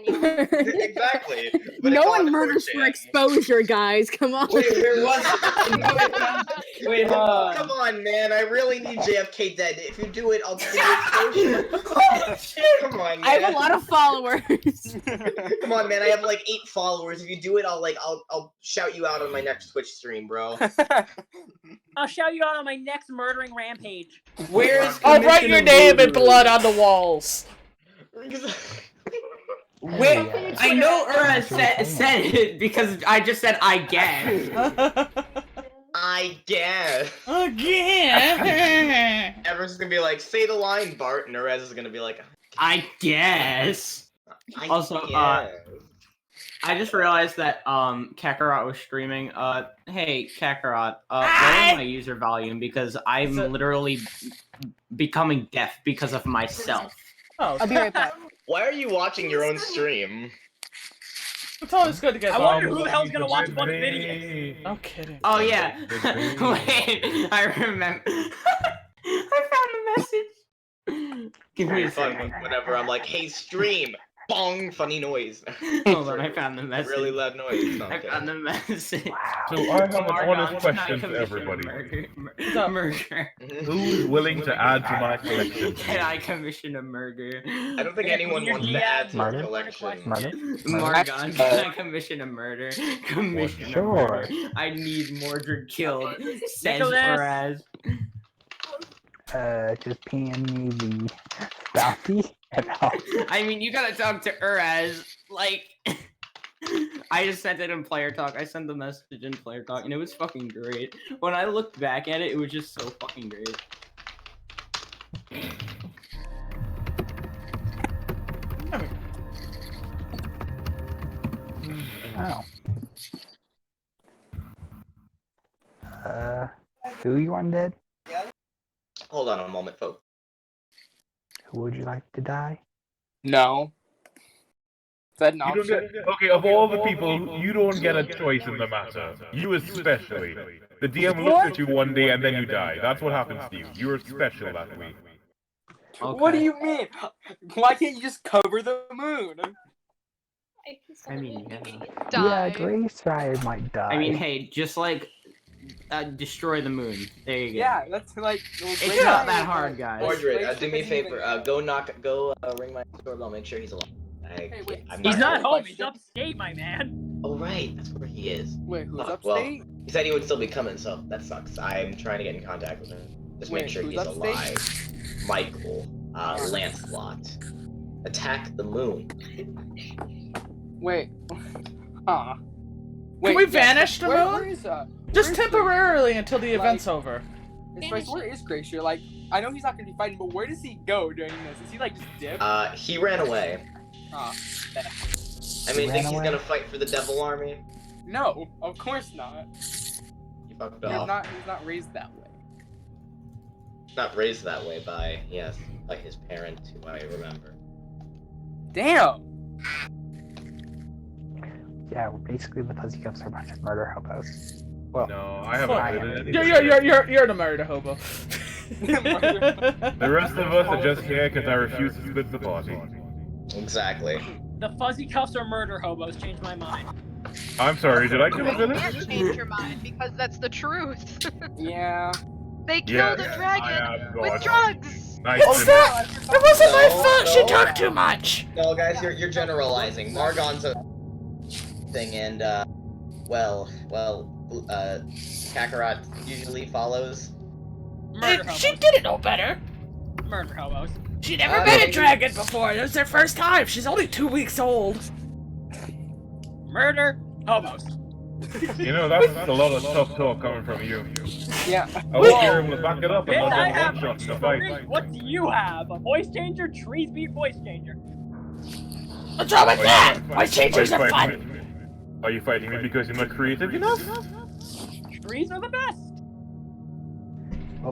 Daniel. Exactly. No one murders for exposure, guys. Come on. Wait, Wait, come on, man. I really need JFK dead. If you do it, I'll give you exposure. Come on, man. I have a lot of followers. Come on, man. I have like 8 followers. If you do it, I'll shout you out on my next Twitch stream, bro. I'll shout you out on my next murdering rampage. Where's I'll write your name in blood on the walls. Wait, I know Ura said it because I just said I guess. I guess. Again. Everyone's gonna be like, say the line, Bart, and Erez is gonna be like, I guess. Also, I just realized that Kakarot was streaming. Hey Kakarot, lower my user volume because I'm literally becoming deaf because of myself. Oh, I'll be right back. why are you watching your own stream? it's always good to get. I wonder who the hell's gonna watch one video. I'm kidding. Oh yeah. Wait, I remember. I found the message. Give me a second. Whenever I'm like, hey stream, bong, funny noise. Hold on, I found the message. Really loud noise. No, I found the message. So I have an honest question to everybody. Murder. Who's willing to add to my collection? Can I commission a murder? I don't think anyone wants to add to the collection. Margon, can I commission a murder? Commission a murder. I need Mordred killed. Says Oraz. Just PM me the bounty and I mean, you gotta talk to Oraz. Like, I just sent it in player talk. I sent the message in player talk, and it was fucking great. When I looked back at it, it was just so fucking great. Oh. Who you want dead? Hold on a moment, folks. Who would you like to die? No. Is that an You don't option? get, okay, of all the people, you don't get a choice in the matter. You especially. The DM looks at you one day and then you die. That's what happens to you. You're special that week. Okay. What do you mean? Why can't you just cover the moon? I mean, Yeah, Grace Ride might die. I mean, hey, just like destroy the moon. There you go. Yeah, that's like. It's not that hard, guys. Mordred, do me a favor. Go ring my doorbell. Make sure he's alive. He's not home. He's upstate, my man. Oh right, that's where he is. Wait, who's Well, upstate? he said he would still be coming, so that sucks. I'm trying to get in contact with him. Just make sure he's alive. Michael, Lancelot, attack the moon. Wait. Huh. Can we vanish the where moon? is, Just temporarily until the event's over. Where is Glacier? Like, I know he's not gonna be fighting, but where does he go during this? Is he like just dip? He ran away. I mean, think he's gonna fight for the Devil Army? No, of course not. He fucked He's off. not raised that way. Not raised that way by his parent, who I remember. Damn. Yeah, well, basically the Fuzzy Cuffs are a bunch of murder hobos. Well, no, I haven't. You're the murder hobo. The rest of us are just here because I refuse to split the party. Exactly. The fuzzy cuffs are murder hobos. Change my mind. I'm sorry, did I kill a You village? can't change your mind because that's the truth. Yeah. They killed a dragon with drugs. Nice. It wasn't my fault. She talked too much. No, guys, you're generalizing. Margon's a thing, and Kakarot usually follows. She didn't know better. Murder hobos. She never met a dragon before. It was their first time. She's only 2 weeks old. Murder hobos. You know, that's a lot of tough talk coming from you. Yeah. I was here to back it up and Yes, not I get have. one shot in the fight. What do you have? A voice changer? Trees beat voice changer. What's wrong with that? Voice changers are fun. Are you fighting me because you're not creative enough? Trees are the best.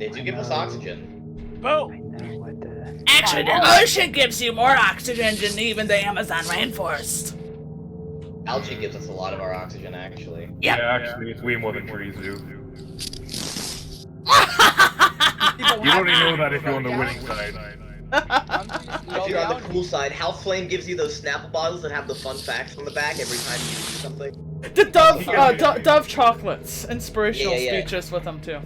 They do give us oxygen. Boom. Actually, the ocean gives you more oxygen than even the Amazon rainforest. Algae gives us a lot of our oxygen, actually. Yep. Yeah, actually, it's way more than trees do. You only know that if you're on the winning side. If you're on the cool side, House Flame gives you those Snapple bottles that have the fun facts on the back every time you do something. The Dove chocolates, inspirational Yeah. speeches with them too.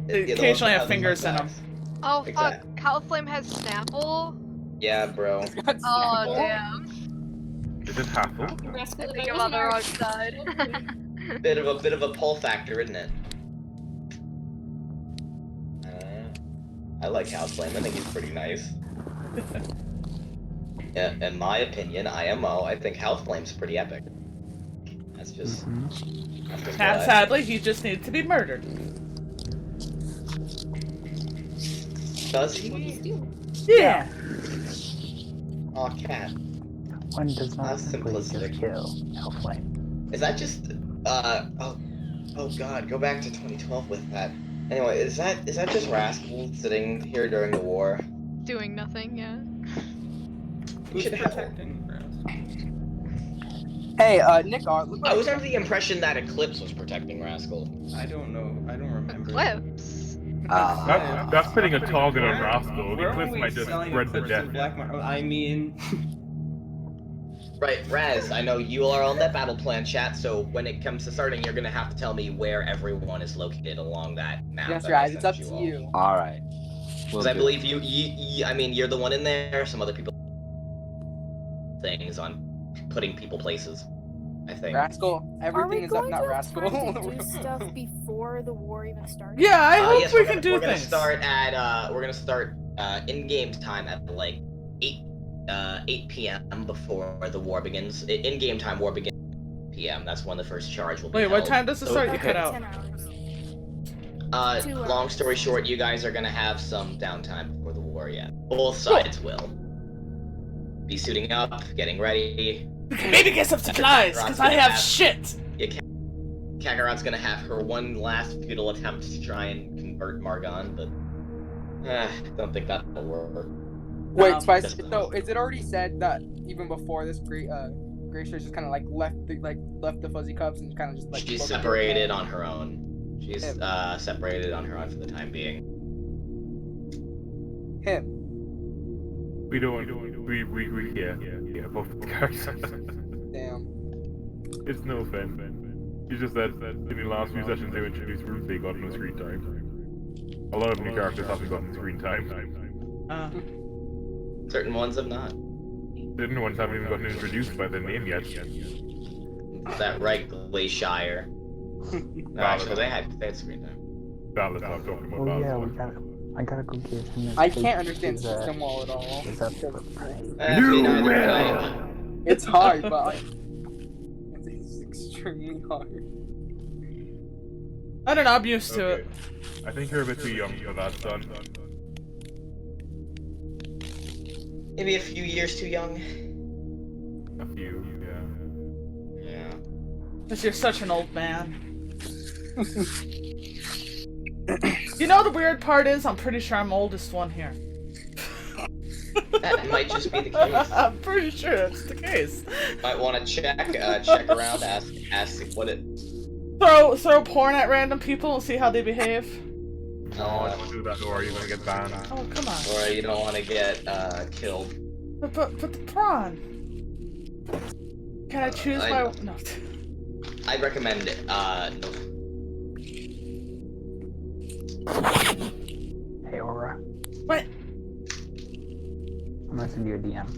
They Yeah, the occasionally ones have that fingers the in fun them. facts. Oh fuck, Exactly. Hellflame has Snapple? Yeah, bro. Oh damn. Is it Hassel? I think I'm on the wrong side. Bit of a pull factor, isn't it? I like House Flame. I think he's pretty nice. Yeah, in my opinion, IMO, I think House Flame's pretty epic. That's just. That's just what I- Sadly, he just needs to be murdered. Does he? Yeah. Aw, cat. One does not That's simply simplistic. just kill Hellflame. Is that just oh god, go back to 2012 with that. Anyway, is that just Rascal sitting here during the war? Doing nothing, yeah. We should have. Hey, Nick, look I was under the impression that Eclipse was protecting Rascal. I don't know. I don't remember. Eclipse. That's putting a target on Rascal. Where Eclipse are we might just selling spread the Eclipse death. to Black I mean, Right, Raz, I know you are on that battle plan chat, so when it comes to starting, you're gonna have to tell me where everyone is located along that map. Yes, that I guys, it's up sent to all. you. Alright. Because I believe I mean, you're the one in there, some other people things on putting people places, I think. Rascal, everything is up, not Rascal. do stuff before the war even started? Yeah, I hope Yes, we we're can gonna, do we're gonna things. start at we're gonna start in-game time at like 8 p.m. before the war begins. In-game time war begins at p.m. That's when the first charge will be Wait, what held. time does it start? You cut out. 10 hours. 2 Long hours. story short, you guys are gonna have some downtime before the war, yeah. Both sides will. Be suiting up, getting ready. Maybe get some supplies, because I have shit! Kakarot's gonna have her one last futile attempt to try and convert Margon, but don't think that'll work. Wait, Spice. So, is it already said that even before this, Gracia just kind of like left the Fuzzy Cups and kind of just like? She's separated on her own. She's separated on her own for the time being. Him. We yeah, both characters. Damn. It's no offense. It's just that in the last few sessions they introduced Ruth, they got no screen time. A lot of new characters haven't gotten screen time. Certain ones have not. Certain ones haven't even gotten introduced by their name yet. Is that right, Glacier? No, actually, they had screen time. Valid, I'm talking about Oh Valid. yeah, I gotta go give him his I can't understand System Wall at all. Is up for price. You will! It's hard, but it's extremely hard. I don't know, I'm used to it. I think you're a bit too young for that, son. Maybe a few years too young. A few, yeah. Yeah. Because you're such an old man. You know the weird part is, I'm pretty sure I'm oldest one here. That might just be the case. I'm pretty sure that's the case. Might want to check around, ask what it. Throw porn at random people and see how they behave. No, don't do that, or you're gonna get banned. Oh, come on. Or you don't want to get killed. But the prawn. Can I choose my... No. I'd recommend it. No. Hey Aura, What? I'm gonna send you a DM.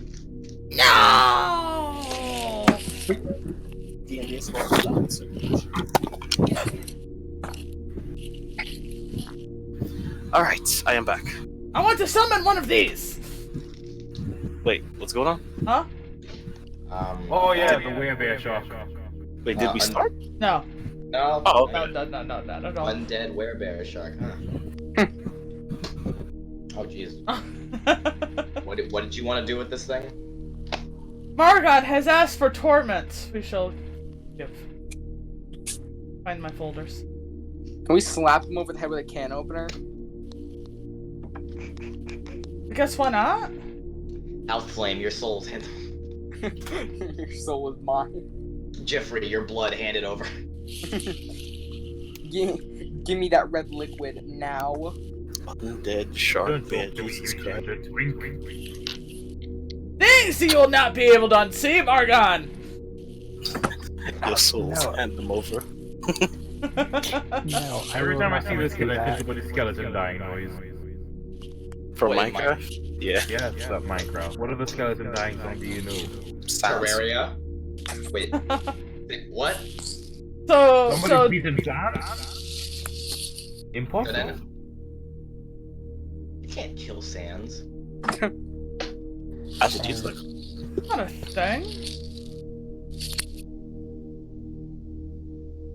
No! D&D is for Alright, I am back. I want to summon one of these! Wait, what's going on? Huh? Oh yeah, the werebear shark. Wait, did we start? No. No. Oh, okay. No. Undead werebear shark, huh? Oh jeez. What did you want to do with this thing? Margot has asked for torment. We shall give. Find my folders. Can we slap him over the head with a can opener? I guess why not? Outflame, your soul's handed. Your soul is mine. Jeffrey, your blood handed over. Give me that red liquid now. Undead shark man, Jesus Christ. Things you will not be able to unsee, Margon! Your souls hand them over. No, Every will time I not see this, do I that. think about the skeleton dying noise. For Wait, Minecraft? Yeah. Yes, that Minecraft. What are the skeleton dying sounds do you know? Sounds. Terraria. Wait. What? Somebody's beaten Sans? Impossible. You can't kill Sans. I should use like. Not a thing.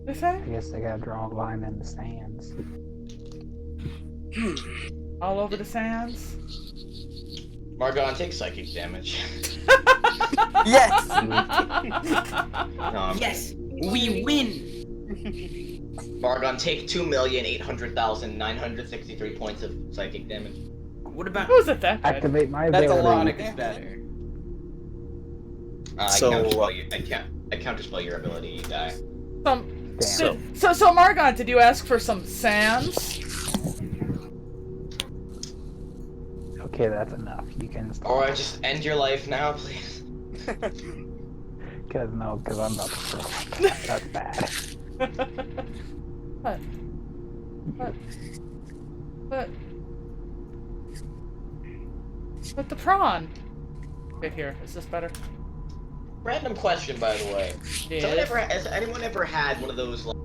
They say? I guess they gotta draw a line in the sands. All over the sands. Margon, take psychic damage. Yes! No, Yes, we win. Margon, take 2,800,963 points of psychic damage. What about Who's it that bad? Activate my That's a ability. lot. Sonic is better? I counterspell your ability, you die. So Margon, did you ask for some sands? Okay, that's enough. You can stop. Or just end your life now, please. Cause I'm about to throw up. That's bad. But the prawn. Wait here, is this better? Random question, by the way. Yes. Has anyone ever had one of those like,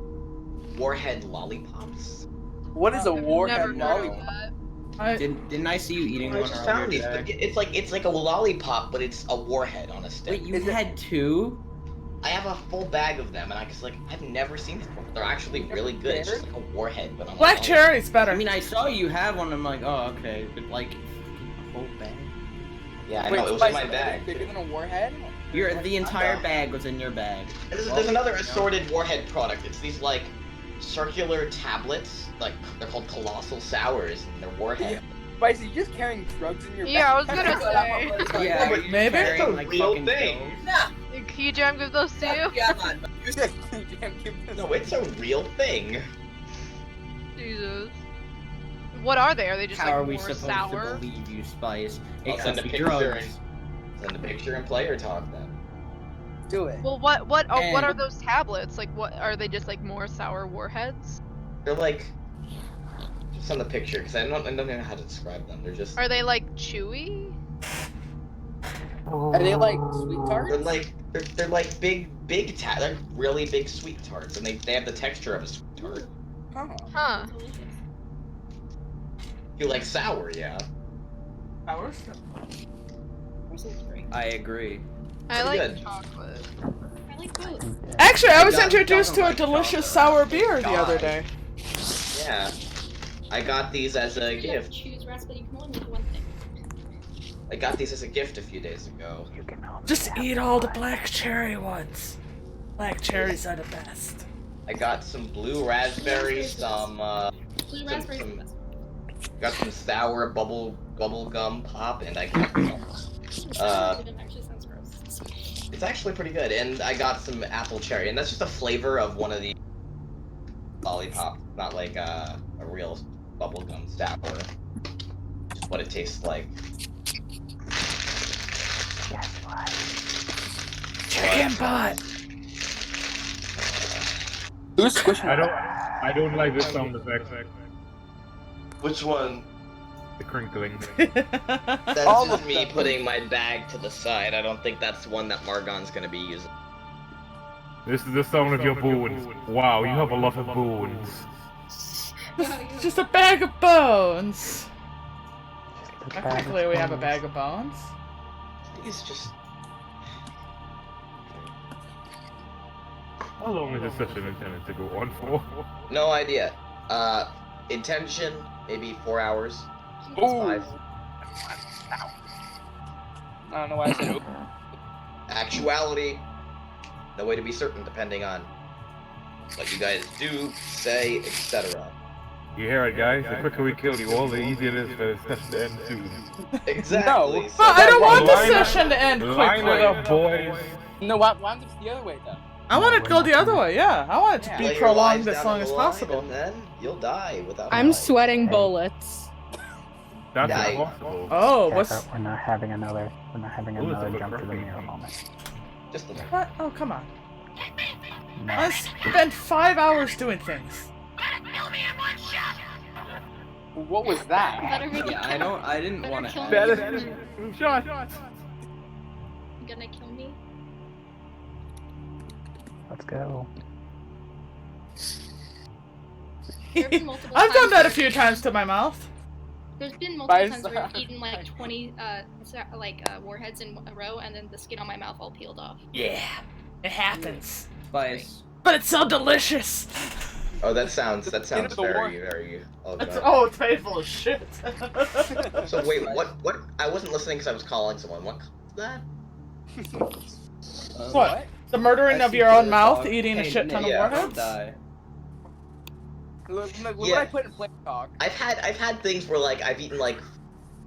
warhead lollipops? What is a warhead Never lollipop? Didn't I see you eating I one just earlier found these. today? It's like a lollipop, but it's a warhead on a stick. Wait, you had two? I have a full bag of them, and I've never seen these before. They're actually really good. It's just like a warhead, but on a Black lollipop. cherry's better. I mean, I saw you have one. I'm like, oh, okay, but like, a whole bag. Yeah, I Wait, know it was in my Spice, bag. Bigger than a warhead? The entire bag was in your bag. There's another assorted warhead product. It's these like circular tablets, like they're called colossal sours, and they're warhead. Spicy, you just carrying drugs in your bag? Yeah, I was gonna say. Yeah, but maybe it's a like, real fucking thing. Can you jam give those to you? No, it's a real thing. Jesus. What are they? Are they just How are like we more supposed sour? to believe you, Spice? I'll It send could a be picture drugs. Send a picture and player talk then. Do it. Well, what are And- those tablets? Like, what are they? Just like more sour warheads? They're like just send the picture because I don't know how to describe them. They're just Are they like chewy? Are they like sweet tarts? they're like big they're really big sweet tarts, and they have the texture of a sweet tart. Huh. You like sour, yeah. Ours? I agree. I Pretty like good. chocolate. I like both. Actually, I was got- introduced to a like delicious chocolate. sour beer the other day. Yeah. I got these as a You have to gift. choose recipe. You can only make one thing. I got these as a gift a few days ago. You can only Just have eat all the one. black cherry ones. Black cherries are the best. I got some blue raspberry, some Blue Some- raspberry. some- got some sour bubble gum pop, and I got It actually sounds gross. it's actually pretty good. And I got some apple cherry, and that's just a flavor of one of the lollipop, not like a real bubblegum sour. Just what it tastes like. Guess what? Chicken butt. Who's squishing? I don't like this sound effect. Which one? The crinkling. That's All just of me them. putting my bag to the side. I don't think that's one that Margon's gonna be using. This is the sound of your bones. Wow, you have a lot of bones. Just a bag of bones. Just a bag of Technically, we have a bones. bag of bones. It's just How long is this session intended to go on for? no idea. Intention maybe 4 hours. Ooh. 5. I don't know why I said ooh. Actuality, no way to be certain depending on what you guys do, say, etc. You hear it, guys? The quicker we kill you all, the easier it is for the session to end soon. Exactly. No. So But I don't want the Line it- session to end Line it quickly. up, boys. No, why don't it's the other way though? I want it to go the other way, yeah. I want it to lay be your prolonged lives as down long the as line, possible. and then you'll die without. I'm a sweating bullets. That's Nice. impossible. Oh, Kakarot, what's... we're not having another Ooh, it's a jump to the perfect. mirror moment. Just a little. What? Oh, come on. No. I spent 5 hours doing things. What was that? Better make Yeah, it count. I didn't Better want kill to. me. Shot. You gonna kill me? Let's go. There've been multiple I've done times that a where- few times to my mouth. There's been multiple Guys, times where I've eaten like 20 warheads in a row, and then the skin on my mouth all peeled off. Yeah, it happens. Spice. But it's so delicious. Oh, that sounds the war. very. Oh, It's, God. oh, it's painful as shit. So wait, what? I wasn't listening because I was calling someone. What was that? What? The murdering of your own mouth, eating a shit ton of yeah. warheads? Die. Look what Yeah. I put in play talk. I've had things where like I've eaten like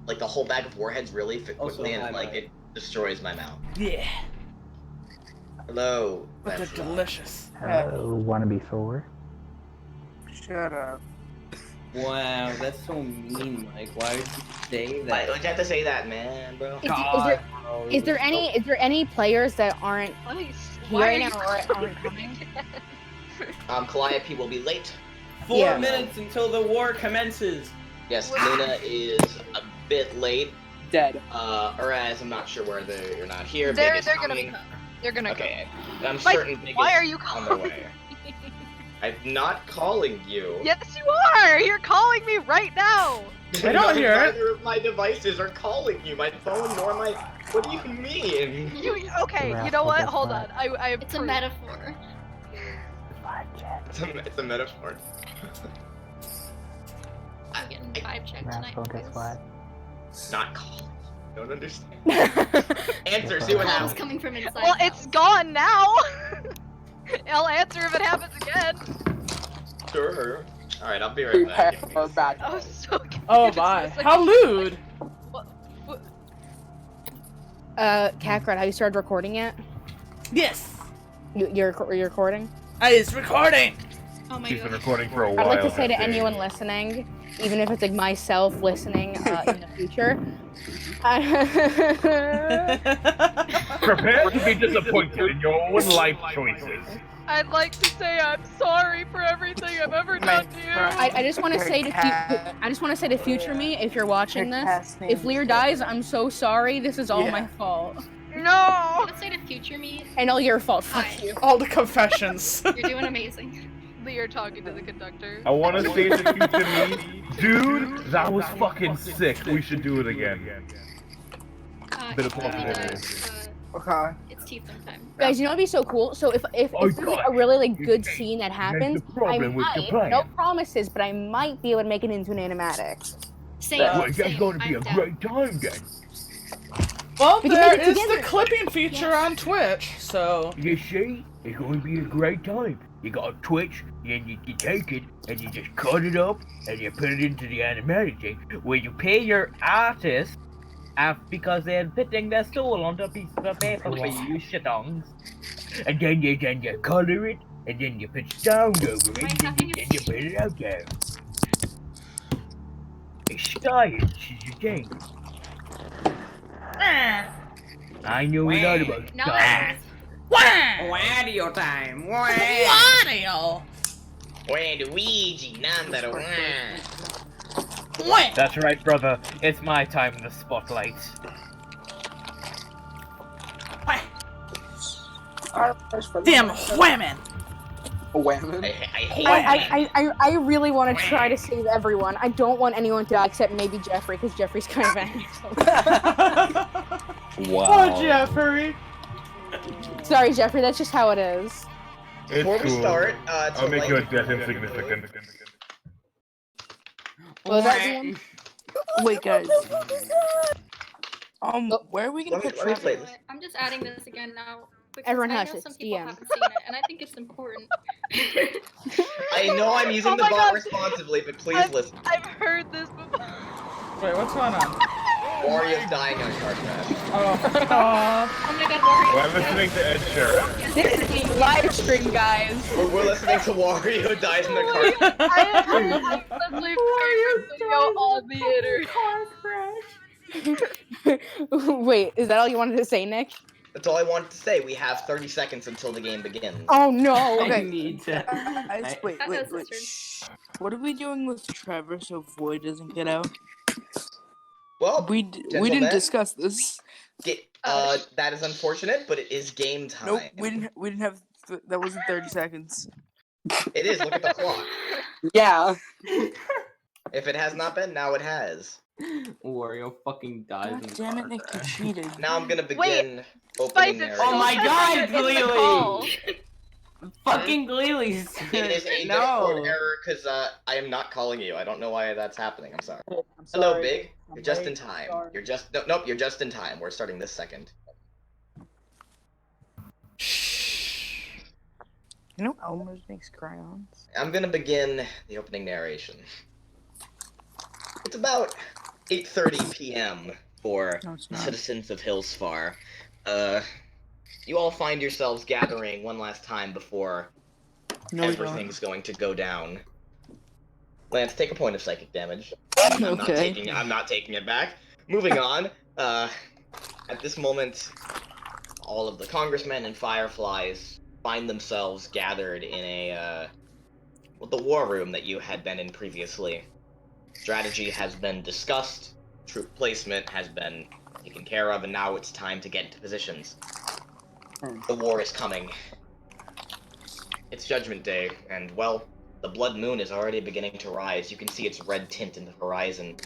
the whole bag of warheads really quickly, Also, and hi, like Mike. it destroys my mouth. Yeah, Hello. but they're Lancelot. delicious. Hello, wannabe Thor. Shut up. Wow, that's so mean, Mike. Why would you say Why that? don't you have to say that, man, bro? Is there any players that aren't Please. here Why right are now you or aren't coming? Calliope will be late. 4 Yeah. minutes until the war commences. Yes, Luna is a bit late. Dead. Whereas I'm not sure where you're not here. They're Big is gonna coming. be. They're gonna Okay, I'm Mike, certain Big why is are you on the calling way. I'm not calling you. Yes, you are. You're calling me right now. I don't hear it. Neither of my devices are calling you. My phone nor my. What do you mean? You okay? You know what? Hold on. I have It's a proof. metaphor. It's a metaphor. I'm getting 5 checked tonight. Rascal, guess what? Not calling. Don't understand. Answer. See what Call was happens. coming from inside. Well, the it's house. gone now. I'll answer if it happens again. Sure. All right, I'll be right Prepare back. for bad. I was so confused. Oh for my, a second. how lewd! Kakarot, have you started recording yet? Yes, You're recording? it's recording! Oh my She's been god. recording for a while. I'd like to say to I think. anyone listening, even if it's like myself listening in the future, Prepare to be disappointed in your own life choices. I'd like to say I'm sorry for everything I've ever done to you. I just want to say to future me, if you're watching this, if Lear dies, I'm so sorry. This is all my fault, No. Let's say to future me, and all your fault. Fuck Hi. you. All the confessions. you're doing amazing. You're talking to the conductor. I want to say to future me, dude, that was fucking sick. We should do it again. Bit of He really positivity. does, Okay. it's tiefling time. Guys, you know what'd be so cool? So if there's like, a really like good scene that happens, I problem with your might, plan. no promises, but I might be able to make it into an animatic. Same. Well, that's same. going to be I'm a down. great time then. Well, We can there make it is the together. clipping feature on Twitch, so... You see, it's going to be a great time. You got Twitch, and you take it, and you just cut it up, and you put it into the animatic thing, where you pay your artist because they're putting their soul onto a piece of paper for you shitongs. And then you color it, and then you put sound over it, and then you put it out there. It's science, is your thing. I know a lot about No, science. Wario time. Wario! Luigi, number one. That's right, brother. It's my time in the spotlight. Damn whammon! Whammon. I hate I really want to try to save everyone. I don't want anyone to die except maybe Jeffrey, because Jeffrey's kind of an asshole. Oh, Jeffrey! Sorry, Jeffrey, that's just how it is. Before we start, I'll make your death insignificant. What was that, Zion? Wait, guys. Where are we gonna put let me play Trevor? this. I'm just adding this again now. Because Everyone I hush, know it's some people DM. haven't seen it, and I think it's important. I know I'm using Oh the my bot God. responsibly, but please listen. I've heard this before. Wait, what's going on? Wario's dying in a car crash. Oh, Oh my god, Wario. We're listening to Ed Sheeran. This is being live stream, guys. We're listening to Wario dies in a car crash. I literally heard this video on the internet. Wait, is that all you wanted to say, Nick? That's all I wanted to say. We have 30 seconds until the game begins. Oh no! I Okay. need to. Wait. Shh. What are we doing with Trevor so Void doesn't get out? Well, we gentlemen, didn't discuss this. That is unfortunate, but it is game time. Nope, we didn't have. That wasn't 30 seconds. It is. Look at the clock. Yeah. If it has not been, now it has. Wario fucking dies. God damn it, Nick, you cheated. Now I'm gonna begin opening Spice, narration. it's Oh my so god, in the call. Gleely! Fucking Gleely's. It is a No. Discord error because I am not calling you. I don't know why that's happening. I'm sorry. I'm Hello, sorry. Big. I'm You're just late. in time. Sorry. You're just nope. You're just in time. We're starting this second. You know Elmer's makes crayons? I'm gonna begin the opening narration. It's about 8:30 p.m. for No, it's not. citizens of Hillsfar. You all find yourselves gathering one last time before No, we don't. everything's going to go down. Lance, take a point of psychic damage. Okay. I'm not taking it back. Moving on. At this moment, all of the congressmen and fireflies find themselves gathered in the war room that you had been in previously. Strategy has been discussed, troop placement has been taken care of, and now it's time to get into positions. The war is coming. It's Judgment Day, and well, the blood moon is already beginning to rise. You can see its red tint in the horizon.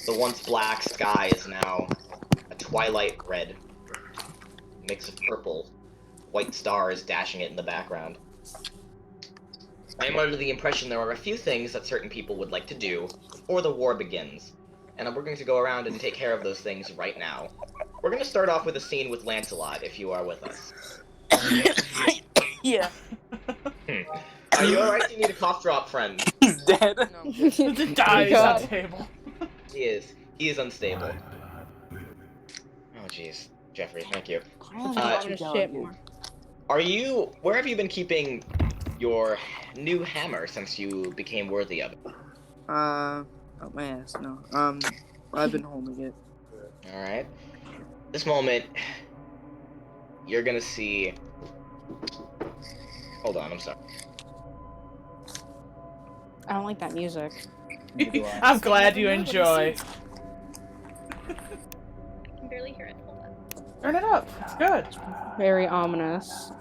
The once black sky is now a twilight red, mix of purple. White stars dashing it in the background. I am under the impression there are a few things that certain people would like to do before the war begins, and we're going to go around and take care of those things right now. We're going to start off with a scene with Lancelot, if you are with us. Yeah. Are you alright? Do you need a cough drop, friend? He's dead. No. It dies on the table. He is. He is unstable. Oh, jeez. Jeffrey, thank you. Where have you been keeping your new hammer since you became worthy of it? Out my ass, no. I've been holding it. Alright. This moment, you're gonna see... Hold on, I'm sorry. I don't like that music. I'm glad you enjoy. I can barely hear it. Hold on. Turn it up. It's good. Very ominous.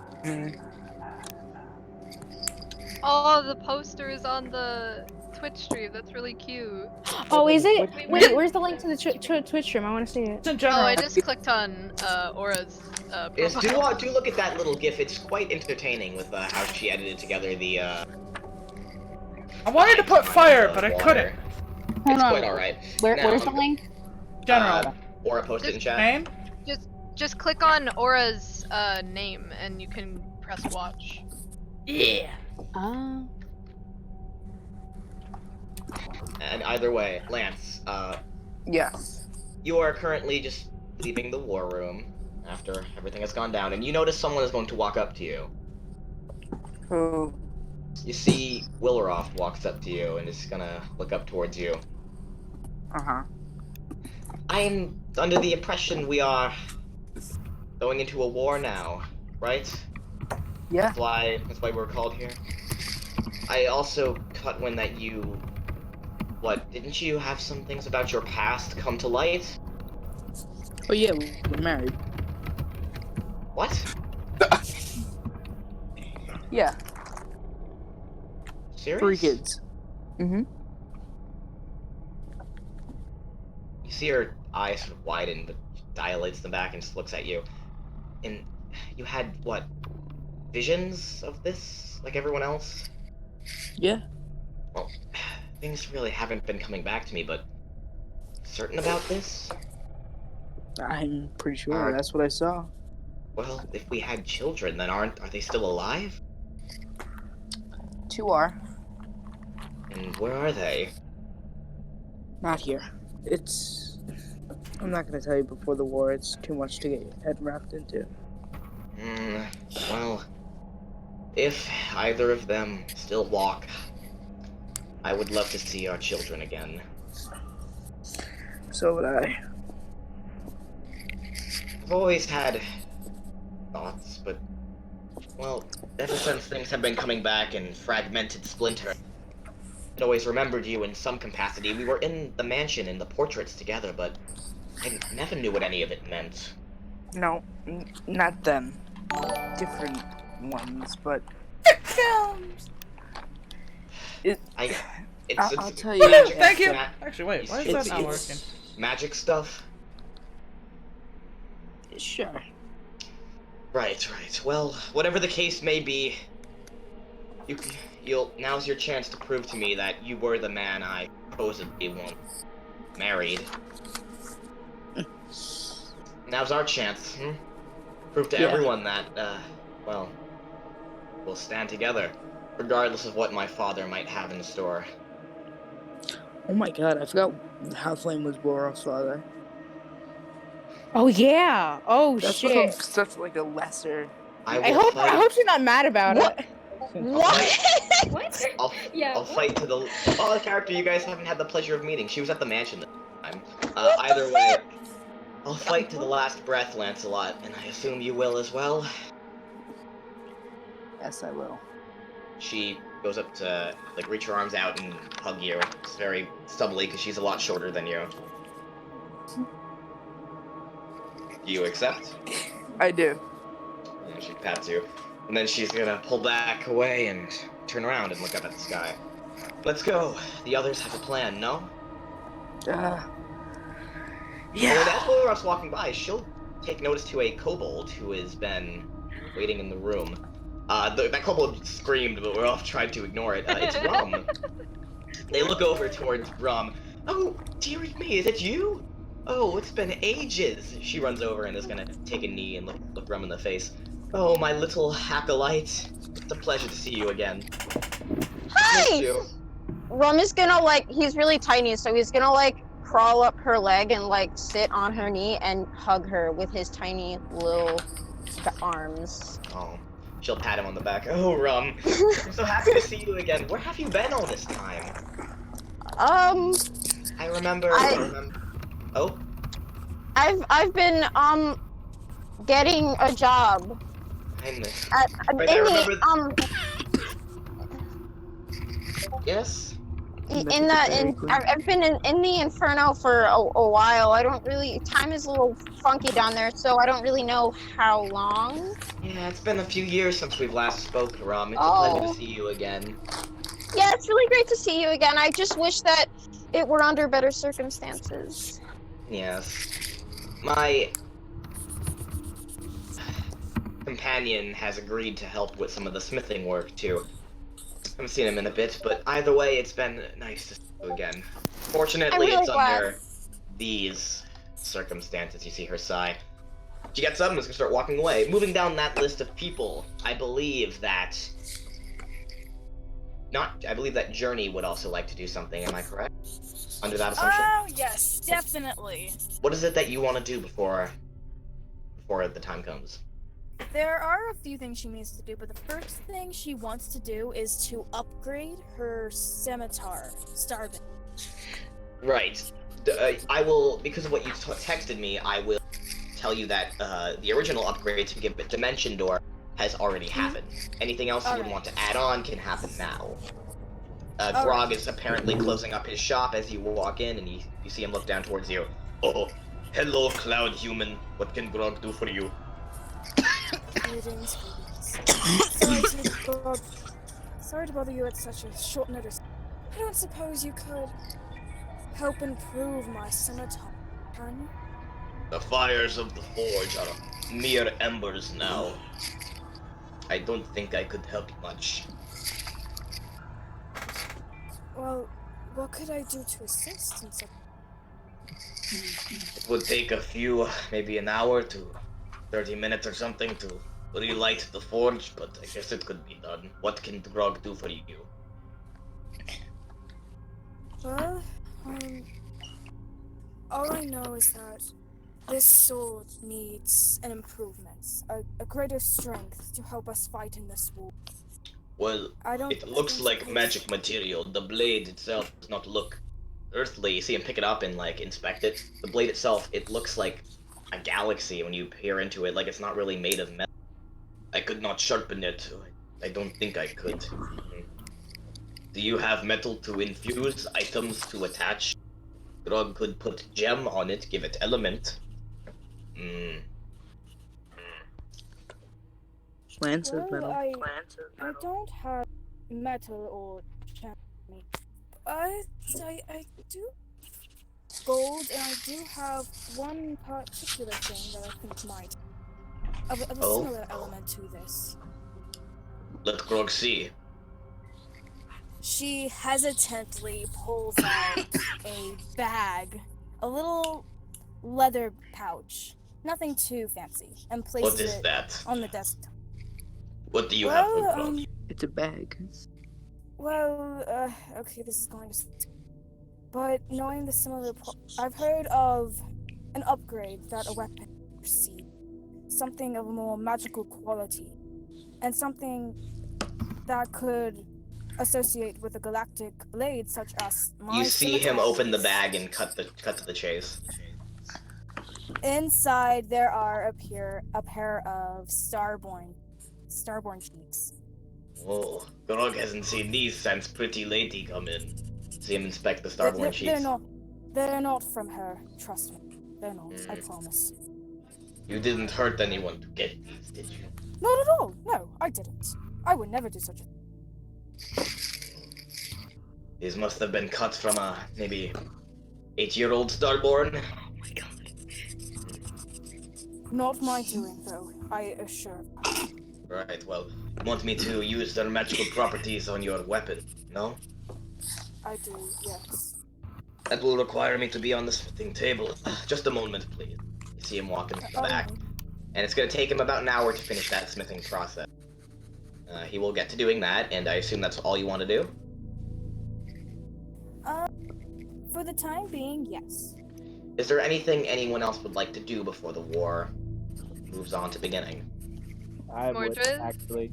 Oh, the posters on the Twitch stream. That's really cute. Oh, is it? Wait, where's the link to the Twitch stream? I want to see it. In general. Oh, I just clicked on Aura's Yes, profile. do look at that little gif. It's quite entertaining with how she edited together the, I wanted to put fire, but I couldn't. It's quite alright. Where's the link? General. Aura, post it in chat. Name? Just click on Aura's name and you can press watch. Yeah. And either way, Lance, Yes. you are currently just leaving the war room after everything has gone down, and you notice someone is going to walk up to you. Who? You see Willroft walks up to you and is gonna look up towards you. Uh-huh. I'm under the impression we are going into a war now, right? Yeah. That's why we're called here. I also caught wind that you... What, didn't you have some things about your past come to light? Oh yeah, we're married. What? Yeah. Serious? 3 kids. Mm-hmm. You see her eyes sort of widen, but she dilates them back and just looks at you. And you had, what, visions of this, like everyone else? Yeah. Well, things really haven't been coming back to me, but certain about this? I'm pretty sure that's what I saw. Well, if we had children, then are they still alive? 2 are. And where are they? Not here. I'm not gonna tell you before the war. It's too much to get your head wrapped into. Well, if either of them still walk, I would love to see our children again. So would I. I've always had thoughts, but, well, ever since things have been coming back in fragmented splinter, I'd always remembered you in some capacity. We were in the mansion in the portraits together, but I never knew what any of it meant. No, not them. Different ones, but I'll tell you. Thank you. Actually, wait. Why is that not working? Magic stuff. Sure. Right. Well, whatever the case may be, now's your chance to prove to me that you were the man I supposedly once married. Now's our chance. Prove to everyone that, well, we'll stand together, regardless of what my father might have in store. Oh my god, I forgot Halflame was Borof's father. Oh yeah. Oh That's shit. Such like a lesser. I hope she's not mad about it. What? I'll fight to the the character you guys haven't had the pleasure of meeting. She was at the mansion this time. Either way, I'll fight to the last breath, Lancelot, and I assume you will as well. Yes, I will. She goes up to reach her arms out and hug you. It's very stubbly because she's a lot shorter than you. Do you accept? I do. And she pats you. And then she's gonna pull back away and turn around and look up at the sky. Let's go. The others have a plan, no? Yeah. Well, as Lorel's walking by, she'll take notice to a kobold who has been waiting in the room. That kobold screamed, but we're all trying to ignore it. It's Rum. They look over towards Rum. Oh, dearie me, is it you? Oh, it's been ages. She runs over and is gonna take a knee and look Rum in the face. Oh, my little acolyte. It's a pleasure to see you again. Hi! Missed you. Rum is gonna, he's really tiny, so he's gonna, crawl up her leg and, sit on her knee and hug her with his tiny little arms. Oh. She'll pat him on the back. Oh, Rum. I'm so happy to see you again. Where have you been all this time? I remember. Oh? I've been, getting a job. Yes? I've been in the Inferno for a while. I don't really, time is a little funky down there, so I don't really know how long. Yeah, it's been a few years since we've last spoke, Rum. It's a pleasure to see you again. Yeah, it's really great to see you again. I just wish that it were under better circumstances. Yes. My companion has agreed to help with some of the smithing work, too. I haven't seen him in a bit, but either way, it's been nice to see you again. Fortunately, it's under these circumstances. You see her sigh. She gets up and is going to start walking away. Moving down that list of people, I believe that Journey would also like to do something, am I correct? Under that assumption? Oh, yes, definitely. What is it that you want to do before the time comes? There are a few things she needs to do, but the first thing she wants to do is to upgrade her scimitar, Starvin. Right. I will, because of what you texted me, I will tell you that the original upgrade to give it Dimension Door has already happened. Anything else you would want to add on can happen now. Grog is apparently closing up his shop as you walk in, and you see him look down towards you. Oh, hello, Cloud Human. What can Grog do for you? Greetings. Sorry to bother you at such a short notice. I don't suppose you could help improve my scimitar, can you? The fires of the forge are mere embers now. I don't think I could help much. Well, what could I do to assist in such? It would take a few, maybe an hour to 30 minutes or something to relight the forge, but I guess it could be done. What can Grog do for you? Well, all I know is that this sword needs an improvement, a greater strength to help us fight in this war. Well, it looks like magic material. The blade itself does not look earthly. You see him pick it up and inspect it. The blade itself, it looks like a galaxy when you peer into it, like it's not really made of metal. I could not sharpen it. I don't think I could. Do you have metal to infuse, items to attach? Grog could put gem on it, give it element. Plants of Well, metal. I don't have metal or me. I do gold, and I do have one particular thing that I think might of a Oh? similar element to this. Let Grog see. She hesitantly pulls out a bag, a little leather pouch, nothing too fancy, and places What is it that? on the desktop. What do you have for Grog? It's a bag. Well, okay, this is going to... But knowing the similar... I've heard of an upgrade that a weapon receives. Something of a more magical quality. And something that could associate with a galactic blade such as my You see him scimitar open the is. bag and cut to the chase. Inside there are a pair of starborn cheeks. Oh, Grog hasn't seen these since Pretty Lady come in. See him inspect the starborn cheeks. They're not from her, trust me. They're not, I promise. You didn't hurt anyone to get these, did you? Not at all, no, I didn't. I would never do such a thing. These must have been cut from a, maybe, 8-year-old starborn. Not my doing, though, I assure. Right, well, you want me to use their magical properties on your weapon, no? I do, yes. That will require me to be on the smithing table. Just a moment, please. You see him walking to the back. And it's gonna take him about an hour to finish that smithing process. He will get to doing that, and I assume that's all you want to do? For the time being, yes. Is there anything anyone else would like to do before the war moves on to beginning? I would, Mordred? actually.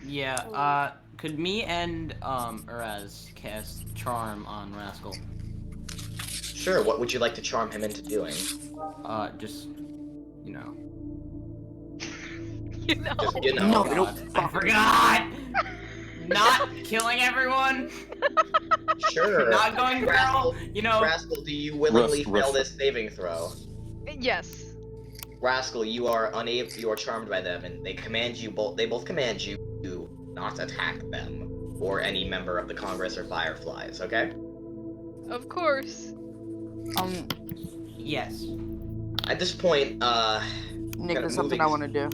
Yeah, could me and Uraz cast Charm on Rascal? Sure, what would you like to charm him into doing? Just, you know. You know. Just, you know. No, God, I forgot! Not killing everyone! Sure. Not going feral, you know. Rascal, do you willingly fail this saving throw? Yes. Rascal, you are charmed by them, and they both command you to not attack them or any member of the Congress or Fireflies, okay? Of course. Yes. At this point, Nick, there's something I want to do.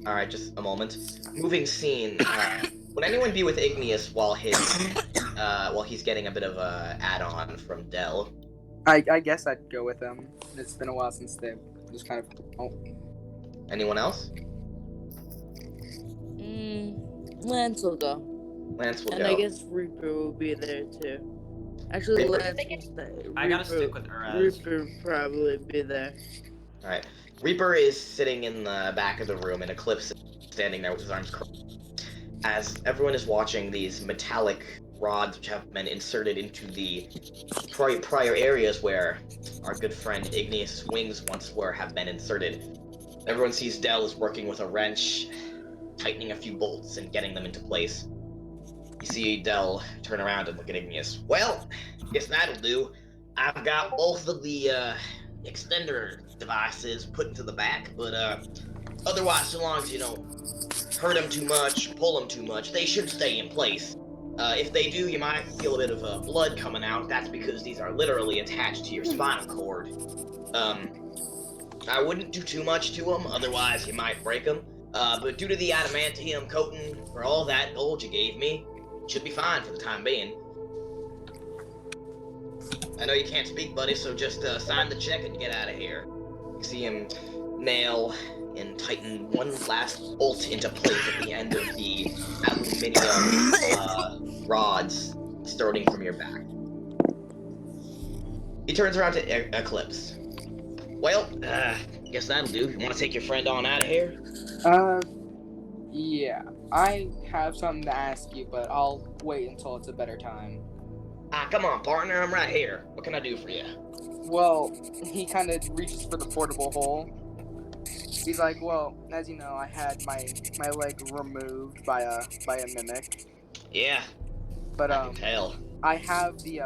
Alright, just a moment. Moving scene, would anyone be with Igneous while he's getting a bit of a add-on from Dell? I guess I'd go with them. It's been a while since they've just kind of... Oh. Anyone else? Lance will go. Lance will and go. I guess Reaper will be there too. Actually, Reaper? Lance will stay. I gotta stick with Uraz. Reaper probably be there. Alright. Reaper is sitting in the back of the room, and Eclipse is standing there with his arms crossed. As everyone is watching these metallic rods which have been inserted into the prior areas where our good friend Igneous' wings once were have been inserted. Everyone sees Dell is working with a wrench, tightening a few bolts and getting them into place. You see Dell turn around and look at Igneous. Well, guess that'll do. I've got both of the extender devices put into the back, but otherwise, so long as you don't hurt them too much, pull them too much, they should stay in place. If they do, you might feel a bit of blood coming out. That's because these are literally attached to your spinal cord. I wouldn't do too much to them, otherwise you might break them. But due to the adamantium coating for all that gold you gave me, should be fine for the time being. I know you can't speak, buddy, so just sign the check and get out of here. You see him nail and tighten one last bolt into place at the end of the aluminium rods starting from your back. He turns around to Eclipse. Well, guess that'll do. You want to take your friend on out of here? Yeah. I have something to ask you, but I'll wait until it's a better time. Come on, partner, I'm right here. What can I do for you? Well, he kind of reaches for the portable hole. He's like, well, as you know, I had my leg removed by a mimic. Yeah. But I can tell. I have the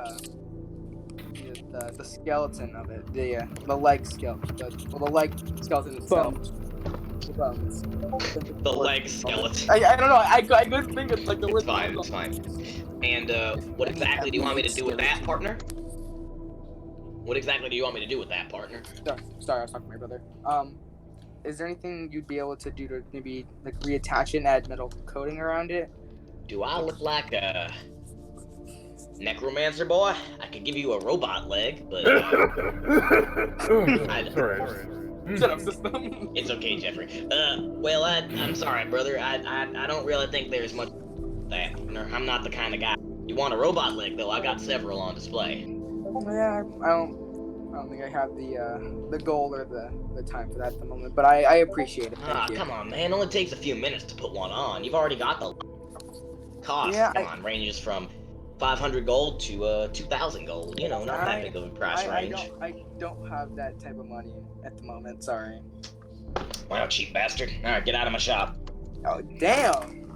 skeleton of it, the leg skeleton, the leg skeleton itself. The bones. The leg skeleton. I don't know. I couldn't think of like the word. It's fine. And what exactly do you want me to do with that, partner? What exactly do you want me to do with that, partner? Sorry, I was talking to my brother. Is there anything you'd be able to do to maybe like reattach it and add metal coating around it? Do I look like a necromancer boy? I could give you a robot leg, but Shut up, system. It's okay, Jeffrey. Well, I'm sorry, brother. I don't really think there's much that. I'm not the kind of guy. You want a robot leg, though? I got several on display. Yeah, I don't think I have the goal or the time for that at the moment, but I appreciate it. Thank you. Come on, man. It only takes a few minutes to put one on. You've already got the cost. Yeah, come on, ranges from 500 gold to 2,000 gold. You know, not that big of a price range. I don't have that type of money at the moment. Sorry. Wow, cheap bastard. All right, get out of my shop. Oh, damn.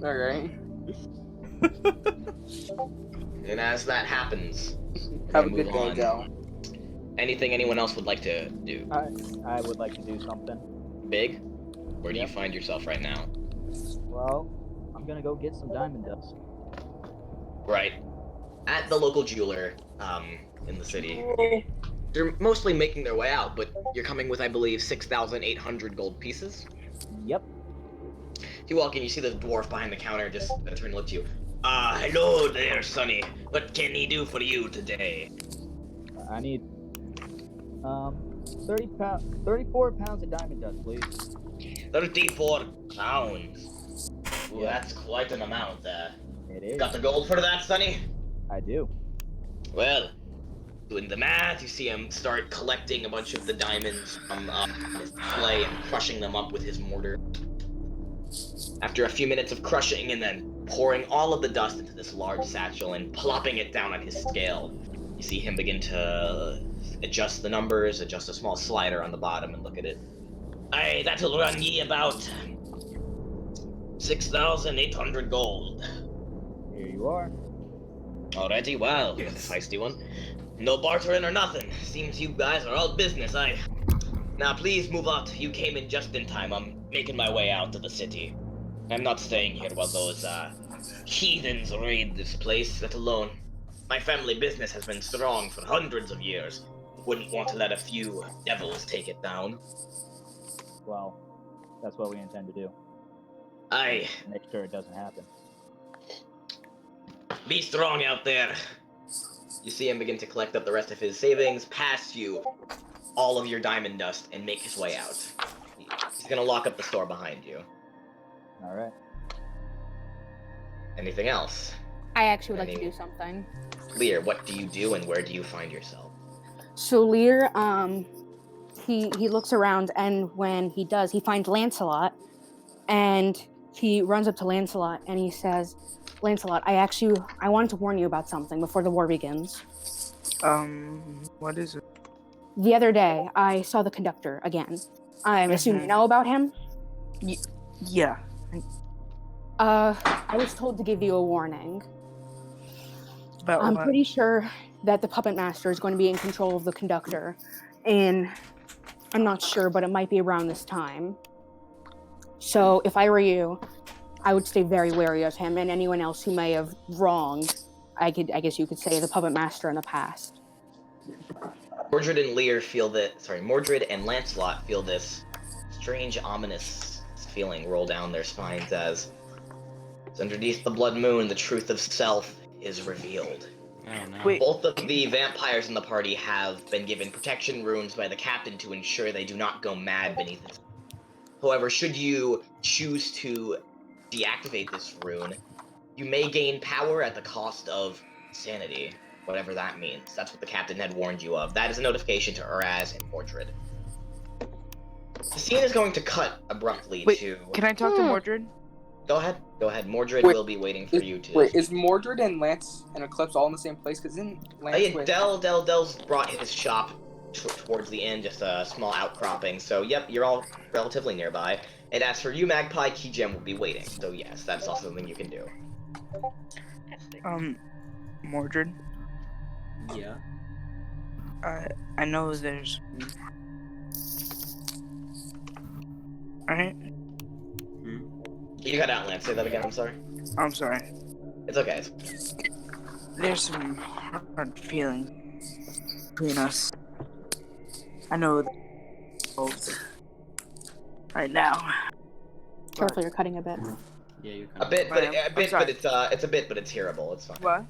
All right. And as that happens, have a we good move day, on. Del. Anything anyone else would like to do? I would like to do something. Big? Where do you find yourself right now? Well, I'm gonna go get some diamond dust. Right. At the local jeweler, in the city. They're mostly making their way out, but you're coming with, I believe, 6,800 gold pieces? Yep. You walk in, you see the dwarf behind the counter just turn and look at you. Hello there, Sonny. What can he do for you today? I need 34 pounds of diamond dust, please. 34 pounds. Ooh, that's quite an amount. It is. Got the gold for that, Sonny? I do. Well, doing the math, you see him start collecting a bunch of the diamonds from his display and crushing them up with his mortar. After a few minutes of crushing and then pouring all of the dust into this large satchel and plopping it down on his scale, you see him begin to adjust the numbers, adjust a small slider on the bottom, and look at it. Aye, that'll run ye about 6,800 gold. Here you are. Alrighty, well, yes. Feisty one. No bartering or nothing. Seems you guys are all business, aye. Now please move out. You came in just in time. I'm making my way out to the city. I'm not staying here while those, heathens raid this place, let alone. My family business has been strong for hundreds of years. Wouldn't want to let a few devils take it down. Well, that's what we intend to do. Aye. Make sure it doesn't happen. Be strong out there. You see him begin to collect up the rest of his savings, pass you all of your diamond dust, and make his way out. He's gonna lock up the store behind you. Alright. Anything else? I actually would like to do something. Lear, what do you do and where do you find yourself? So Lear, he looks around, and when he does, he finds Lancelot, and he runs up to Lancelot and he says, Lancelot, I wanted to warn you about something before the war begins. What is it? The other day, I saw the conductor again. I'm assuming you know about him? Yeah. I was told to give you a warning. About I'm what? pretty sure that the puppet master is going to be in control of the conductor, and I'm not sure, but it might be around this time. So if I were you, I would stay very wary of him and anyone else who may have wronged, I guess you could say, the puppet master in the past. Mordred and Lancelot feel this strange, ominous feeling roll down their spines as underneath the blood moon, the truth of self is revealed. Oh, no. Wait. Both of the vampires in the party have been given protection runes by the captain to ensure they do not go mad beneath it. However, should you choose to deactivate this rune, you may gain power at the cost of sanity, whatever that means. That's what the captain had warned you of. That is a notification to Uraz and Mordred. The scene is going to cut abruptly to... Can I talk to Mordred? Go ahead. Mordred Wait, will be waiting for you to. Wait, is Mordred and Lance and Eclipse all in the same place? Because in Lance Yeah, Dell's brought his shop towards the end, just a small outcropping. So, yep, you're all relatively nearby. And as for you, Magpie, Keygem will be waiting. So, yes, that's also something you can do. Mordred. Yeah. I know there's. Alright. You got out, Lance. Say that again. I'm sorry. I'm sorry. It's okay. There's some hard feeling between us. I know both right now. Careful, you're cutting a bit. Yeah, you're A bit, but it's a bit, but it's hearable. It's fine. What?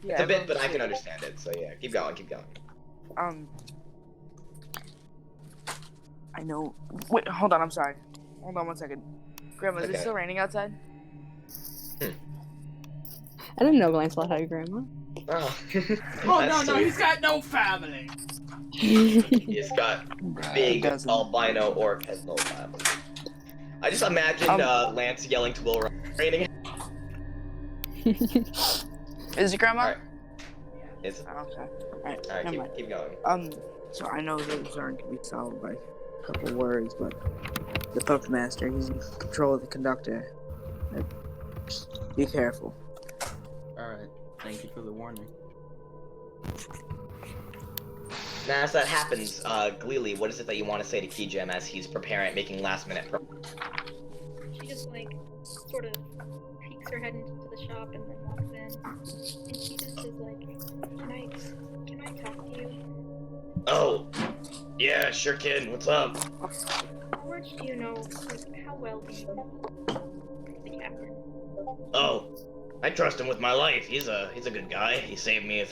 It's a bit, but I can understand it. So yeah, keep going. I know. Wait, hold on. I'm sorry. Hold on 1 second. Grandma, is it still raining outside? I didn't know Lancelot had a grandma. Oh. Oh no, he's got no family. He's got big albino orc has no family. I just imagine Lance yelling to Will raining. Is it grandma? Alright. It's okay. Alright, Alright, keep going. So I know those aren't gonna be solved by a couple words, but the puppet master, he's in control of the conductor. Be careful. Alright, thank you for the warning. Now, as that happens, Gleely, what is it that you want to say to Keygem as he's making last minute She just sort of peeks her head into the shop and then walks in. And she just is like, can I talk to you? Oh, yeah, sure, kid. What's up? How much do you know, how well do you know the captain? Oh, I trust him with my life. He's a good guy. He saved me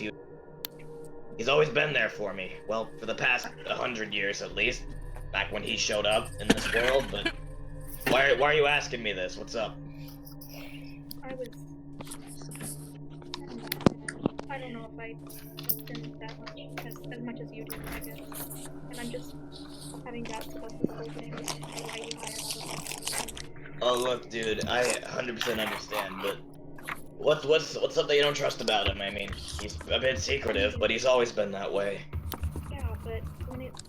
He's always been there for me. Well, for the past 100 years at least. Back when he showed up in this world, but why are you asking me this? What's up? I don't know if I trust him that much as you do, I guess. And I'm just having doubts about this whole thing. Why you hired Oh, look, dude, I 100% understand, but what's something you don't trust about him? I mean, he's a bit secretive, but he's always been that way. Yeah, but when it's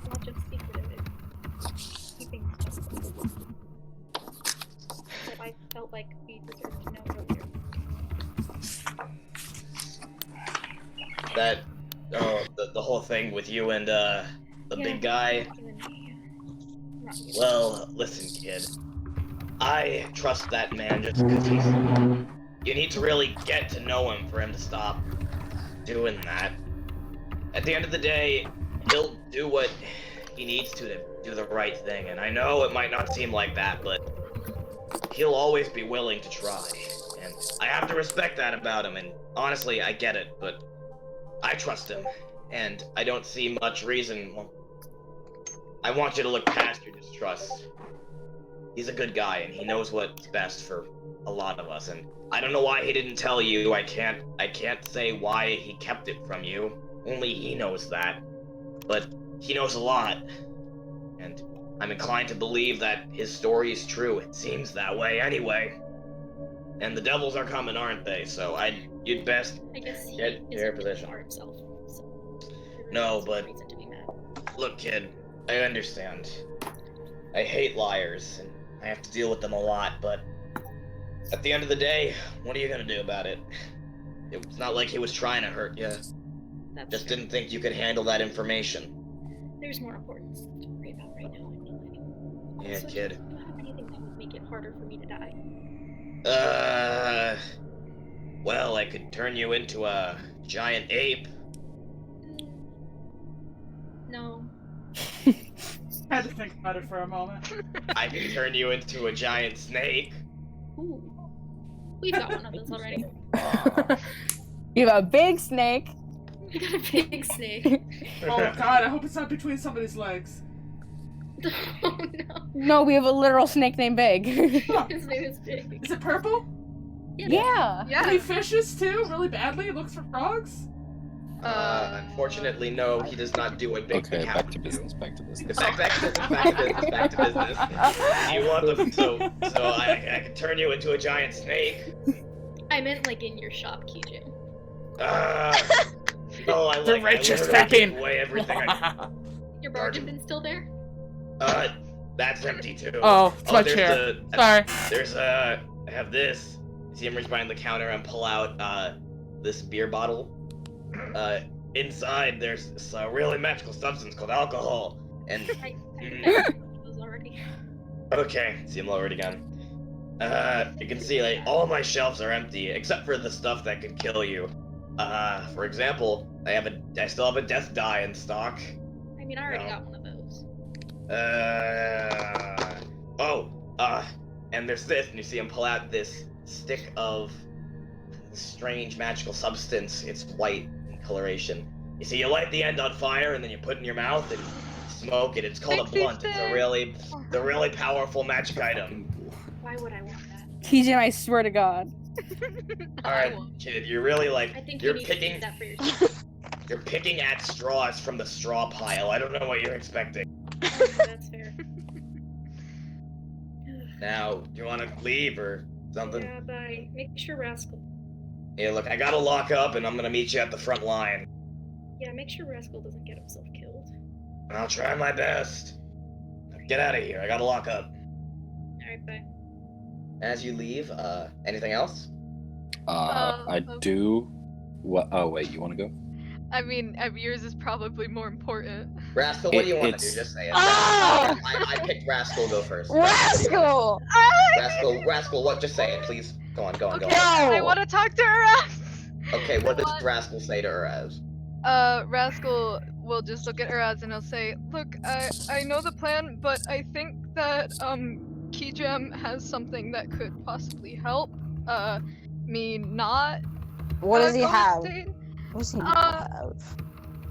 not just secretive, it's keeping stuff. That I felt like we deserved to know earlier. That, the whole thing with you and, the big guy. Well, listen, kid. I trust that man just because you need to really get to know him for him to stop doing that. At the end of the day, he'll do what he needs to do the right thing, and I know it might not seem like that, but he'll always be willing to try. And I have to respect that about him, and honestly, I get it, but I trust him, and I don't see much reason. Well, I want you to look past your distrust. He's a good guy, and he knows what's best for a lot of us, and I don't know why he didn't tell you. I can't say why he kept it from you. Only he knows that. But he knows a lot. And I'm inclined to believe that his story is true. It seems that way anyway. And the devils are coming, aren't they? So you'd best get to your position. Himself, so no, but look, kid, I understand. I hate liars, and I have to deal with them a lot, but at the end of the day, what are you gonna do about it? It's not like he was trying to hurt you. Just didn't think you could handle that information. There's more important stuff to worry about right now, I feel like. Yeah, Also, kid. Do you have anything that would make it harder for me to die? Well, I could turn you into a giant ape. No. Had to think about it for a moment. I can turn you into a giant snake. Ooh. We've got one of those already. You have a big snake. We got a big snake. Oh god, I hope it's not between somebody's legs. Oh no. No, we have a literal snake named Big. His name is Big. Is it purple? Yeah. He fishes too, really badly. Looks for frogs. Unfortunately, no, he does not do a big Okay, back to business. Back to business. Back to business. Back to business. You want the so I can turn you into a giant snake. I meant like in your shop, Kijin. Oh, I The like righteous I literally packing. gave away everything. Your bargain bin still there? That's empty too. Oh, it's my there's chair. The, Sorry. There's I have this. You see him reach behind the counter and pull out this beer bottle. Inside there's this really magical substance called alcohol. And I those already. okay, see him lower it again. You can see like all my shelves are empty except for the stuff that could kill you. For example, I still have a death die in stock. I mean, I already got one of those. And there's this, and you see him pull out this stick of strange magical substance. It's white in coloration. You see, you light the end on fire, and then you put it in your mouth and smoke it. It's called a blunt. It's a really powerful magic item. Why would I want that? Kijin, I swear to God. Alright, kid, you're really like, I think you're you need to picking, keep that for yourself. you're picking at straws from the straw pile. I don't know what you're expecting. That's fair. Now, do you want to leave or something? Yeah, bye. Make sure Rascal. Yeah, look, I gotta lock up, and I'm gonna meet you at the front line. Yeah, make sure Rascal doesn't get himself killed. I'll try my best. Get out of here. I gotta lock up. Alright, bye. As you leave, anything else? I do. What? Oh wait, you want to go? I mean, yours is probably more important. Rascal, what do you want to do? Just say it. Oh! I picked Rascal go first. Rascal! Rascal, what? Just say it, please. Go on. I want to talk to Uraz! Okay, what does Rascal say to Uraz? Rascal will just look at Uraz and he'll say, "Look, I know the plan, but I think that, Kijam has something that could possibly help, me not, What does he go have? insane." What does he have?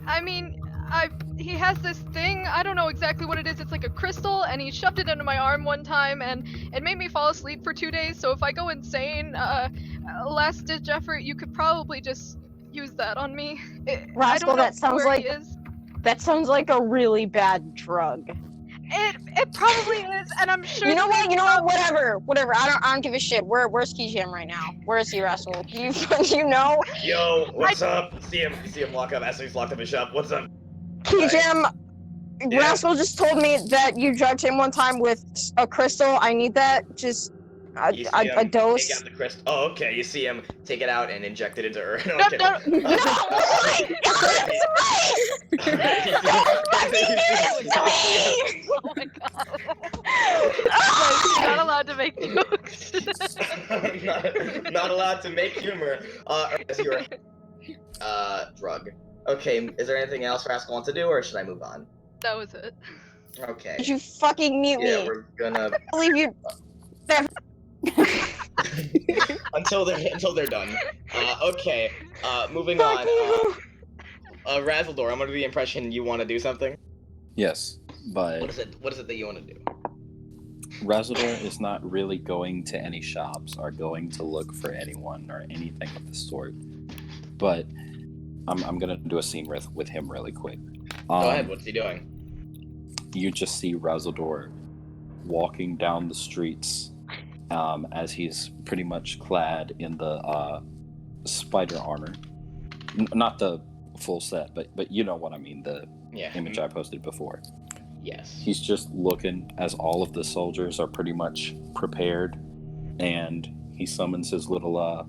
I mean, he has this thing, I don't know exactly what it is, it's like a crystal, and he shoved it into my arm one time, and it made me fall asleep for 2 days, so if I go insane, last ditch effort, you could probably just use that on me. Rascal, that sounds like he is. that sounds like a really bad drug. It probably is, and I'm sure. You know what? Whatever. I don't give a shit. Where's Kijam right now? Where is he, Rascal? Do you know? Yo, what's up? See him lock up. After he's locked up his shop. What's up? Kijam, Yeah. Rascal just told me that you drugged him one time with a crystal. I need that. Just a dose. Take out the crystal. Oh, okay. You see him take it out and inject it into her. No, No, oh my God, Oh my god. You're not allowed to make jokes. not allowed to make humor. As your drug. Okay. Is there anything else Rascal wants to do, or should I move on? That was it. Okay. Did you fucking mute Yeah, me? we're gonna. I believe you. until they're done. Okay. Moving on. Razzledor, I'm under the impression you want to do something. Yes, but What is it that you want to do? Razzledor is not really going to any shops or going to look for anyone or anything of the sort. But I'm gonna do a scene with him really quick. Go ahead. What's he doing? You just see Razzledor walking down the streets as he's pretty much clad in the spider armor. Not the full set, but you know what I mean, the image I posted before. Yes. He's just looking as all of the soldiers are pretty much prepared, and he summons his little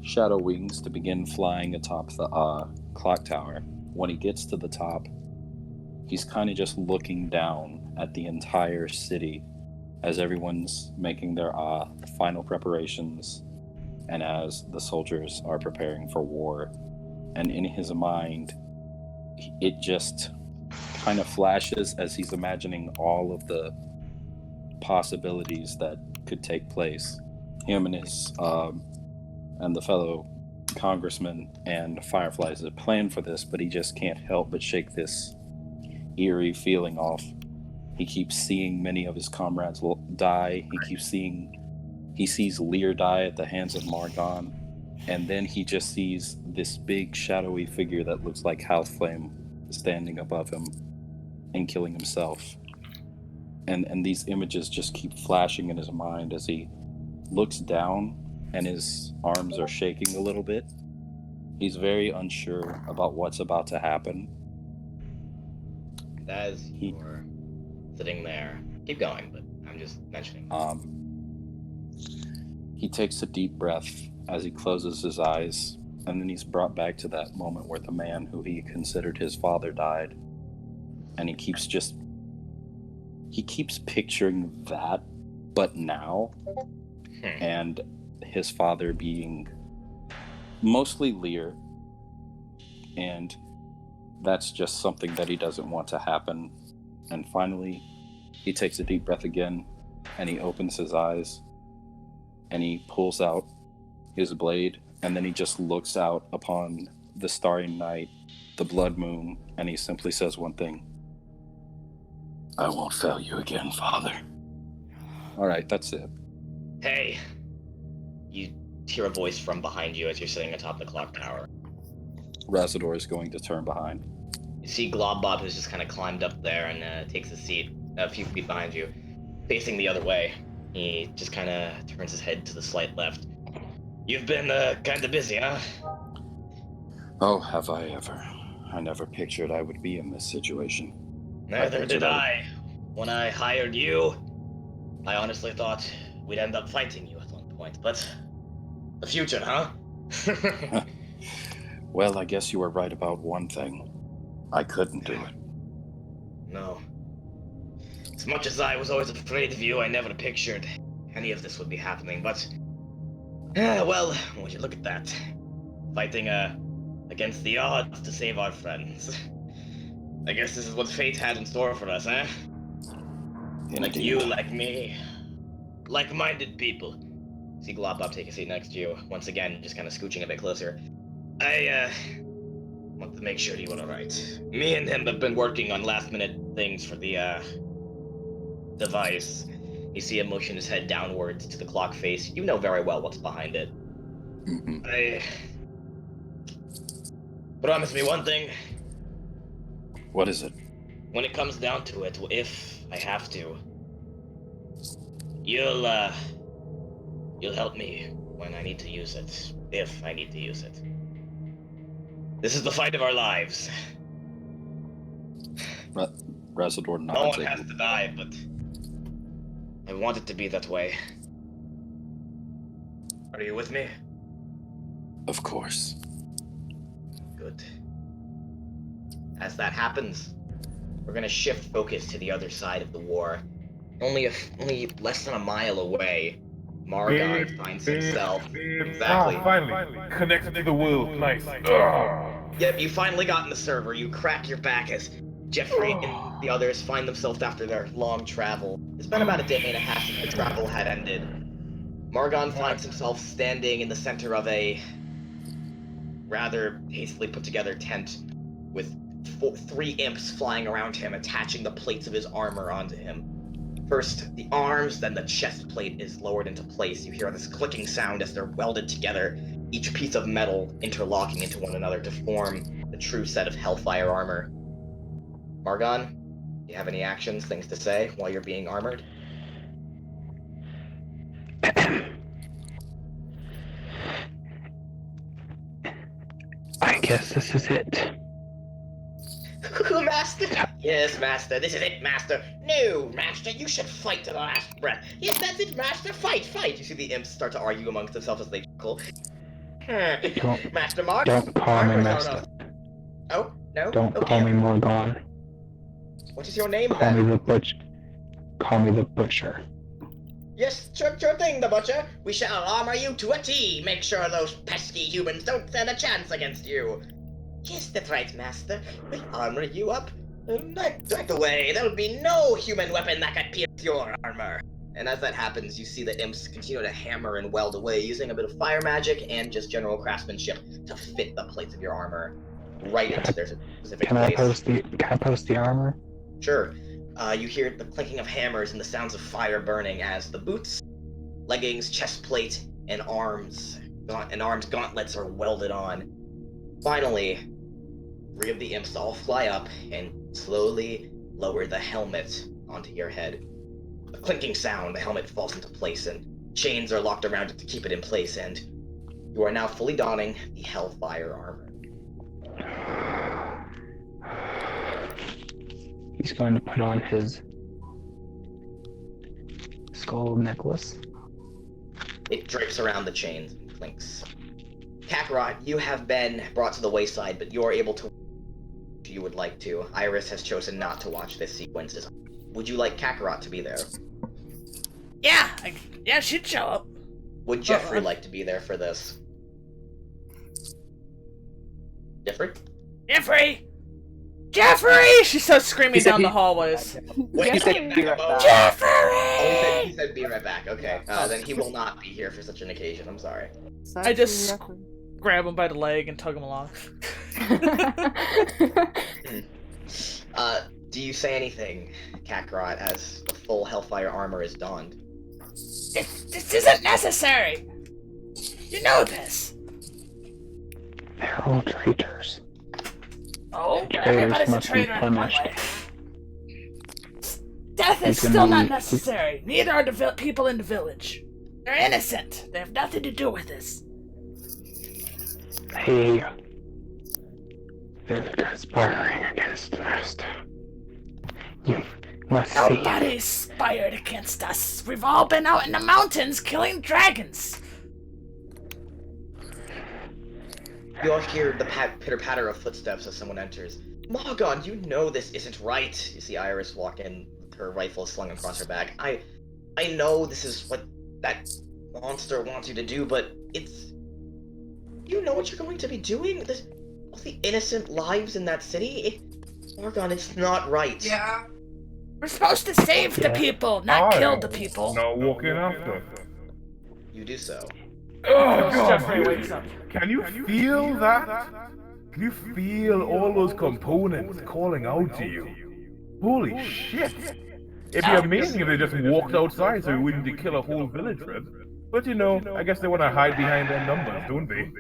shadow wings to begin flying atop the clock tower. When he gets to the top, he's kind of just looking down at the entire city as everyone's making their final preparations and as the soldiers are preparing for war. And in his mind, it just kind of flashes as he's imagining all of the possibilities that could take place. Him and his and the fellow congressman and Fireflies had planned for this, but he just can't help but shake this eerie feeling off. He keeps seeing many of his comrades die. He sees Lear die at the hands of Margon. And then he just sees this big shadowy figure that looks like Halflame standing above him and killing himself. And these images just keep flashing in his mind as he looks down and his arms are shaking a little bit. He's very unsure about what's about to happen. As you're sitting there, keep going, but I'm just mentioning. He takes a deep breath as he closes his eyes, and then he's brought back to that moment where the man who he considered his father died. And he keeps picturing that, but now, and his father being mostly Lear, and that's just something that he doesn't want to happen. And finally, he takes a deep breath again, and he opens his eyes, and he pulls out his blade, and then he just looks out upon the starry night, the blood moon, and he simply says one thing: "I won't fail you again, Father." All right, that's it. Hey, you hear a voice from behind you as you're sitting atop the clock tower. Razador is going to turn behind. You see Globbob, who's just kind of climbed up there and takes a seat a few feet behind you, facing the other way. He just kind of turns his head to the slight left. You've been kind of busy, huh? Oh, have I ever. I never pictured I would be in this situation. Neither did I. When I hired you, I honestly thought we'd end up fighting you at one point, but the future, huh? Well, I guess you were right about one thing. I couldn't do it. No. As much as I was always afraid of you, I never pictured any of this would be happening, but... well, would you look at that. Fighting, against the odds to save our friends. I guess this is what fate had in store for us, eh? Like you, like me. Like-minded people. See Globbob take a seat next to you, once again, just kind of scooching a bit closer. I, want to make sure you were alright. Me and him have been working on last-minute things for the, device. You see him motion his head downwards to the clock face. You know very well what's behind it. Promise me one thing. What is it? When it comes down to it, if I have to, you'll help me when I need to use it. If I need to use it. This is the fight of our lives. Razador nods. No one has to die, but I want it to be that way. Are you with me? Of course. Good. As that happens, we're gonna shift focus to the other side of the war. Only less than a mile away, Margon finds himself. Exactly. Finally. Connected to the world. Nice. Yep, you finally got in the server. You crack your back as Jeffrey and the others find themselves after their long travel. It's been about a day and a half since the travel had ended. Margon finds himself standing in the center of a rather hastily put together tent with 3 imps flying around him, attaching the plates of his armor onto him. First the arms, then the chest plate is lowered into place. You hear this clicking sound as they're welded together, each piece of metal interlocking into one another to form the true set of Hellfire armor. Margon, do you have any actions, things to say while you're being armored? I guess this is it. Master? Yes, Master. This is it, Master. No, Master, you should fight to the last breath. Yes, that's it, Master. Fight, fight. You see the imps start to argue amongst themselves as they chuckle. Master Mark? Don't call me Master. Oh, no? Don't call me Morgan. What is your name, Call then? me the Butch. Call me the Butcher. Yes, sure thing, the Butcher. We shall armor you to a T. Make sure those pesky humans don't stand a chance against you. Yes, that's right, Master. We'll armor you up. Right away. There will be no human weapon that can pierce your armor. And as that happens, you see the imps continue to hammer and weld away using a bit of fire magic and just general craftsmanship to fit the plates of your armor right into their specific place. Can I post the armor? Sure. You hear the clinking of hammers and the sounds of fire burning as the boots, leggings, chest plate, and arms and armed gauntlets are welded on. Finally, 3 of the imps all fly up and slowly lower the helmet onto your head. A clinking sound, the helmet falls into place, and chains are locked around it to keep it in place, and you are now fully donning the Hellfire armor. He's going to put on his skull necklace. It drapes around the chains and clinks. Kakarot, you have been brought to the wayside, but you're able to if you would like to. Iris has chosen not to watch this sequence. Would you like Kakarot to be there? Yeah, yeah, she'd show up. Would Jeffrey like to be there for this? Jeffrey? Jeffrey! Jeffrey! She starts screaming down the hallways. Wait, Jeffrey! Jeffrey! Oh, he said be right back. Okay, then he will not be here for such an occasion. I'm sorry. I just grab him by the leg and tug him along. Do you say anything, Kakarot, as the full Hellfire armor is donned? This isn't necessary! You know this! They're all traitors. Oh, Traitors everybody's a must be traitor in one punished. way. Death is He's gonna still not be- necessary. Neither are the people in the village. They're innocent. They have nothing to do with this. Hey, they're conspiring against us. You must see. Nobody inspired against us. We've all been out in the mountains killing dragons. You all hear the pitter-patter of footsteps as someone enters. Morgon, you know this isn't right. You see Iris walk in, her rifle slung across her back. I know this is what that monster wants you to do, but it's... You know what you're going to be doing? All the innocent lives in that city? Morgon, it's not right. Yeah. We're supposed to save the people, not kill the people. Now walk in after. You do so. Oh, Jeffrey God. wakes up. Can you feel that? Can you feel all those components calling out to you? Holy shit! It'd be amazing if they just walked outside so we wouldn't need to kill a whole village, Red. But you know, I guess they want to hide behind their numbers, don't they?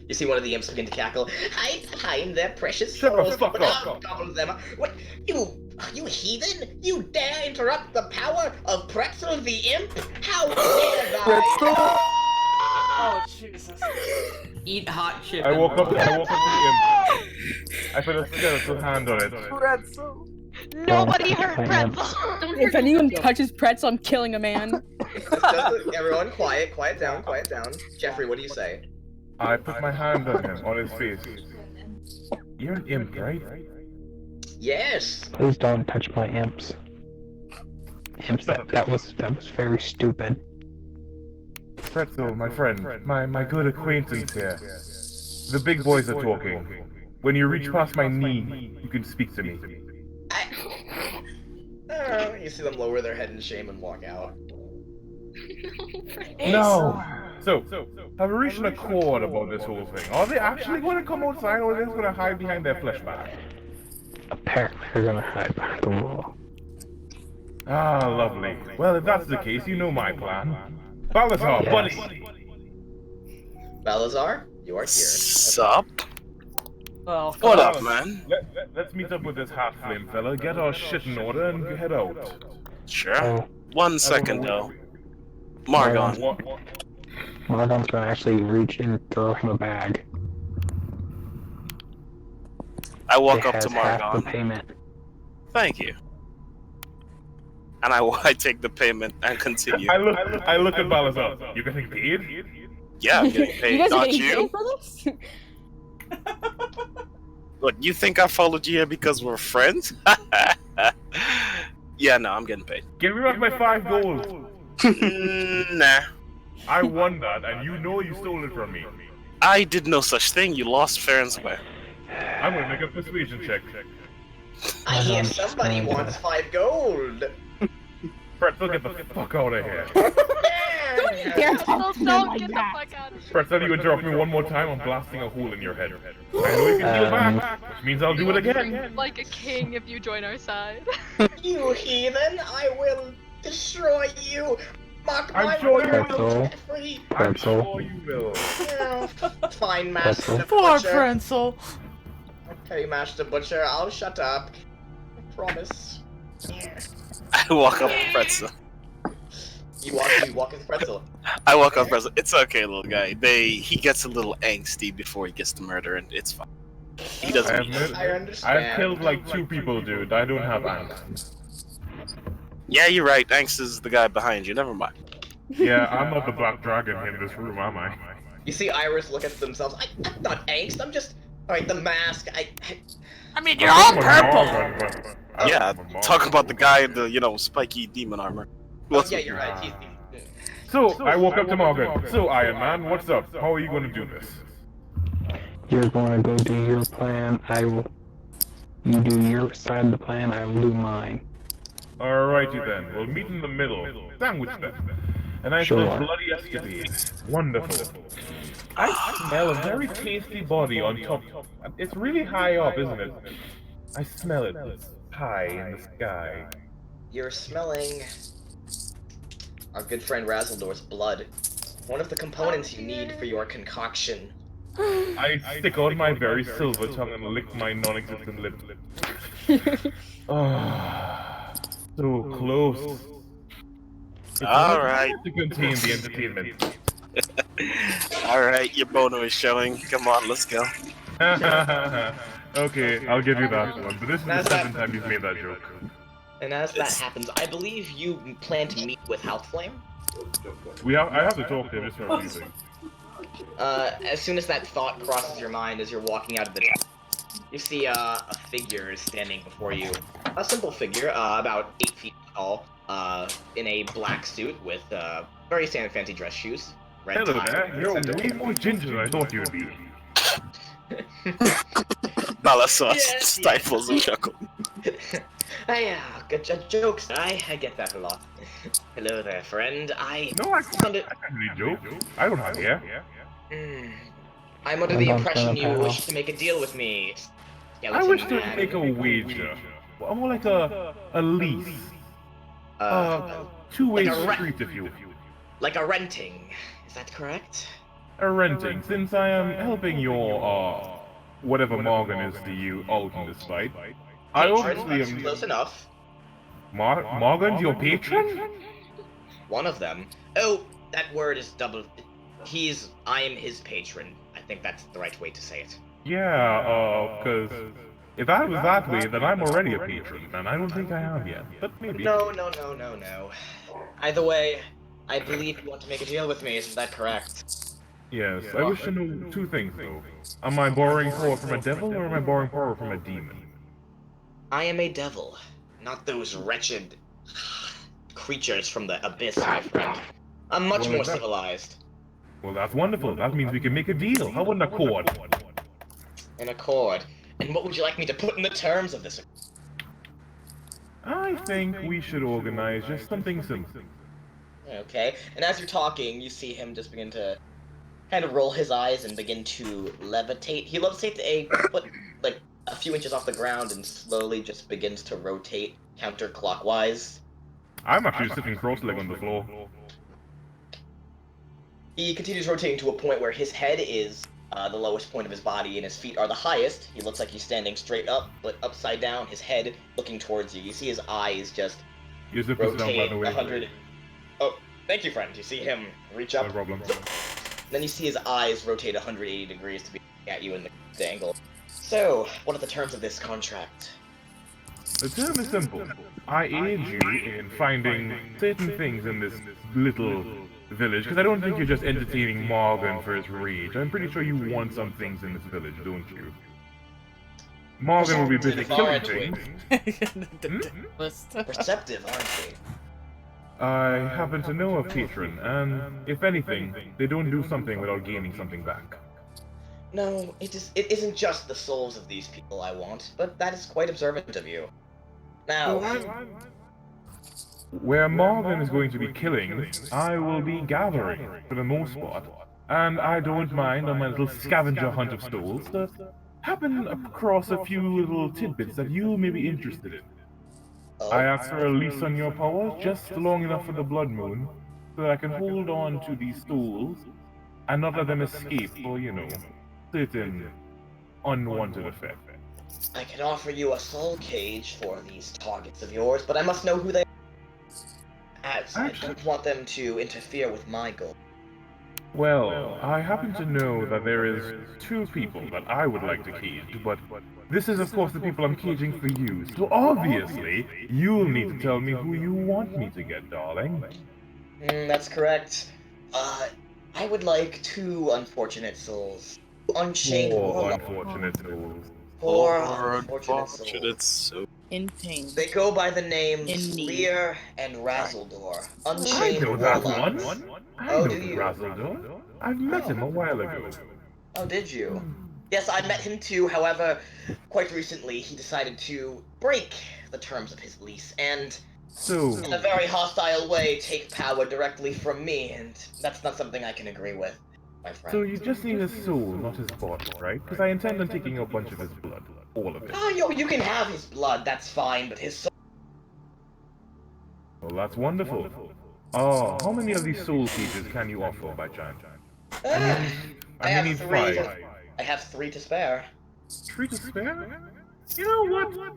You see one of the imps begin to cackle. Hide behind their precious Shut the souls. fuck up. Gobble them. What? You heathen? You dare interrupt the power of Pretzel the Imp? How dare thou? Oh, Jesus. Eat hot chip. I woke up to the imp. I put a skeletal hand on it. Pretzel. Nobody heard Pretzel. If anyone touches Pretzel, I'm killing a man. Everyone, quiet down. Jeffrey, what do you say? I put my hand on him, on his face. You're an imp, right? Yes. Please don't touch my imps. Imps, that was very stupid. Pretzel, my friend, my good acquaintance here. The big boys are talking. When you reach past my knee, you can speak to me. You see them lower their head in shame and walk out. No! So, have we reached an accord about this whole thing? Are they actually going to come outside, or are they just going to hide behind their flesh bag? Apparently, they're gonna hide behind the wall. Ah, lovely. Well, if that's the case, you know my plan. Balazar, Yes. buddy! Balazar, you are here. Sup? Well, What up, man? Let's meet up with this half flame fella, get our shit in order, and head out. Sure. 1 second, though. Margon. Margon's gonna actually reach and throw him a bag. I walk It up to has half the Margon. payment. Thank you. And I take the payment and continue. I look at Balazar. You getting paid? Yeah, I'm getting paid. You guys are Not getting you? paid for this? What, you think I followed you here because we're friends? Yeah, no, I'm getting paid. Give me back my 5 gold. Nah. I won that, and you know you stole it from me. I did no such thing. You lost fair and square. I'm gonna make a persuasion check. I hear somebody wants 5 gold. Pretzel, get the fuck out of here. Don't you dare talk Pretzel, to me don't like get the that. fuck out of here. Pretzel, you interrupt me one more time, I'm blasting a hole in your head. I know you can heal back, which means I'll do it again. Like a king if you join our side. You heathen, I will destroy you. Mark I'm my sure words, Pretzel. Jeffrey. worry. I'm Pretzel. sure you will. Yeah, fine, Master Pretzel. Poor Butcher. Prenzel. Okay, Master Butcher, I'll shut up. I promise. I walk up to Pretzel. You walk with Pretzel. I walk up to Pretzel. It's okay, little guy. He gets a little angsty before he gets to murder, and it's fine. He doesn't. I understand. I've killed like 2 people, dude. I don't have angst. Yeah, you're right. Angst is the guy behind you. Never mind. Yeah, I'm not the black dragon in this room, am I? You see Iris look at themselves. I'm not angst. I'm just. Alright, the mask. I mean, you're all purple. Yeah, talk about the guy in the spiky demon armor. Oh, yeah, you're right. He's So, I woke up to Morgan. So, Iron Man, what's up? How are you going to do this? You're going to go do your plan. You do your side of the plan, I will do mine. Alrighty then, we'll meet in the middle. Sandwich them. A nice Sure. little bloody escapade. Wonderful. I smell a very tasty body on top. It's really high up, isn't it? I smell it. It's high in the sky. You're smelling our good friend Razzledor's blood. One of the components you need for your concoction. I stick out my very silver tongue and lick my non-existent lips. Ah, so close. Alright. To contain the entertainment. Alright, your bono is showing. Come on, let's go. Okay, I'll give you that one. But this is the 7th time you've made that joke. And as that happens, I believe you plan to meet with Healthflame. I have to talk to him just for a few things. As soon as that thought crosses your mind as you're walking out of the you see a figure is standing before you. A simple figure, about 8 feet tall, in a black suit with very standard fancy dress shoes. Red Hello tie, there, you're way more ginger than I thought you'd be. Balasauce stifles a chuckle. Good jokes. I get that a lot. Hello there, friend. No, I can't really joke. I don't have hair. I'm under the impression you wish to make a deal with me. I wish to make a wager. Well, more like a lease. Two-way like street, if you will. Like a renting. Is that correct? A renting, since I am helping your, whatever Morgan is to you out in this fight. I obviously am... Close enough. Morgan's your patron? One of them. Oh, that word is double... I am his patron. I think that's the right way to say it. Yeah, cause... If I was that way, then I'm already a patron, and I don't think I am yet, but maybe. No. Either way, I believe you want to make a deal with me, isn't that correct? Yes, I wish to know 2 things, though. Am I borrowing power from a devil, or am I borrowing power from a demon? I am a devil, not those wretched creatures from the abyss, my friend. I'm much more civilized. Well, that's wonderful. That means we can make a deal. How about an accord? An accord? And what would you like me to put in the terms of this? I think we should organize just something simple. Okay, and as you're talking, you see him just begin to kind of roll his eyes and begin to levitate. He levitates a foot, like a few inches off the ground, and slowly just begins to rotate counterclockwise. I'm actually sitting cross-legged on the floor. He continues rotating to a point where his head is the lowest point of his body, and his feet are the highest. He looks like he's standing straight up, but upside down, his head looking towards you. You see his eyes just rotate 100... Oh, thank you, friend. You see him reach up. No problem. Then you see his eyes rotate 180 degrees to be at you in the angle. So, what are the terms of this contract? The term is simple. I aid you in finding certain things in this little village, because I don't think you're just entertaining Morgan for his rage. I'm pretty sure you want some things in this village, don't you? Morgan will be busy killing things. Perceptive, aren't we? I happen to know a patron, and if anything, they don't do something without gaining something back. No, it isn't just the souls of these people I want, but that is quite observant of you. Now... Where Morgan is going to be killing, I will be gathering, for the most part. And I don't mind on my little scavenger hunt of souls to happen across a few little tidbits that you may be interested in. I ask for a lease on your power, just long enough for the blood moon, so that I can hold on to these souls and not let them escape for, certain unwanted effects. I can offer you a soul cage for these targets of yours, but I must know who they are, as I don't want them to interfere with my goal. Well, I happen to know that there is 2 people that I would like to cage, but this is of course the people I'm caging for you, so obviously, you'll need to tell me who you want me to get, darling. That's correct. I would like 2 unfortunate souls. Unchained 4 warlock. unfortunate souls. 4 unfortunate souls. In pain. They go by the names In need. Lear and Razzledor. I Unchained know that warlocks. one. I Oh, know do the you? Razzledor. I've met him a while ago. Oh, did you? Yes, I met him too. However, quite recently he decided to break the terms of his lease and, in a very hostile way, take power directly from me, and that's not something I can agree with, my friend. So you just need his soul, not his body, right? Because I intend on taking a bunch of his blood. All of it. Oh, you can have his blood, that's fine, but his soul... Well, that's wonderful. Oh, how many of these soul cages can you offer by chance? I need have 3. 5. I have 3 to spare. 3 to spare? You know what?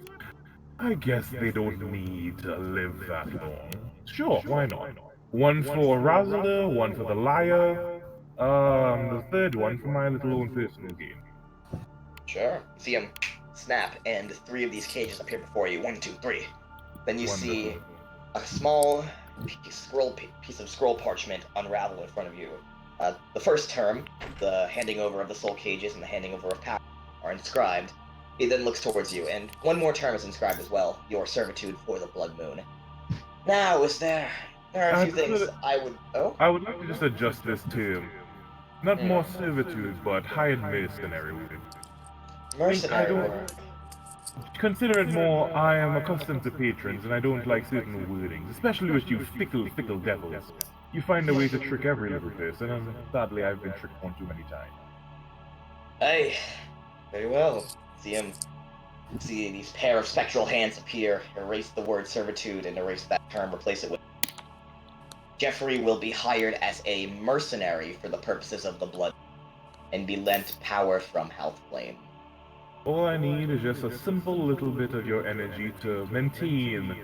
I guess they don't need to live that long. Sure, why not? 1 for Razzler, 1 for the Liar, the 3rd one for my little own personal game. Sure. See him snap, and 3 of these cages appear before you. 1, 2, 3. Then you see a small piece of scroll parchment unravel in front of you. The first term, the handing over of the soul cages and the handing over of power, are inscribed. He then looks towards you, and 1 more term is inscribed as well, your servitude for the Blood Moon. Now, there are a few things I would... Oh? I would like to just adjust this to, not more servitude, but hired mercenary work. Mercenary work? Consider it more, I am accustomed to patrons, and I don't like certain wordings, especially with you fickle devils. You find a way to trick every little person, and sadly I've been tricked one too many times. Hey, very well. See these pair of spectral hands appear, erase the word servitude, and erase that term, replace it with... Jeffrey will be hired as a mercenary for the purposes of the Blood, and be lent power from Healthflame. All I need is just a simple little bit of your energy to maintain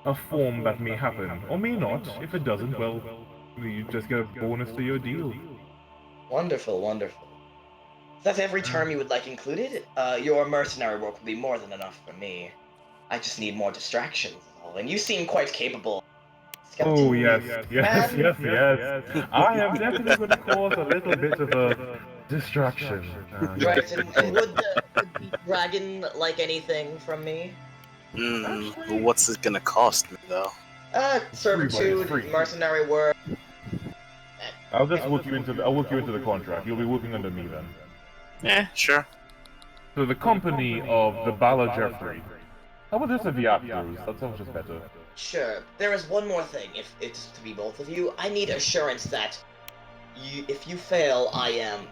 a form that may happen, or may not. If it doesn't, well, you just get a bonus to your deal. Wonderful, wonderful. If that's every term you would like included, your mercenary work will be more than enough for me. I just need more distractions, and you seem quite capable. Oh, yes. I am definitely going to cause a little bit of a distraction. Right, and would the dragon like anything from me? What's it gonna cost me, though? Servitude, mercenary work. I'll just work you into the contract. You'll be working under me then. Yeah, sure. So the company of the Bala Jeffrey. How about this a Viatros? That sounds just better. Sure. There is one more thing. If it's to be both of you, I need assurance that if you fail, I am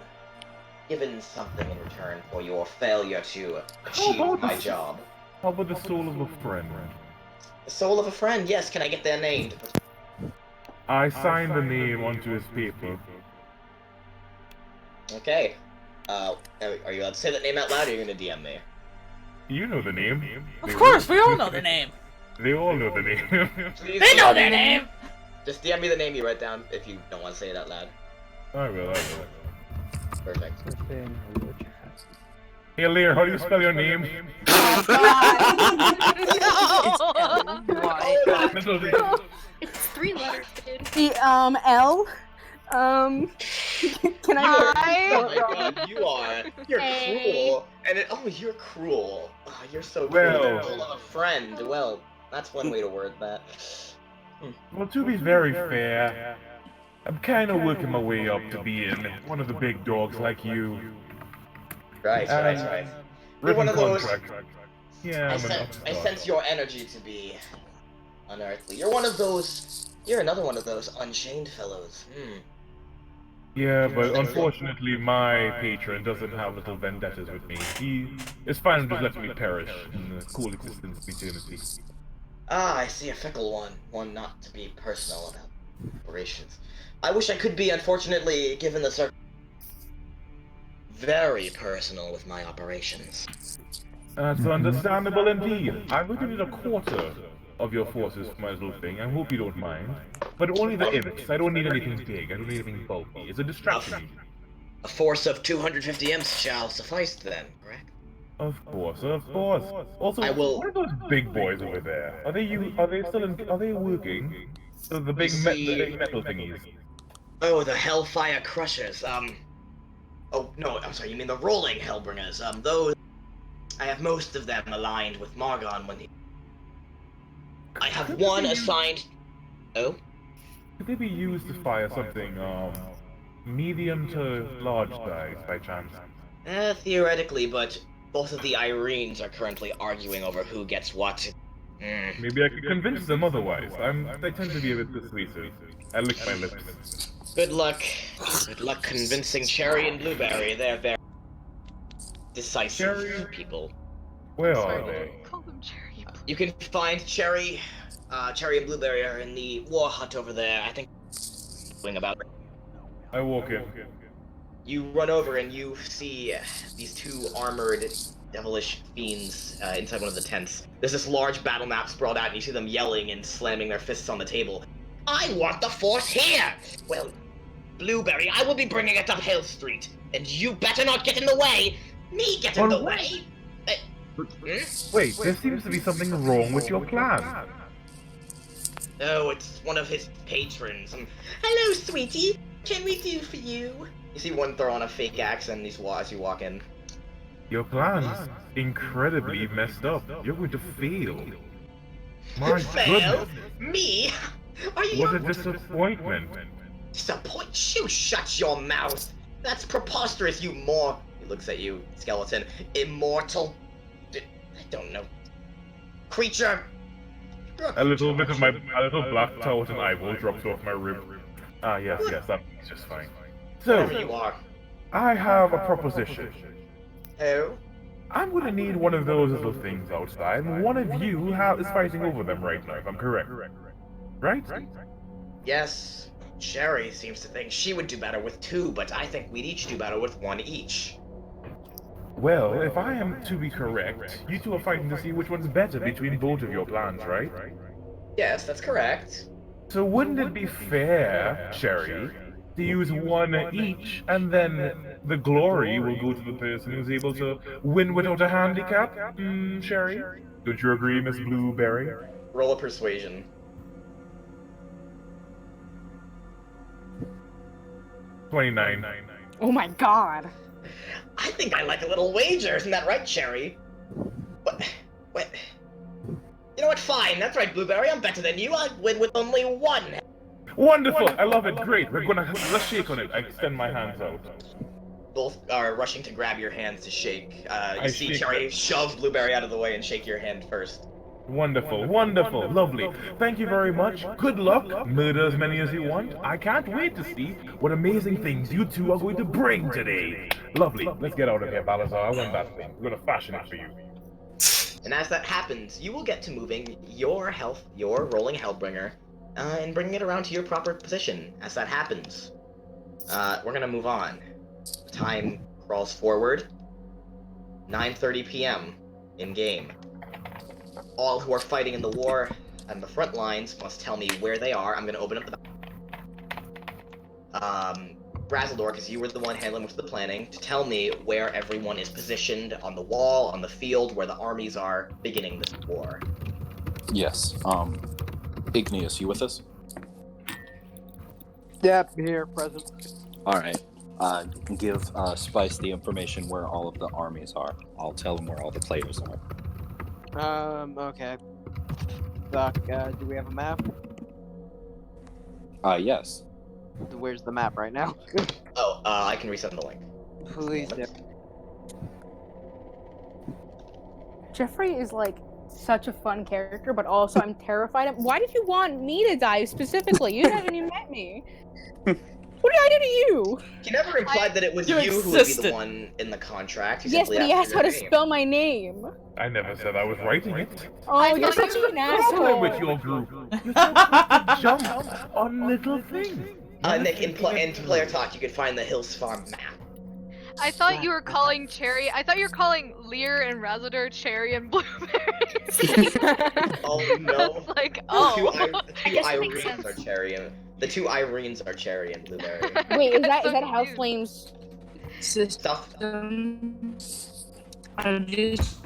given something in return for your failure to achieve my job. How about the soul of a friend? The soul of a friend? Yes. Can I get their name? I signed the name onto his paper. Okay. Are you allowed to say that name out loud, or are you gonna DM me? You know the name. Of course, we all know the name. They all know the name. They know their name! Just DM me the name you write down if you don't want to say it out loud. I will. Perfect. Hey Lear, how do you spell your name? It's 3 letters, dude. L. Can I? Oh my god, you're cruel. And you're cruel. Oh, you're so cruel. Well. A friend. Well, that's one way to word that. Well, to be very fair, I'm kind of working my way up to being one of the big dogs like you. Right. You're Written one of those. contract. Yeah, I sense your energy to be unearthly. You're one of those. You're another one of those unchained fellows. Yeah, but unfortunately my patron doesn't have little vendettas with me. He is fine with just letting me perish in the cool existence of eternity. Ah, I see a fickle one. One not to be personal about. Operations. I wish I could be, unfortunately, given the very personal with my operations. That's understandable indeed. I'm going to need a quarter of your forces for my little thing. I hope you don't mind. But only the imps. I don't need anything big. I don't need anything bulky. It's a distraction. A force of 250 imps shall suffice then, correct? Of course, of course. Also, what are those big boys over there? Are they working? The big metal thingies. Oh, the Hellfire Crushers. Oh no, I'm sorry. You mean the Rolling Hellbringers? Those. I have most of them aligned with Margon when I have one assigned. Oh. Could they be used to fire something, medium to large size by chance? Theoretically, but both of the Irenes are currently arguing over who gets what. Maybe I could convince them otherwise. They tend to be a bit persuasive. I lick my lips. Good luck. Good luck convincing Cherry and Blueberry. They're very decisive people. Where are they? Call them Cherry. You can find Cherry. Cherry and Blueberry are in the war hut over there. I think. About. I walk in. You run over and you see these two armored, devilish fiends inside one of the tents. There's this large battle map sprawled out, and you see them yelling and slamming their fists on the table. I want the force here! Well, Blueberry, I will be bringing it up Hill Street, and you better not get in the way! Me get in the way! Wait, there seems to be something wrong with your plan. Oh, it's one of his patrons. Hello, sweetie! Can we do for you? You see one throw on a fake axe and as you walk in. Your plan's incredibly messed up. You're going to fail. My Fail? goodness. Me? Are you What a disappointment. Disappoint you? Shut your mouth! That's preposterous, you He looks at you, skeleton. Immortal? I don't know. Creature! A little black toad and eyeball drops off my rib. Ah, yes, that's just fine. So, Wherever you are. I have a proposition. Oh? I'm gonna need one of those little things outside, and one of you is fighting over them right now, if I'm correct. Right? Yes. Cherry seems to think she would do better with two, but I think we'd each do better with one each. Well, if I am to be correct, you two are fighting to see which one's better between both of your plans, right? Yes, that's correct. So wouldn't it be fair, Cherry, to use one each, and then the glory will go to the person who's able to win without a handicap? Cherry? Don't you agree, Miss Blueberry? Roll a persuasion. 29. Oh my god. I think I like a little wager, isn't that right, Cherry? What? You know what, fine, that's right, Blueberry, I'm better than you, I'll win with only one! Wonderful! I love it, great! Let's shake on it. I extend my hands out. Both are rushing to grab your hands to shake. You see shake Cherry shove Blueberry out of the way and shake your hand first. Wonderful, wonderful, lovely. Thank you very much. Good luck. Murder as many as you want. I can't wait to see what amazing things you two are going to bring today. Lovely. Let's get out of here, Balazar. I want that thing. We're gonna fashion it for you. And as that happens, you will get to moving your rolling Hellbringer, and bringing it around to your proper position. As that happens, we're gonna move on. Time crawls forward. 9:30 p.m. in game. All who are fighting in the war and the front lines must tell me where they are. I'm gonna open up the Brazildor, because you were the one handling most of the planning, to tell me where everyone is positioned on the wall, on the field, where the armies are beginning this war. Yes. Igneous, you with us? Yep, here, present. Alright. Give Spice the information where all of the armies are. I'll tell him where all the players are. Okay. Doc, do we have a map? Yes. Where's the map right now? Oh, I can resend the link. Please do. Jeffrey is like such a fun character, but also I'm terrified of. Why did you want me to die specifically? You haven't even met me. What did I do to you? He never implied that it was You you who would be insisted. the one in the contract. He Yes, simply but he asked asked for how your to name. spell my name. I never said I was writing it. Oh, you're such an Problem with asshole. your group. You're supposed to jump on little things. Nick, in player talk, you could find the Hills Farm map. I thought you were calling Cherry. I thought you were calling Lear and Razador Cherry and Blueberry. Oh no! Like, The oh. two Irenes are cherry and the two Irenes are cherry and blueberry. Wait, is that how Flames Stuff. I'm just.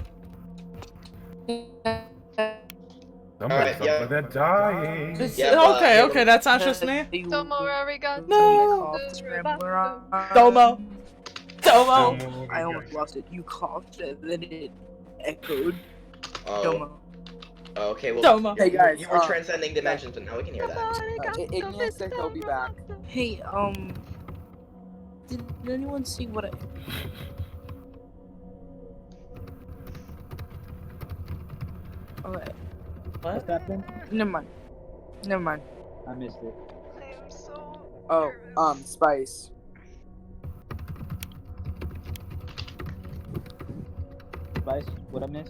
Somebody's somewhere they're dying. Okay, that's not just me. Tomo arigato. No. Domo. Domo. I almost lost it. You coughed and then it echoed. Oh. Domo. Okay, well, Domo. Hey guys, you were transcending dimensions, but now we can hear that. Igneous said he'll be back. Hey, did anyone see what I? Okay. What's happening? Never mind. Never mind. I missed it. I am so. Oh, Spice. Spice, what I miss?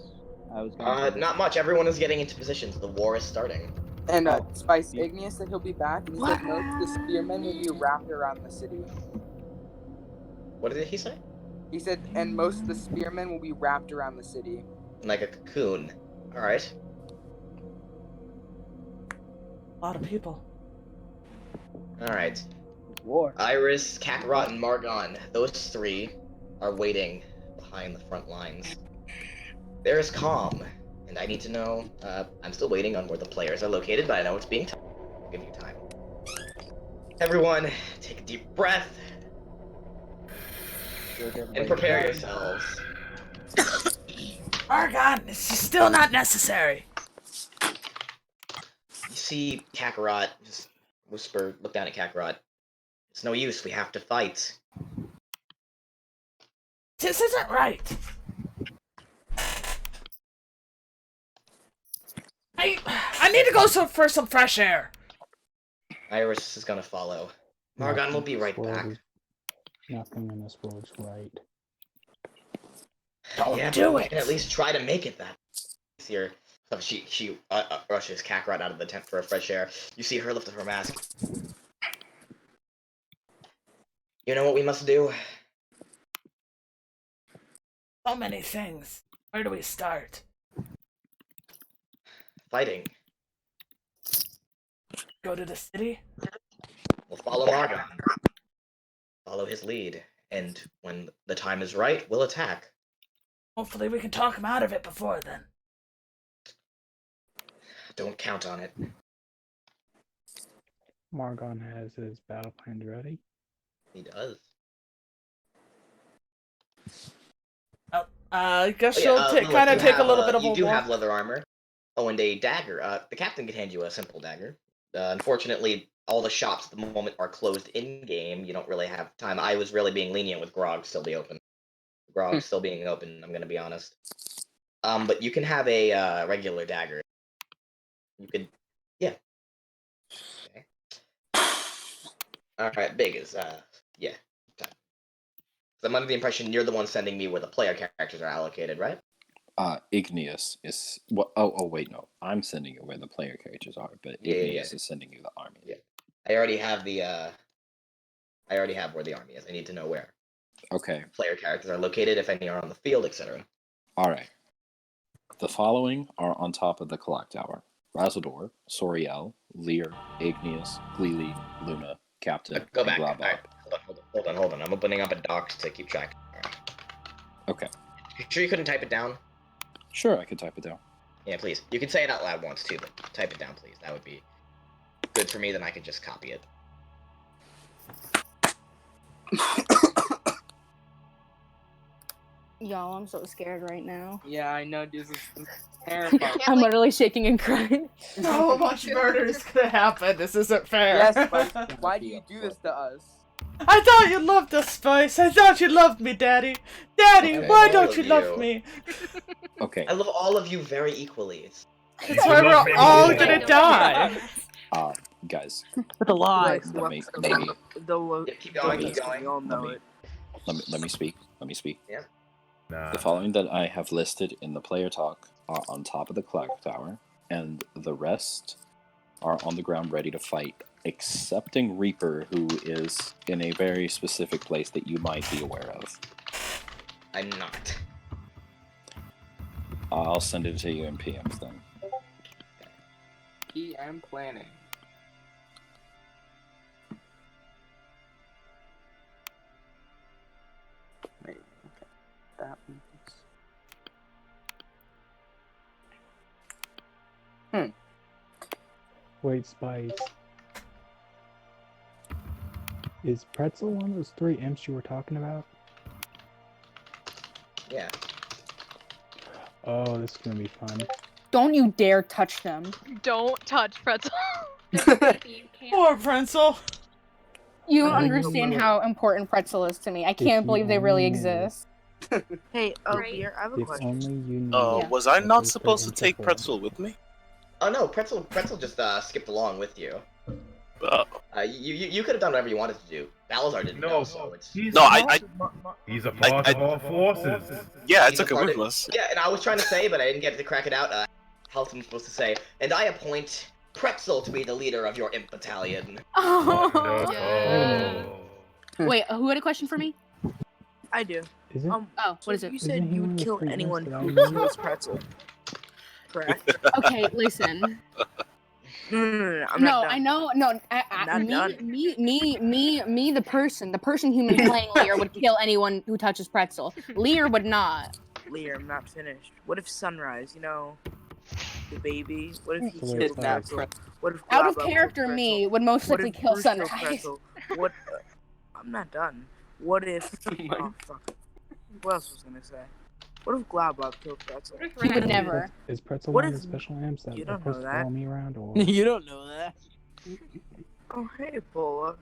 I was Not much. Everyone is getting into positions. The war is starting. And Spice, Igneous said he'll be back, and he said most of the spearmen will be wrapped around the city. What did he say? He said, and most of the spearmen will be wrapped around the city. Like a cocoon. Alright. A lot of people. Alright. War. Iris, Kakarot, and Margon. Those three are waiting behind the front lines. There is calm, and I need to know. I'm still waiting on where the players are located, but I know it's being time. I'll give you time. Everyone, take a deep breath and prepare yourselves. Argon, this is still not necessary. You see Kakarot just whisper, look down at Kakarot. It's no use, we have to fight. This isn't right. I need to go for some fresh air. Iris is gonna follow. Margon will be right back. Nothing in this world's right. Yeah, do we it. can at least try to make it that. Here, she rushes Kakarot out of the tent for a fresh air. You see her lift up her mask. You know what we must do? So many things. Where do we start? Fighting. Go to the city? We'll follow Margon. Follow his lead. And when the time is right, we'll attack. Hopefully we can talk him out of it before then. Don't count on it. Margon has his battle plans ready. He does. I guess Oh, you'll Lilith, kind of you take have, a little bit of a You do walk. have leather armor. Oh, and a dagger. The captain can hand you a simple dagger. Unfortunately, all the shops at the moment are closed in-game. You don't really have time. I was really being lenient with Grog still be open. Grog still being open, I'm gonna be honest. But you can have a regular dagger. You could, yeah. Okay. Alright, big is, yeah. I'm under the impression you're the one sending me where the player characters are allocated, right? Igneous is what? Oh, wait, no. I'm sending you where the player characters are, but Igneous is sending you the army. Yeah, I already have the. I already have where the army is. I need to know where. Okay. Player characters are located, if any are on the field, etc. All right. The following are on top of the clock tower: Razador, Soriel, Lear, Igneous, Gleely, Luna, Captain, Go back. and All Grabov. right. Hold on. I'm opening up a doc to keep track. All right. Okay. You sure you couldn't type it down? Sure, I can type it down. Yeah, please. You can say it out loud once too, but type it down, please. That would be good for me. Then I could just copy it. Y'all, I'm so scared right now. Yeah, I know, dude. This is terrifying. I'm literally shaking and crying. So much murder is gonna happen. This isn't fair. Yes, Spice. Why do you do this to us? I thought you loved us, Spice. I thought you loved me, Daddy. Daddy, Okay, why all don't of you you. love me? Okay. I love all of you very equally. That's why we're all gonna die. Guys. With a lie. Let me keep going, keep going. We all know it. let me speak. Let me speak. Yeah. The following that I have listed in the player talk are on top of the clock tower, and the rest are on the ground ready to fight, excepting Reaper, who is in a very specific place that you might be aware of. I'm not. I'll send it to you in PMs then. PM planning. Wait, okay. That one's... Wait, Spice. Is Pretzel one of those 3 imps you were talking about? Yeah. Oh, this is gonna be fun. Don't you dare touch them. Don't touch Pretzel. Poor Pretzel. You don't understand how important Pretzel is to me. I can't believe they really exist. Hey, Beer, I have a If question. only you knew. Was I that not those supposed to three take imps are Pretzel with me? Oh no, Pretzel just skipped along with you. You could have done whatever you wanted to do. Balazar didn't know, so it's... He's I He's a part of our forces. Yeah, I He's took a it part with of- us. Yeah, and I was trying to say, but I didn't get to crack it out. How's I'm supposed to say? And I appoint Pretzel to be the leader of your imp battalion. Wait, who had a question for me? I do. Is it? Oh, what is You it? said Isn't he you one would of the kill 3 imps anyone that I who knew? kills Pretzel. Correct? Okay, listen. No, I'm No, not done. I know. No, I'm not done. me, the person human playing Lear would kill anyone who touches Pretzel. Lear would not. Lear, I'm not finished. What if Sunrise, you know, the baby? What if he So wait, kills Spice. Pretzel? What if Out of Glabba character, kills me Pretzel? would most What likely if kill Bruce kills Sunrise. Pretzel? What? I'm not done. What if? Oh fuck. What else was I gonna say? What if Glabba killed Pretzel? He would never. Is Pretzel What one of if the special imps that you are don't supposed know to that? follow me around? Or... You don't know that. Oh hey, Bola.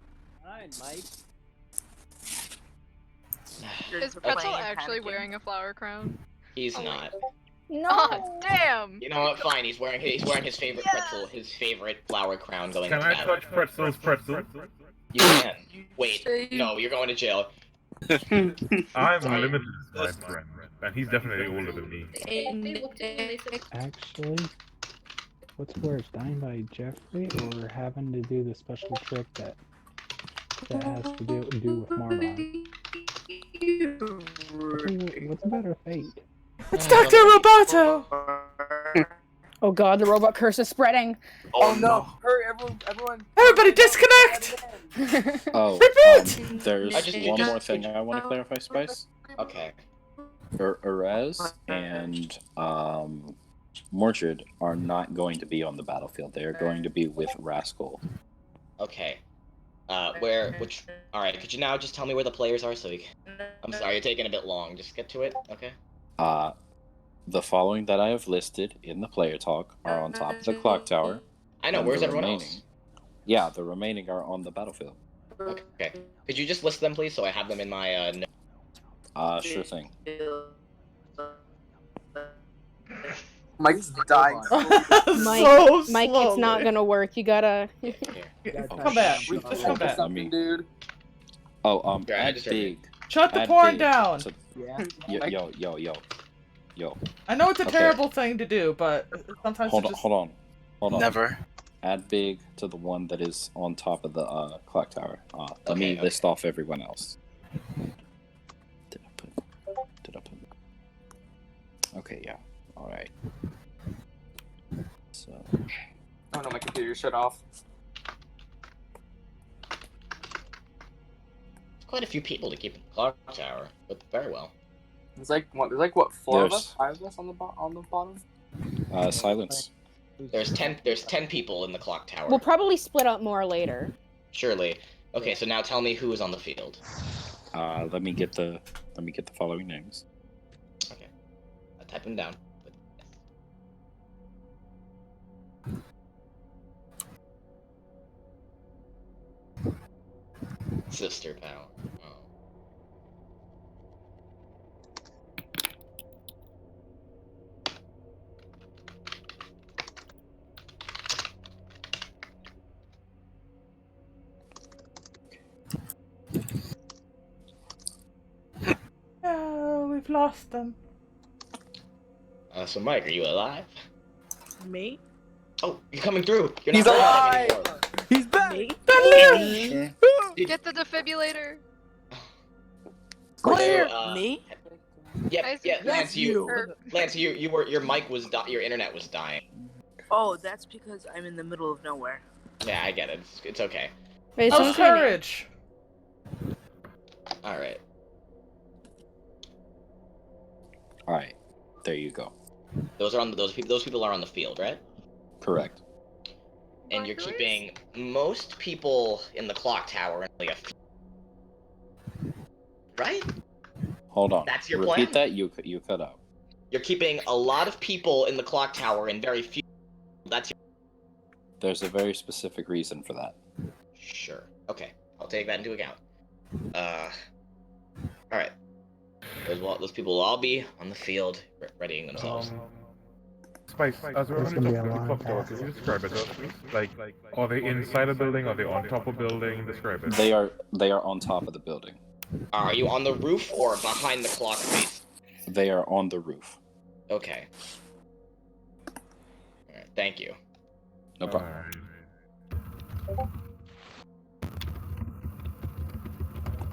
Hi, Mike. Is Pretzel actually wearing a flower crown? He's not. No. Oh, damn. You know what? Fine. He's wearing his favorite Pretzel, his favorite flower crown going Can into I battle. touch Pretzel's pretzel? You can. Wait. No, you're going to jail. I'm limited, my friend, and he's definitely older than me. They looked at me and they said, Actually, what's worse, dying by Jeffrey or having to do the special trick that has to do with Marmon? What's a better fate? It's Dr. Roboto! Oh god, the robot curse is spreading. Oh no! Hurry, everyone! Everybody disconnect! Oh, Reboot! there's one more thing I want to clarify, Spice. Okay. Erez and Mordred are not going to be on the battlefield. They are going to be with Rascal. Okay. Alright, could you now just tell me where the players are so we can... I'm sorry, you're taking a bit long. Just get to it, okay? The following that I have listed in the player talk are on top of the clock tower. I know, and where's the everyone remaining, else? Yeah, the remaining are on the battlefield. Okay. Could you just list them, please, so I have them in my, notes? Sure thing. Mike's dying. Mike, it's not gonna work. You gotta. Come back. Just come back. Dude. Oh, add big. Shut the add porn big down. to- Yo. I know it's a Okay. terrible thing to do, but sometimes Hold you on, just... hold on. Never. Add big to the one that is on top of the clock tower. Let me list off everyone else. Did I put? Okay, yeah. All right. So. Oh no, my computer shut off. Quite a few people to keep in the clock tower, but very well. There's like what 4 of There's- us, 5 of us on the bottom. Silence. There's 10 people in the clock tower. We'll probably split up more later. Surely. Okay, so now tell me who is on the field. Let me get the following names. Okay. I'll type them down. Sister power. Oh. We've lost them. So Mike, are you alive? Me? Oh, you're coming through. You're He's not alive! anymore. He's back! Get the defibrillator. Clear! So, Me? Yep, yeah, Lance, you. Lance, your mic was your internet was dying. Oh, that's because I'm in the middle of nowhere. Yeah, I get it. It's okay. Wait, Oh, courage! All right. All right, there you go. Those people are on the field, right? Correct. And you're keeping most people in the clock tower in like a few, right? Hold on. That's your Repeat plan? that. You cut out. You're keeping a lot of people in the clock tower and very few. That's your... There's a very specific reason for that. Sure. Okay, I'll take that into account. All right. Those people will all be on the field, readying themselves. Spice, as we're on the clock tower, can you describe it to us, please? Like, are they inside a building? Are they on top of a building? Describe it. They are on top of the building. Are you on the roof or behind the clock face? They are on the roof. Okay. All right, thank you. No problem.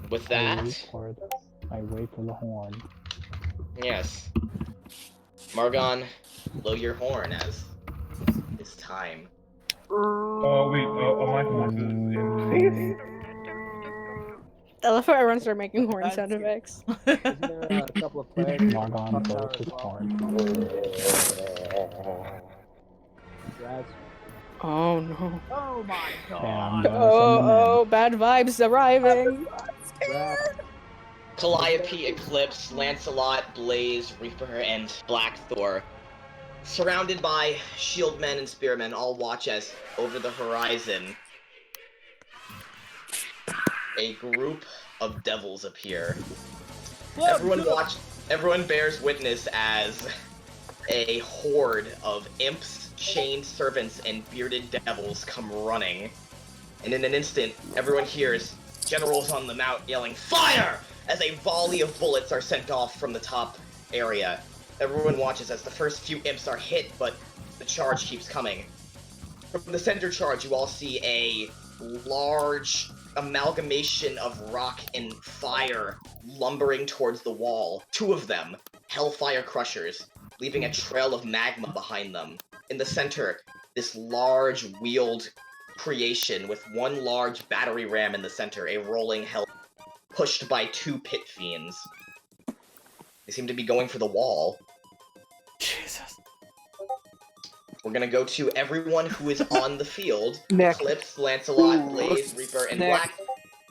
With that, I wait for the horn. yes. Margon, blow your horn as it's time. Oh wait, my horn is in place. I love how everyone started making horn sound effects. Isn't there a couple of players? Margon blows his horn. Raz? Oh no. Oh my god. Oh, bad vibes arriving. Calliope, Eclipse, Lancelot, Blaze, Reaper, and Blackthor, surrounded by shieldmen and spearmen, all watch as, over the horizon, a group of devils appear. Everyone bears witness as a horde of imps, chained servants, and bearded devils come running. And in an instant, everyone hears generals on the mount yelling, "Fire!" as a volley of bullets are sent off from the top area. Everyone watches as the first few imps are hit, but the charge keeps coming. From the center charge, you all see a large amalgamation of rock and fire lumbering towards the wall. Two of them, Hellfire Crushers, leaving a trail of magma behind them. In the center, this large wheeled creation with one large battery ram in the center, a rolling hell pushed by two pit fiends. They seem to be going for the wall. Jesus. We're gonna go to everyone who is on the field. Nick. Eclipse, Lancelot, Blaze, Reaper, and Nick. Black.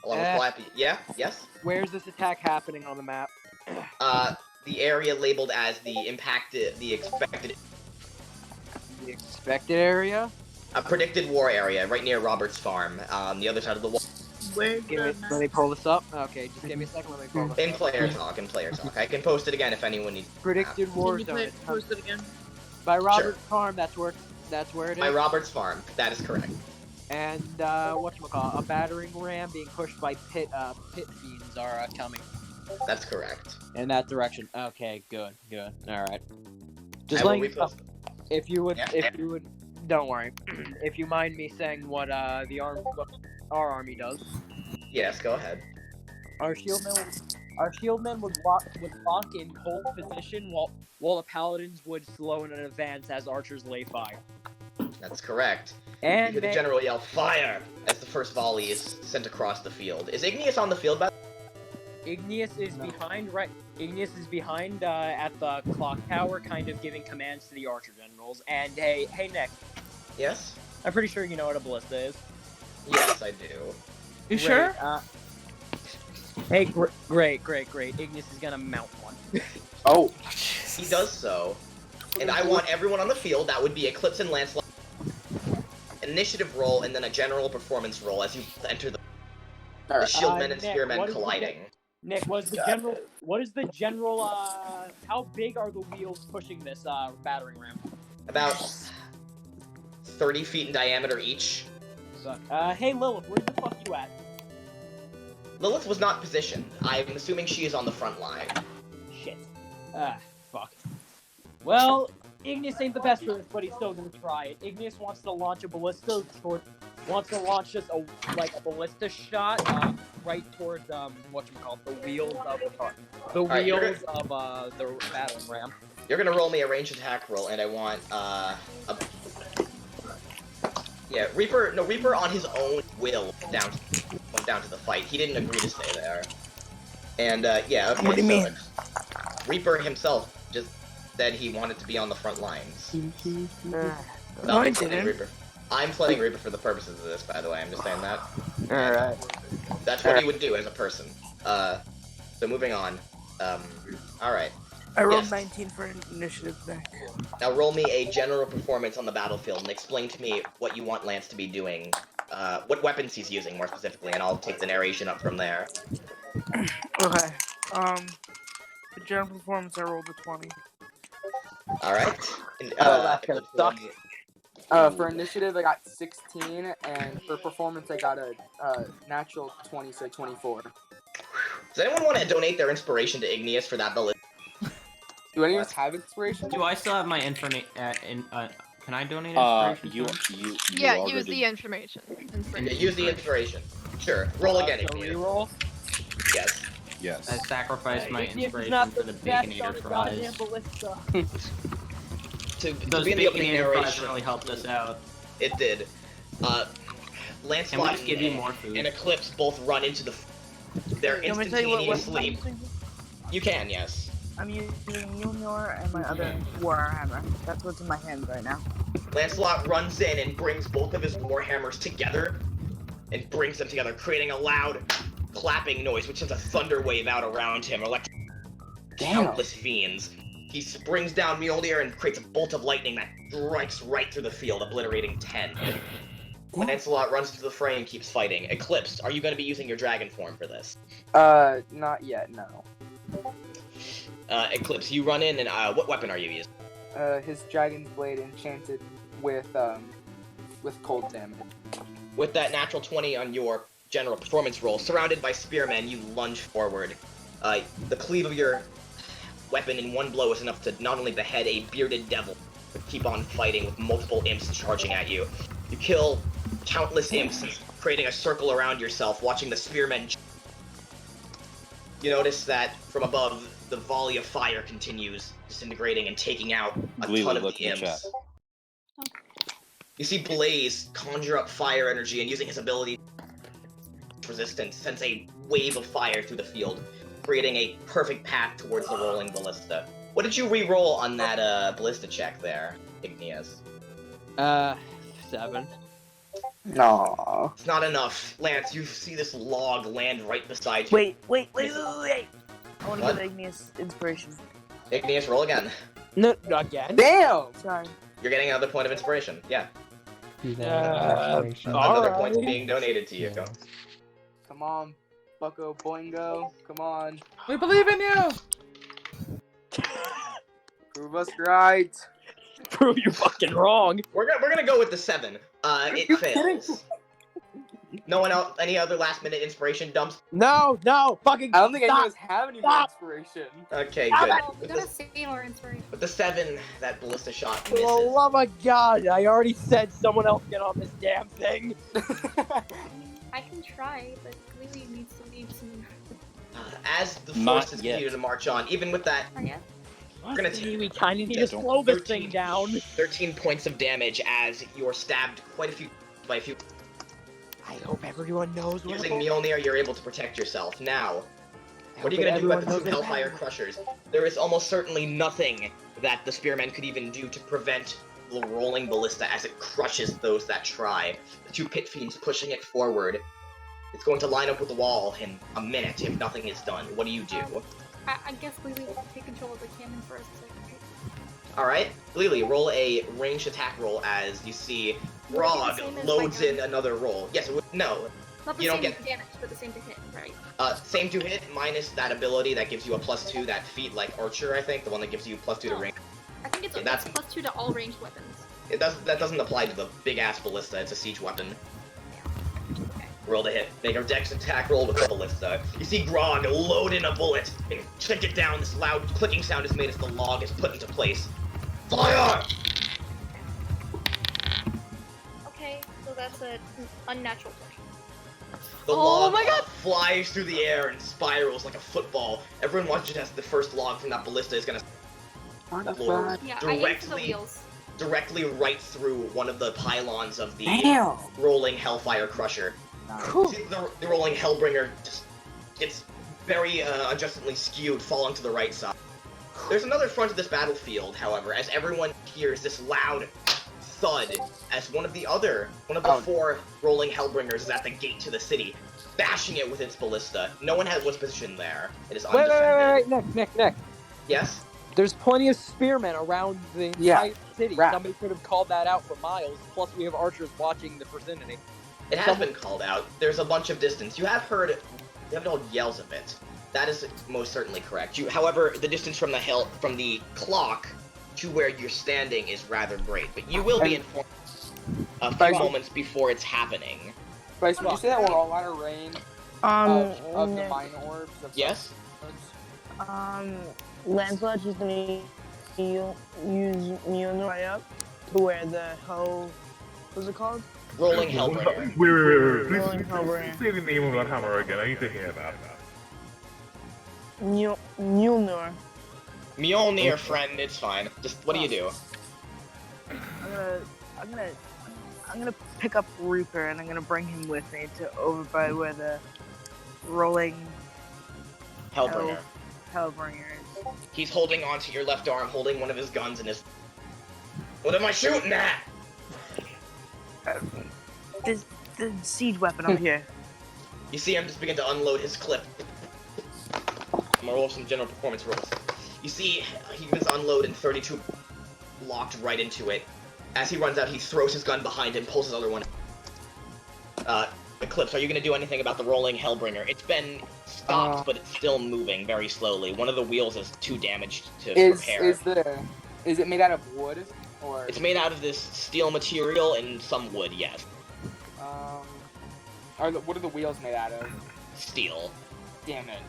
Along with Flappy. Yeah? Yes? Where's this attack happening on the map? The area labeled as the expected... The expected area? A predicted war area, right near Robert's farm, on the other side of the wall. Let me pull this up. Okay, just give me a second. Let me pull this In up. player talk. I can post it again if anyone needs. Predicted war zone. Post it again. By Robert's Farm. That's where it is. By Robert's farm. That is correct. And whatchamacallit, a battering ram being pushed by pit fiends are coming. That's correct. In that direction. Okay, good. All right. Just I will letting repost it. if you would, don't worry. If you mind me saying what what our army does. Yes, go ahead. Our shieldmen would lock in cold position while the paladins would slow in advance as archers lay fire. That's correct. And you hear the general yell, "Fire!" as the first volley is sent across the field. Is Igneous on the field, by Igneous is behind at the clock tower, kind of giving commands to the archer generals. And hey Nick. Yes? I'm pretty sure you know what a ballista is. Yes, I do. You sure? Hey, great. Igneous is gonna mount one. Oh, he does so. And I want everyone on the field, that would be Eclipse and Lancelot, initiative roll, and then a general performance roll as you enter the shieldmen and spearmen colliding. Nick, what is the general, how big are the wheels pushing this, battering ram? About 30 feet in diameter each. Hey Lilith, where the fuck you at? Lilith was not positioned. I'm assuming she is on the front line. shit. Fuck. Well, Igneous ain't the best for this, but he's still gonna try it. Igneous wants to launch a ballista wants to launch just a ballista shot right towards whatchamacallit, the wheels of the car. The wheels of the battering ram. You're gonna roll me a ranged attack roll, and I want Reaper on his own will went down to the fight. He didn't agree to stay there. And yeah, okay. What do you mean? Reaper himself just said he wanted to be on the front lines. No, I didn't. Reaper. I'm playing Reaper for the purposes of this, by the way. I'm just saying that. Alright. That's what he would do as a person. So moving on. Alright. I rolled 19 for initiative back. Now roll me a general performance on the battlefield and explain to me what you want Lance to be doing. What weapons he's using, more specifically, and I'll take the narration up from there. Okay. The general performance, I rolled a 20. Alright. That's gonna suck. For initiative, I got 16, and for performance, I got a natural 20, so 24. Does anyone want to donate their inspiration to Igneous for that ballista? Do any of us have inspiration? Do I still have my can I donate inspiration? You Yeah, already... use the information. Yeah, use the inspiration. Sure. Roll again, Igneous. Reroll? Yes. Yes. I sacrificed my Igneous is inspiration not for the best on Baconator the fries. goddamn ballista. To be in the opening Baconator fries narration, really helped us out. it did. Lancelot Can we just give you more food? and Eclipse both run into the... They're You want me to tell you what weapon I'm instantaneously... using? You can, yes. I'm using Mjolnir and my other Warhammer. That's what's in my hands right now. Lancelot runs in and brings both of his warhammers together, and brings them together, creating a loud clapping noise, which sends a thunder wave out around him, countless fiends. He springs down Mjolnir and creates a bolt of lightning that strikes right through the field, obliterating 10. Lancelot runs into the fray and keeps fighting. Eclipse, are you going to be using your dragon form for this? Not yet, no. Eclipse, you run in, and what weapon are you using? His dragon's blade enchanted with cold damage. With that natural 20 on your general performance roll, surrounded by spearmen, you lunge forward. The cleave of your weapon in one blow is enough to not only behead a bearded devil, but keep on fighting with multiple imps charging at you. You kill countless imps, creating a circle around yourself, watching the spearmen. You notice that from above, the volley of fire continues, disintegrating and taking out a ton of the imps. You see Blaze conjure up fire energy and using his ability resistance sends a wave of fire through the field, creating a perfect path towards the rolling ballista. What did you re-roll on that ballista check there, Igneous? 7. No. It's not enough. Lance, you see this log land right beside you. Wait. I want to give Igneous inspiration. Igneous, roll again. No, again? Damn! Sorry. You're getting another point of inspiration. Yeah. Alright. Another point's being donated to you. Come on, Bucko Boingo. Come on. We believe in you! Prove us right. Prove you fucking wrong. We're gonna go with the 7. It fails. No one else? Any other last minute inspiration dumps? No, fucking. I don't think any stop. of us have any more inspiration. Okay, Stop good. We gotta save our inspiration. With the 7, that ballista shot For the misses. love of God, I already said someone else get on this damn thing. I can try, but Lily needs to leave soon. As the Not forces yet. continue to march on, even with that, Not yet. we're gonna take We kind of need to slow this thing down. 13 points of damage as you're stabbed by a few. I hope everyone knows what Using Mjolnir, you're able to protect yourself. Now, what are you gonna do about the 2 Hellfire Crushers? There is almost certainly nothing that the Spearmen could even do to prevent the rolling ballista as it crushes those that try. The 2 Pit Fiends pushing it forward. It's going to line up with the wall in a minute if nothing is done. What do you do? I guess Lily will take control of the cannon for a second. Alright, Lily, roll a ranged attack roll as you see Rog same as loads my in another roll. Yes, no. Not the You same don't get damage, but the same to hit, right? same to hit minus that ability that gives you a +2, that feat like Archer, I think, the one that gives you +2 to range. I think it's Yeah, that's- +2 to all ranged weapons. That doesn't apply to the big ass ballista. It's a siege weapon. Roll to hit. Make a dex attack roll with the ballista. You see Grog load in a bullet and check it down. This loud clicking sound is made as the log is put into place. Fire! Okay, so that's an unnatural 20. The Oh log my God! flies through the air and spirals like a football. Everyone watches as the first log from that ballista is gonna floor Yeah, I aim for the directly, wheels. directly right through one of the pylons of the Damn. rolling Hellfire Crusher. See the rolling Hellbringer just gets very unjustly skewed, falling to the right side. There's another front of this battlefield, however, as everyone hears this loud thud as one of the four rolling Hellbringers is at the gate to the city, bashing it with its ballista. No one was positioned there. It is undefended. Wait, Nick. Yes? There's plenty of spearmen around the entire city. Somebody could have called that out for miles. Plus, we have archers watching the vicinity. It has been called out. There's a bunch of distance. You haven't heard yells of it. That is most certainly correct. However, the distance from the clock to where you're standing is rather great. But you will be informed a few moments before it's happening. Bryce, would you say that we're all out of range of the mine orbs? Yes? Lancelot just gonna use Mjolnir right up to where the hell, what's it called? Rolling Hellbringer. Wait. Please say the name of that hammer again. I need to hear that. Mjolnir. Mjolnir, friend, it's fine. Just, what do you do? I'm gonna pick up Reaper and I'm gonna bring him with me to over by where the rolling Hellbringer. Hellbringer is. He's holding onto your left arm, holding one of his guns in his... What am I shooting at? The siege weapon up here. You see him just begin to unload his clip. I'm gonna roll some general performance rolls. You see, he begins to unload and 32 locked right into it. As he runs out, he throws his gun behind him, pulls his other one. Eclipse, are you gonna do anything about the rolling Hellbringer? It's been stopped, but it's still moving very slowly. One of the wheels is too damaged to repair. Is it made out of wood? Or it's made out of this steel material and some wood, yes. What are the wheels made out of? Steel. Damn it.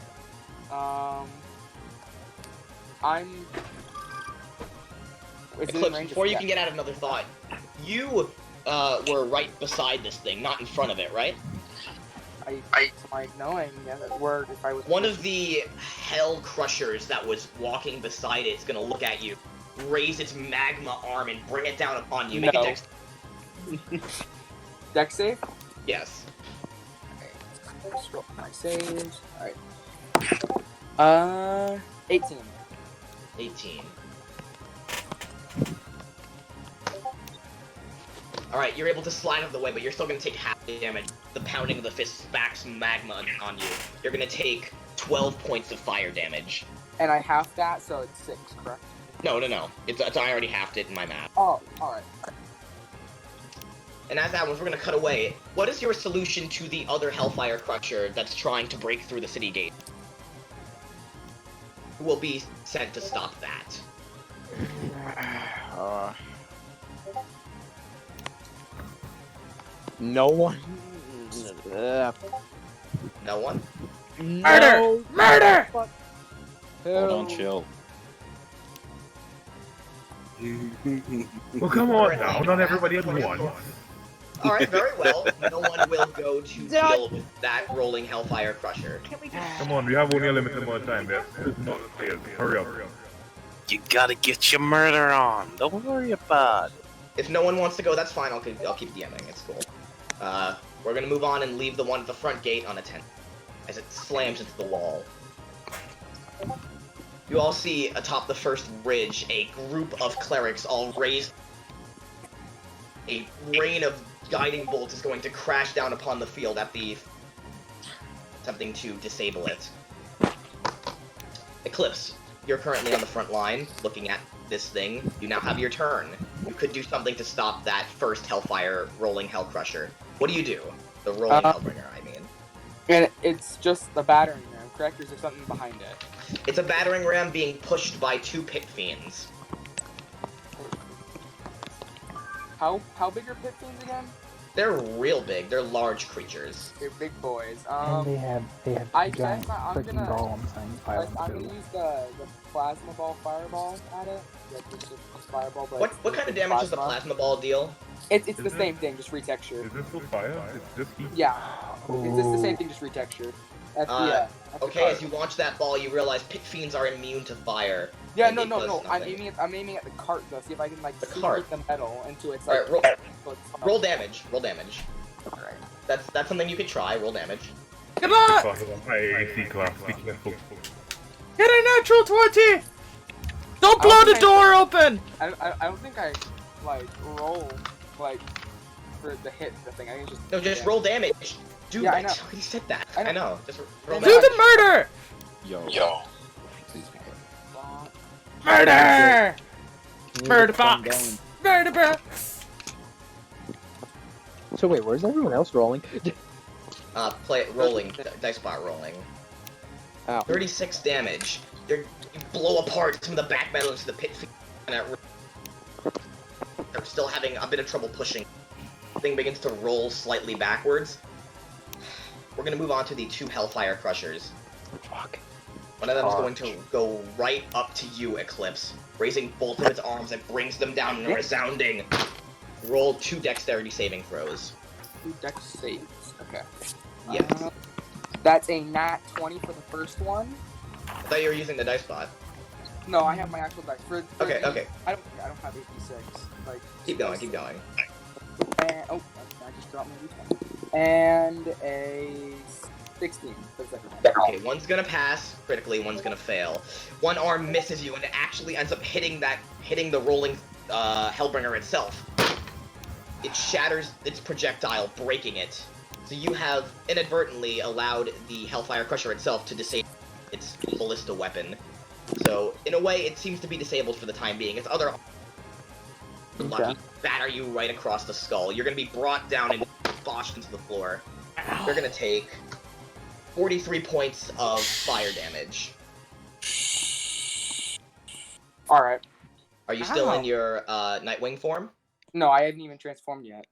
Eclipse, before you can get out another thought, you were right beside this thing, not in front of it, right? I like knowing where if I was. One of the Hell Crushers that was walking beside it is gonna look at you, raise its magma arm, and bring it down upon you. Make a dex. Dex save? Yes. Okay. Let's roll my saves. Alright. 18. 18. Alright, you're able to slide out of the way, but you're still gonna take half the damage. The pounding of the fist smacks magma on you. You're gonna take 12 points of fire damage. And I halved that, so it's 6, correct? No. It's I already halved it in my math. Oh, alright. And as that happens, we're gonna cut away. What is your solution to the other Hellfire Crusher that's trying to break through the city gate? Who will be sent to stop that? No one. No one? Murder! Murder! Hold on, chill. Well, come on now, not everybody at once. Alright, very well. No one will go to deal with that rolling Hellfire Crusher. Come on, we have only a limited amount of time there. Hurry up. You gotta get your murder on. Don't worry about it. If no one wants to go, that's fine. I'll keep DMing. It's cool. We're gonna move on and leave the one at the front gate unattended as it slams into the wall. You all see atop the first ridge a group of clerics all raised. A rain of guiding bolts is going to crash down upon the field at the attempting to disable it. Eclipse, you're currently on the front line, looking at this thing. You now have your turn. You could do something to stop that first Hellfire rolling Hell Crusher. What do you do? The rolling Hellbringer, I mean. And it's just the battering ram, correct? Or is there something behind it? It's a battering ram being pushed by 2 pit fiends. How big are pit fiends again? They're real big. They're large creatures. They're big boys. And they have I giant guess I'm freaking gonna golems hanging I'm too. gonna use the plasma ball fireball at it. Like just a fireball, but What kind of damage does the plasma ball deal? It's Is the it- same thing, just retextured. Is this still fire? It's just heat. Yeah, it's just the same thing, just retextured. That's the Okay, card. as you launch that ball, you realize pit fiends are immune to fire. Yeah, and no, it no, does no. I'm nothing. aiming at the cart though. See if I can like cart. secret the metal into its Alright, like. roll damage. Roll damage. Alright. That's something you could try. Roll damage. Good luck! Because of my AC class, be careful. Get a natural 20! Don't I blow don't the think door open! I don't think I like roll like for the hit the thing. I think it's just No, just roll damage. Dude, Yeah, I I know. already said that. I know. Just roll Do damage. the murder! Yo. Please be careful. Murder! Music Murder from box! going. Murder box! So wait, where's everyone else rolling? Rolling. Dice spot rolling. Ow. 36 damage. You blow apart some of the back metal into the pit fiend. They're still having a bit of trouble pushing. The thing begins to roll slightly backwards. We're gonna move on to the 2 Hellfire Crushers. Fuck. One of them is going to go right up to you, Eclipse. Raising both of its arms, it brings them down in a resounding. Roll 2 dexterity saving throws. 2 dex saves. Okay. Yes. That's a nat 20 for the first one. I thought you were using the dice bot. No, I have my actual dice. For Okay, the, okay. I don't have 86. Like. Keep going, keep going. And, oh, I just dropped my d20. And a 16 for the second one. Okay, one's gonna pass critically, one's gonna fail. One arm misses you and it actually ends up hitting the rolling Hellbringer itself. It shatters its projectile, breaking it. So you have inadvertently allowed the Hellfire Crusher itself to disable its ballista weapon. So, in a way, it seems to be disabled for the time being. Its other lucky batter you right across the skull. You're gonna be brought down and boshed into the floor. You're gonna take 43 points of fire damage. Alright. Are you still in your Nightwing form? No, I haven't even transformed yet.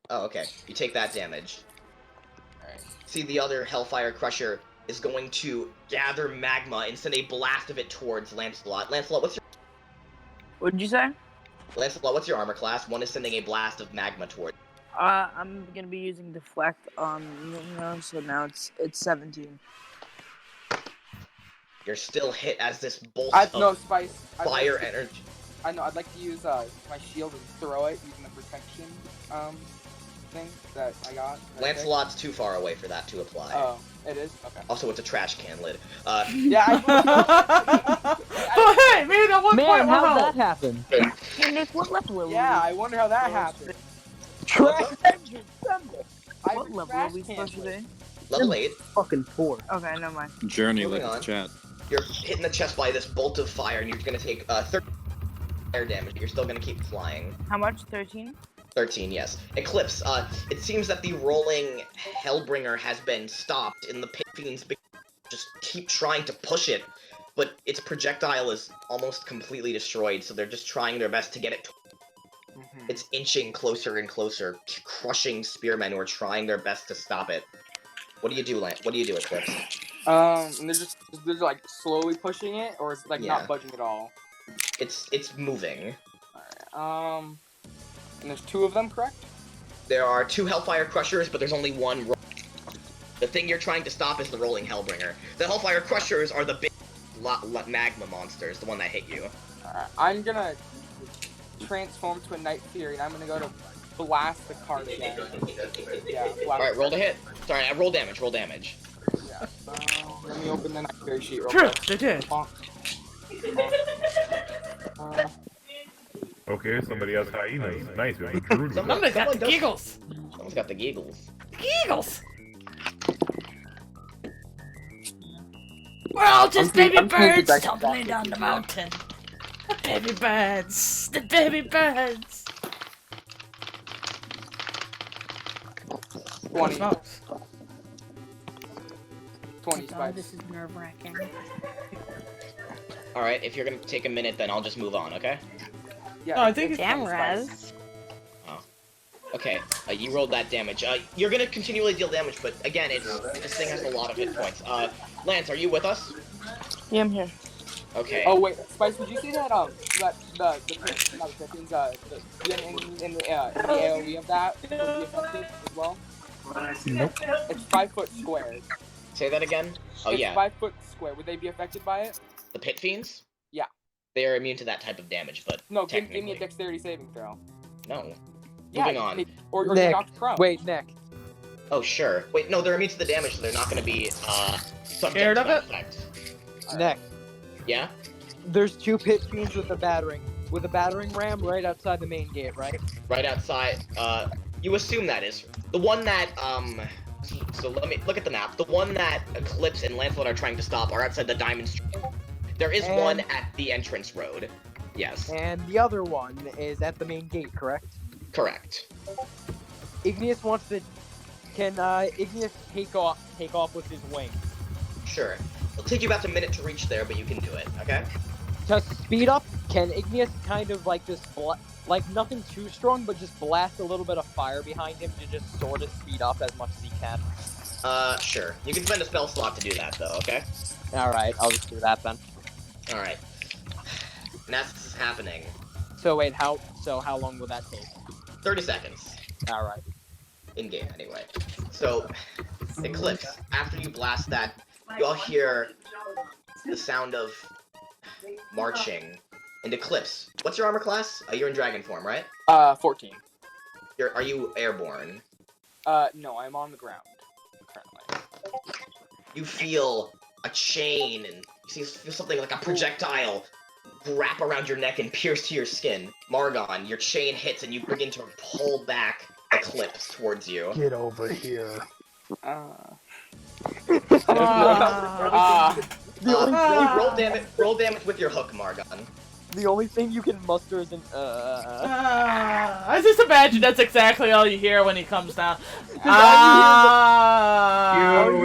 Oh, okay. You take that damage. Alright. See, the other Hellfire Crusher is going to gather magma and send a blast of it towards Lancelot. Lancelot, what's your... What did you say? Lancelot, what's your armor class? One is sending a blast of magma towards... I'm gonna be using deflect on so now it's 17. You're still hit as this bolt No, of Spice. fire energy. I know, I'd like to use my shield and throw it using the protection thing that I got. Lancelot's too far away for that to apply. Oh, it is? Okay. Also, it's a trash can lid. Yeah, Oh, hey, made at one Man, point. how'd Wow. that happen? Hey, Nick, what level are we? Yeah, I wonder how that happened. Trash engine thunder. I'm What a level trash are we supposed to can be? Level 8. Fucking 4. Okay, never mind. Journey, Moving look at on. the chat. You're hit in the chest by this bolt of fire, and you're gonna take 30 fire damage. You're still gonna keep flying. How much? 13? 13, yes. Eclipse, it seems that the rolling Hellbringer has been stopped, and the pit fiends just keep trying to push it, but its projectile is almost completely destroyed, so they're just trying their best to get it. It's inching closer and closer, crushing spearmen who are trying their best to stop it. What do you do, What do you do, Eclipse? And they're like slowly pushing it, or is it like Yeah. not budging at all? It's moving. Alright, and there's 2 of them, correct? There are 2 Hellfire Crushers, but there's only one. The thing you're trying to stop is the rolling Hellbringer. The Hellfire Crushers are the big magma monsters, the one that hit you. Alright, I'm gonna transform to a Night Fury, and I'm gonna go to blast the cart again. Yeah, blast. Alright, roll to hit. Sorry, roll damage, roll damage. Yeah. Let me open the Night Fury sheet real True, quick. they did. Okay, somebody else hyenas. Nice, we have a druid with us. Somebody got the giggles. Someone's got the giggles. Giggles. We're all just baby I'm birds back- tumbling down the mountain. The baby birds. The baby birds. 20. Smokes. 20 Oh, Spice. this is nerve-wracking. Alright, if you're gonna take a minute, then I'll just move on, okay? Yeah, No, I think it's Damn, Raz. Oh. Okay, Okay, you rolled that damage. You're gonna continually deal damage, but again, this thing has a lot of hit points. Lance, are you with us? Yeah, I'm here. Okay. Oh wait, Spice, would you say that that the pit, not the Pippins, the enemies in the AOE of that would be affected as well? Nope. It's 5 foot squared. Say that again? Oh, It's yeah. 5 foot square. Would they be affected by it? The Pit Fiends? Yeah. They are immune to that type of damage, but No, give technically... me a dexterity saving throw. No. Yeah, Moving on. Or you're Nick. knocked prone. Wait, Nick. Oh, sure. Wait, no, they're immune to the damage, so they're not gonna be, subject Scared to of that it? effect. Nick. Yeah? There's 2 pit fiends with a battering ram right outside the main gate, right? Right outside, you assume that is. The one that, so let me look at the map. The one that Eclipse and Lancelot are trying to stop are outside the Diamond Street. There is one at the entrance road. Yes. And the other one is at the main gate, correct? Correct. Igneous wants to... Can Igneous take off with his wings? Sure. It'll take you about a minute to reach there, but you can do it, okay? To speed up, can Igneous kind of like just like nothing too strong, but just blast a little bit of fire behind him to just sort of speed up as much as he can? Sure. You can spend a spell slot to do that, though, okay? Alright, I'll just do that then. Alright. And as this is happening... So wait, how long will that take? 30 seconds. Alright. In-game, anyway. So, Eclipse, after you blast that, you all hear the sound of marching. And Eclipse, what's your armor class? You're in dragon form, right? 14. Are you airborne? No, I'm on the ground currently. You feel a chain, and you feel something like a projectile wrap around your neck and pierce to your skin. Margon, your chain hits and you begin to pull back Eclipse towards you. Get over here. Roll damage with your hook, Margon. The only thing you can muster is an I just imagine that's exactly all you hear when he comes down.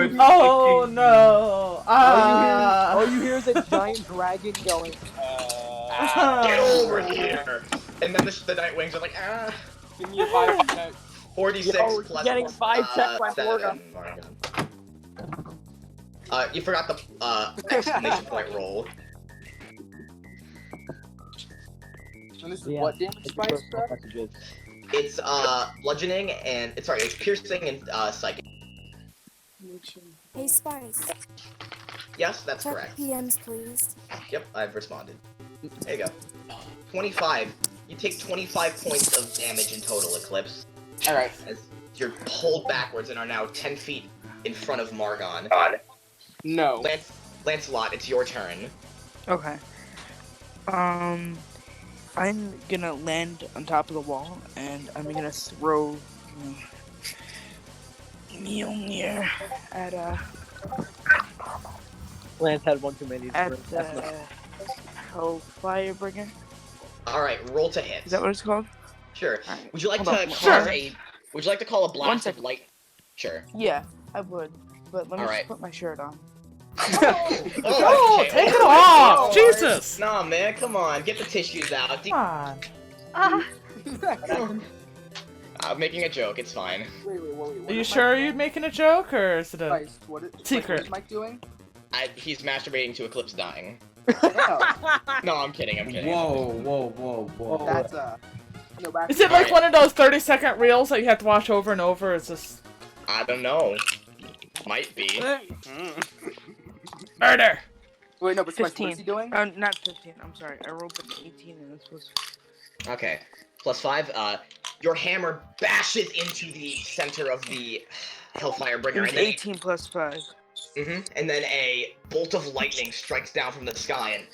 Oh no! All you hear is a giant dragon going. Get over here! And then the Night Wings are like, Give me a 5 check. 46 Yo, plus getting 5 check by 7, you forgot the exclamation point roll. And this is what damage, Spice? It's bludgeoning and it's piercing and psychic. Hey, Spice. Yes, that's Check correct. PMs, please. Yep, I've responded. There you go. 25. You take 25 points of damage in total, Eclipse. Alright. As you're pulled backwards and are now 10 feet in front of Margon. No. Lancelot, it's your turn. Okay. I'm gonna land on top of the wall, and I'm gonna throw Mjolnir at Lance had one too many. at the Hellfire Bringer. Alright, roll to hit. Is that what it's called? Sure. Alright. Would you like Hold to on. call Sure. would you like to call a blast of second. light? Sure. Yeah, I would. But let me Alright. just put my shirt on. Oh, okay. take it off! Jesus! Nah, man, come on. Get the tissues out. Come on. I'm making a joke, it's fine. Wait. Are you sure you're making a joke, or is it a Spice, what secret? is Mike doing? He's masturbating to Eclipse dying. Oh. No, I'm kidding. Whoa. That's no back. Is it like one of those 30-second reels that you have to watch over and over? It's just I don't know. Might be. murder. Wait, no, but Spice, what 15. is he doing? Not 15. I'm sorry. I rolled an 18, and this was. Okay. +5. Your hammer bashes into the center of the Hellfire It Bringer, was and then 18 plus 5. and then a bolt of lightning strikes down from the sky and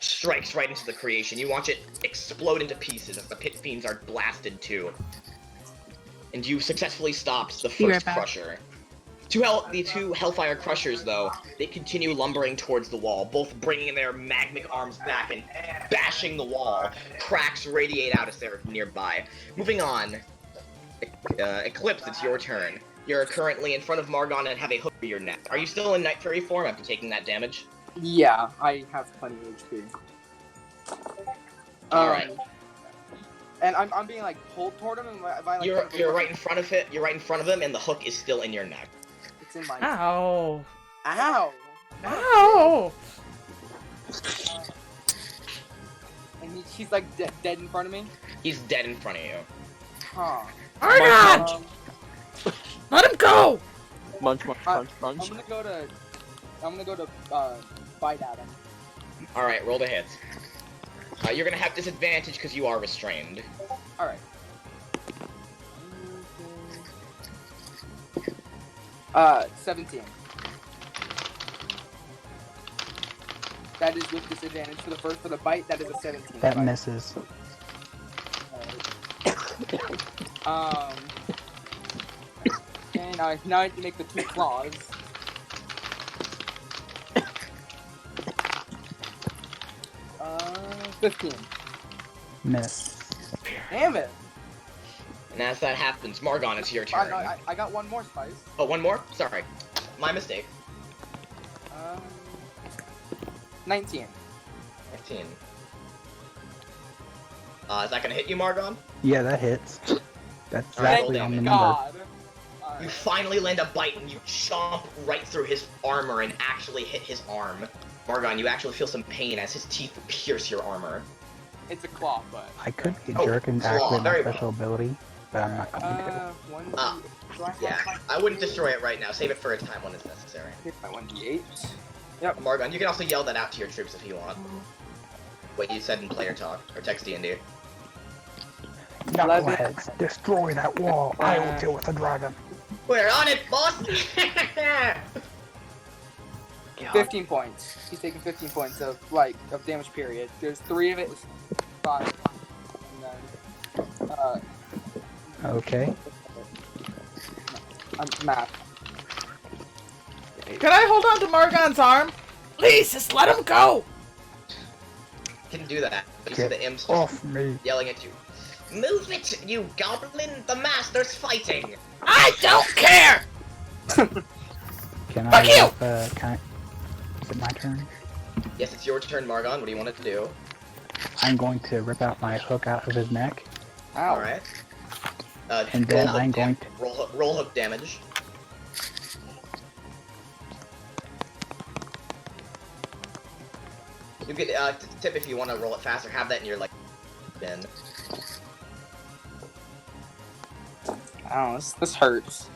strikes right into the creation. You watch it explode into pieces as the pit fiends are blasted too. And you successfully stopped the Be right first back. crusher. The two Hellfire Crushers, though, they continue lumbering towards the wall, both bringing their magmic arms back and bashing the wall. Cracks radiate out as they're nearby. Moving on, Eclipse, it's your turn. You're currently in front of Margon and have a hook for your neck. Are you still in Night Fury form after taking that damage? Yeah, I have plenty of HP. Alright. And I'm being like pulled toward him, and if I like You're right in front of it. You're right in front of him, and the hook is still in your neck. It's in my. Ow. Ow. Ow. And he's like dead in front of me. He's dead in front of you. Huh. Argon! Let him go! Munch. I'm gonna go to bite at him. All right, roll the hit. You're gonna have disadvantage because you are restrained. All right. 17. That is with disadvantage for the bite. That is a 17. That misses. And now I have to make the 2 claws. Uh, 15. Miss. Damn it! And as that happens, Margon, it's your turn. I got one more, Spice. Oh, one more? Sorry. My mistake. 19. 19. Is that gonna hit you, Margon? Yeah, that hits. That's All right, exactly roll on the damage. number. You finally land a bite and you chomp right through his armor and actually hit his arm. Margon, you actually feel some pain as his teeth pierce your armor. It's a claw, but... I could be a jerk and activate my special ability, but I'm not going to. Yeah, I wouldn't destroy it right now. Save it for a time when it's necessary. Hit my 1d8. Yep. Margon, you can also yell that out to your troops if you want. What you said in player talk, or text DnD. Knuckleheads, destroy that wall. I will deal with the dragon. We're on it, boss! 15 points. He's taking 15 points of damage period. There's 3 of it, 5. And then, Okay. Math. Can I hold on to Margon's arm? Please, just let him go! Can do that. You see Get the imps off me. yelling at you. Move it, you goblin! The master's fighting! I don't care! Can Fuck you! Is it my turn? Yes, it's your turn, Margon. What do you want it to do? I'm going to rip out my hook out of his neck. Alright. And then I'm going to... Roll hook damage. You could, tip if you want to roll it faster, have that in your, bin. I don't know, this hurts.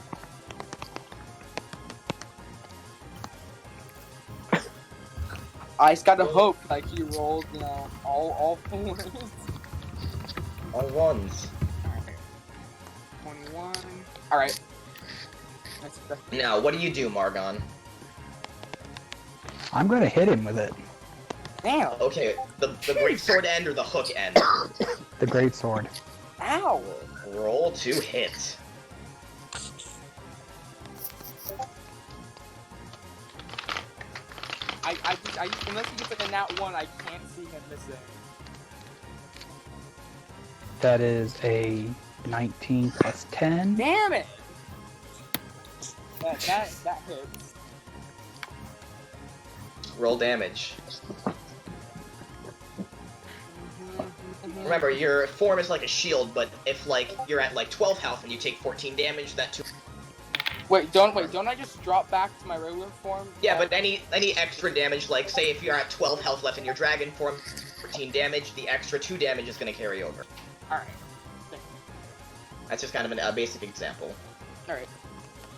I just gotta hope, he rolled, all 4s. All 1s. 21. Alright. Now, what do you do, Margon? I'm going to hit him with it. Damn. Okay, the great sword end or the hook end? The great sword. Ow! Roll to hit. Unless he gets a nat 1, I can't see him missing. That is a 19 plus 10. Damn it! That hits. Roll damage. Remember, your form is like a shield, but if you're at 12 health and you take 14 damage, that too. Don't I just drop back to my regular form? Yeah, but any extra damage, say if you're at 12 health left in your dragon form, 14 damage, the extra 2 damage is going to carry over. Alright. That's just kind of a basic example. Alright.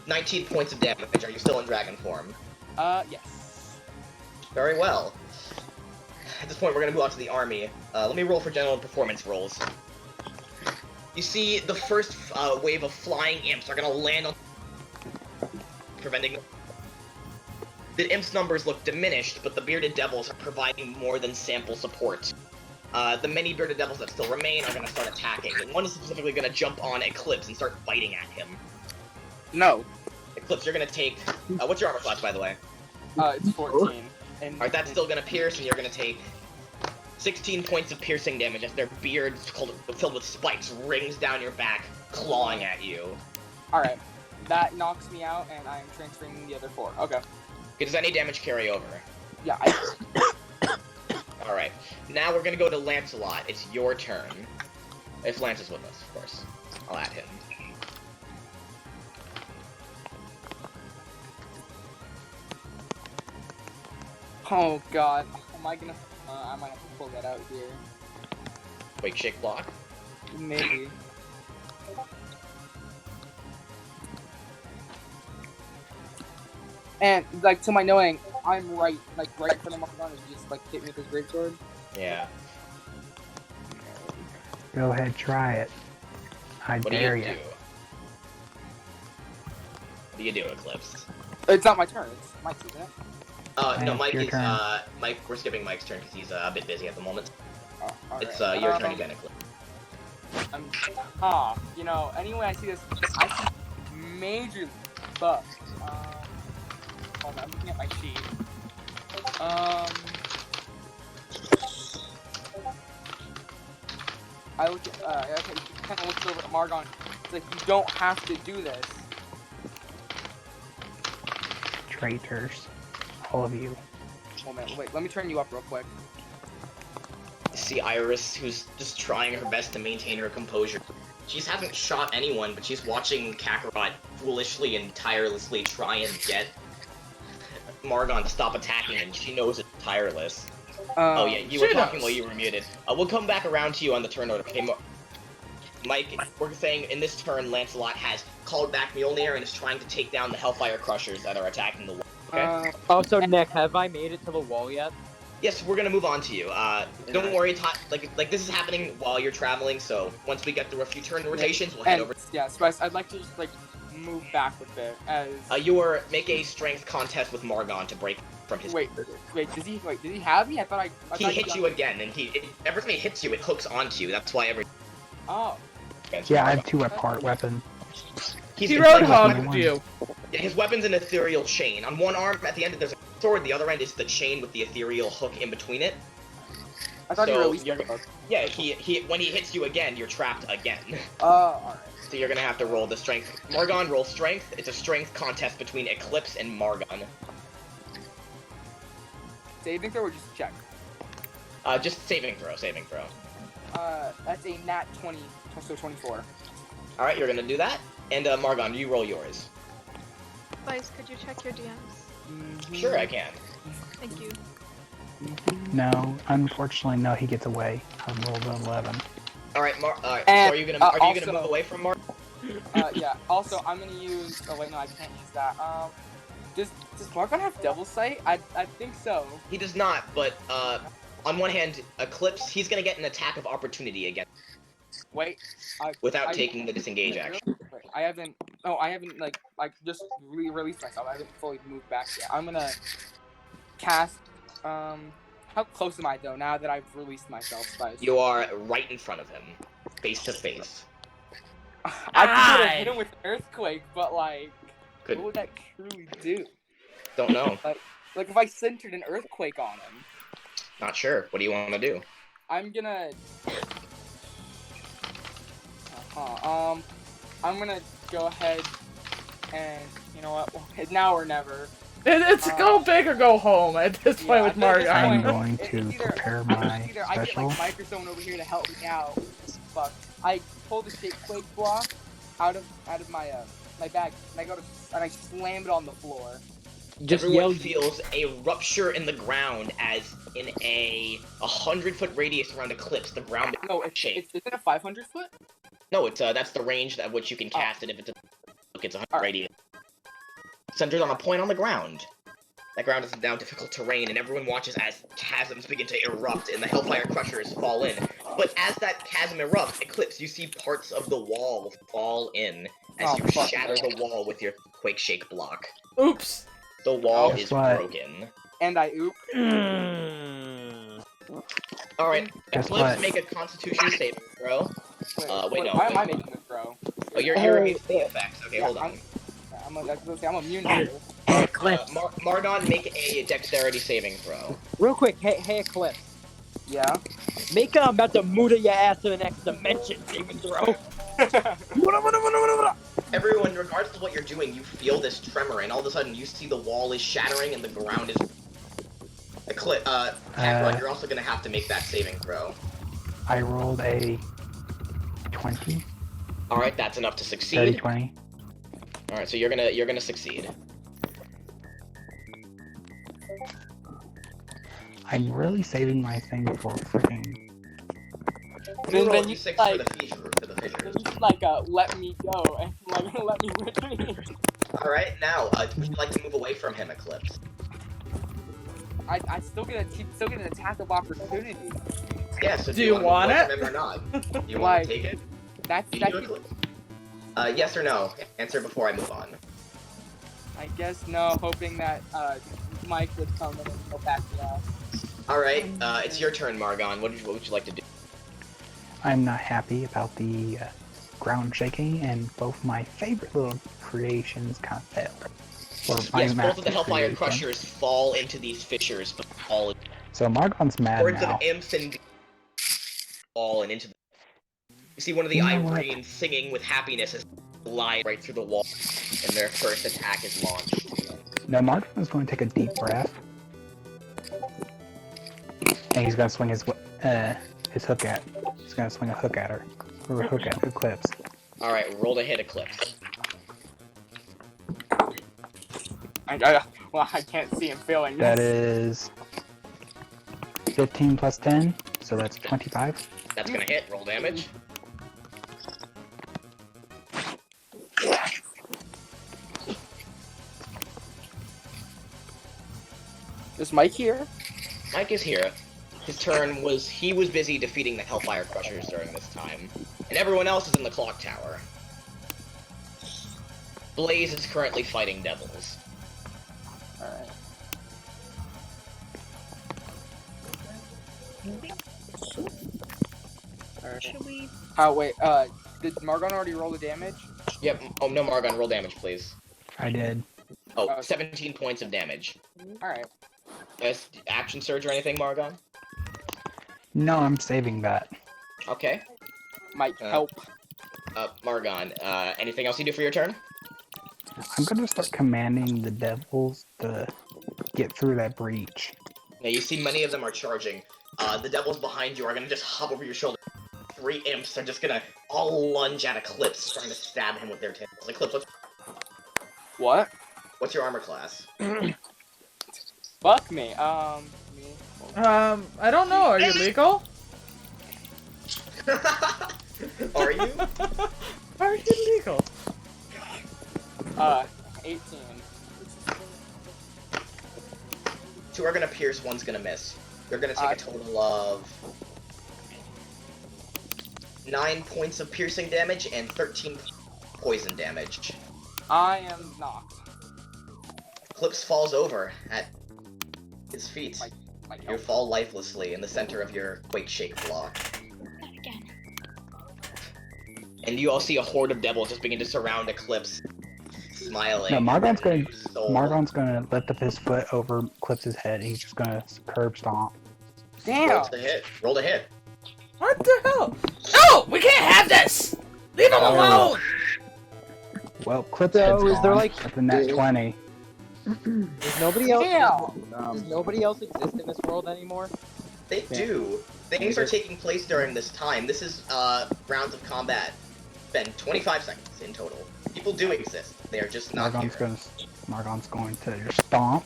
19 points of damage. Are you still in dragon form? Yes. Very well. At this point, we're going to move on to the army. Let me roll for general performance rolls. You see, the first wave of flying imps are going to land on... preventing... The imps' numbers look diminished, but the bearded devils are providing more than sample support. The many bearded devils that still remain are going to start attacking, and one is specifically going to jump on Eclipse and start biting at him. No. Eclipse, you're going to take... what's your armor class, by the way? It's 14. Alright, that's still gonna pierce, and you're gonna take 16 points of piercing damage as their beard, filled with spikes, rings down your back, clawing at you. Alright, that knocks me out, and I'm transferring the other 4. Okay. Does any damage carry over? Yeah, Alright, now we're gonna go to Lancelot. It's your turn. If Lance is with us, of course. I'll add him. Oh god. Am I gonna... I might have to pull that out here. Wait, shake block? Maybe. And, like, to my knowing, I'm right in front of Margon and he just, like, hit me with his greatsword. Yeah. Go ahead, try it. I What dare do you you. do? What do you do, Eclipse? It's not my turn, it's Mike's, isn't it? No, It's Mike your is, turn. Mike, we're skipping Mike's turn because he's a bit busy at the moment. Oh, alright. It's, your turn again, Eclipse. You know, anyway I see this, I see majorly buff. Hold on, I'm looking at my sheet. I look at, okay, he kind of looks over at Margon. It's like, you don't have to do this. Traitors. All of you. Oh man, wait, let me turn you up real quick. See Iris, who's just trying her best to maintain her composure. She hasn't shot anyone, but she's watching Kakarot foolishly and tirelessly try and get Margon to stop attacking, and she knows it's tireless. Oh yeah, you were talking while you were muted. We'll come back around to you on the turn order. Okay, Mike, we're saying in this turn, Lancelot has called back Mjolnir and is trying to take down the Hellfire Crushers that are attacking the wall. Okay? Also, Nick, have I made it to the wall yet? Yes, we're gonna move on to you. Don't worry, like this is happening while you're traveling, so once we get through a few turn rotations, we'll head over. Yeah, Spice, I'd like to just, like, move back a bit, as... Make a strength contest with Margon to break from his... Wait, did he have me? I thought he hit you again, and every time he hits you, it hooks onto you, that's why every... Oh. Yeah, I have two apart weapons. He roadhogged you. His weapon's an ethereal chain. On one arm, at the end, there's a sword. The other end is the chain with the ethereal hook in between it. I thought he released the hook. Yeah, when he hits you again, you're trapped again. Alright. So you're gonna have to roll the strength. Margon, roll strength. It's a strength contest between Eclipse and Margon. Saving throw or just check? Just saving throw. That's a nat 20, so 24. Alright, you're gonna do that. And Margon, you roll yours. Vice, could you check your DMs? Sure, I can. Thank you. No, unfortunately, no, he gets away. I rolled an 11. Alright, so are you gonna move away from Margon? Yeah, also, I'm gonna use... Oh, wait, no, I can't use that. Does Margon have Devil Sight? I think so. He does not, but, on one hand, Eclipse, he's gonna get an attack of opportunity again. Wait, without taking the disengage action. Wait, I haven't, like, I just released myself. I haven't fully moved back yet. I'm gonna cast, how close am I, though, now that I've released myself, Spice? You are right in front of him, face to face. I could have hit him with Earthquake, but, like, Good. what would that truly do? Don't know. Like, if I centered an Earthquake on him. Not sure. What do you want to do? I'm gonna... I'm gonna go ahead and, you know what, now or never. It's go big or go home at this point with Margon. I'm going to prepare my Either I get, special. like, Mike or someone over here to help me out. Fuck. I pull the Shakequake block out of my, my bag, and I slam it on the floor. Everyone feels a rupture in the ground as in a 100-foot radius around Eclipse, the ground shakes. Is it a 500 foot? No, it's that's the range at which you can cast it if it's it's 100 radius. Centered on a point on the ground. That ground is now difficult terrain, and everyone watches as chasms begin to erupt and the Hellfire Crushers fall in. But as that chasm erupts, Eclipse, you see parts of the wall fall in as you shatter the wall with your Quake Shake block. Oops! The wall Guess is what? broken. And I oop. Alright, Guess Eclipse, what? make a Constitution saving throw. Wait, no. Why am I making this throw? Oh, you're against the effects. Okay, hold on. I'm immune to it. Margon, make a dexterity saving throw. Real quick, hey Eclipse. Yeah? Make I'm about to muta your ass to the next dimension, saving throw. Everyone, regardless of what you're doing, you feel this tremor, and all of a sudden you see the wall is shattering and the ground is... Kakarot, you're also gonna have to make that saving throw. I rolled a 20. All right, that's enough to succeed. 30-20. All right, so you're gonna succeed. I'm really saving my thing for freaking. Then you you six like, for the fissures. like let me go and like let me retreat. All right, now would you like to move away from him, Eclipse? I still get an attack of opportunity. Yeah. So Do you want want to it? move away from him or not? You want Like, to take it? That's You do Eclipse? Yes or no? Answer before I move on. I guess no, hoping that Mike would come in and he'll back me up. All right, it's your turn, Margon. What would you like to do? I'm not happy about the ground shaking, and both my favorite little creations kind of failed. Or Yes, my both of the master Hellfire creation. Crushers fall into these fissures, but all So Margon's mad hordes now. of imps and fall and into the. You see one of the You know what? Irene singing with happiness as glide right through the wall, and their first attack is launched. Now Margon's going to take a deep breath, and he's going to swing his hook at. He's going to swing a hook at her, or a hook at Eclipse. All right, roll to hit Eclipse. Well, I can't see him failing. That is 15 plus 10, so that's 25. That's gonna hit. Roll damage. Is Mike here? Mike is here. His turn was he was busy defeating the Hellfire Crushers during this time, and everyone else is in the clock tower. Blaze is currently fighting devils. Alright. Should we? Oh wait, did Margon already roll the damage? Yep. Oh no, Margon, roll damage, please. I did. Oh, 17 points of damage. Alright. Action surge or anything, Margon? No, I'm saving that. Okay. Mike, help. Margon, anything else you do for your turn? I'm going to start commanding the devils to get through that breach. Now you see many of them are charging. The devils behind you are gonna just hop over your shoulder. 3 imps are just gonna all lunge at Eclipse, trying to stab him with their tails. Eclipse, What? what's your armor class? Fuck me. I don't know. Are you legal? Are you? Are you legal? 18. 2 are gonna pierce, 1's gonna miss. They're gonna take a total of 9 points of piercing damage and 13 poison damage. I am knocked. Eclipse falls over at his feet. You fall lifelessly in the center of your Quake Shake block. And you all see a horde of devils just begin to surround Eclipse, smiling. No, Margon's going to lift up his foot over Eclipse's head, and he's just going to curb stomp. Damn! Roll to hit. Roll to hit. What the hell? No! We can't have this! Leave him alone! Well, Eclipse So, head's is there, gone. like- That's a nat 20. Does nobody else? Does nobody else exist in this world anymore? They do. Things are taking place during this time. This is rounds of combat. Been 25 seconds in total. People do exist. They are just not here. Margon's going to just stomp.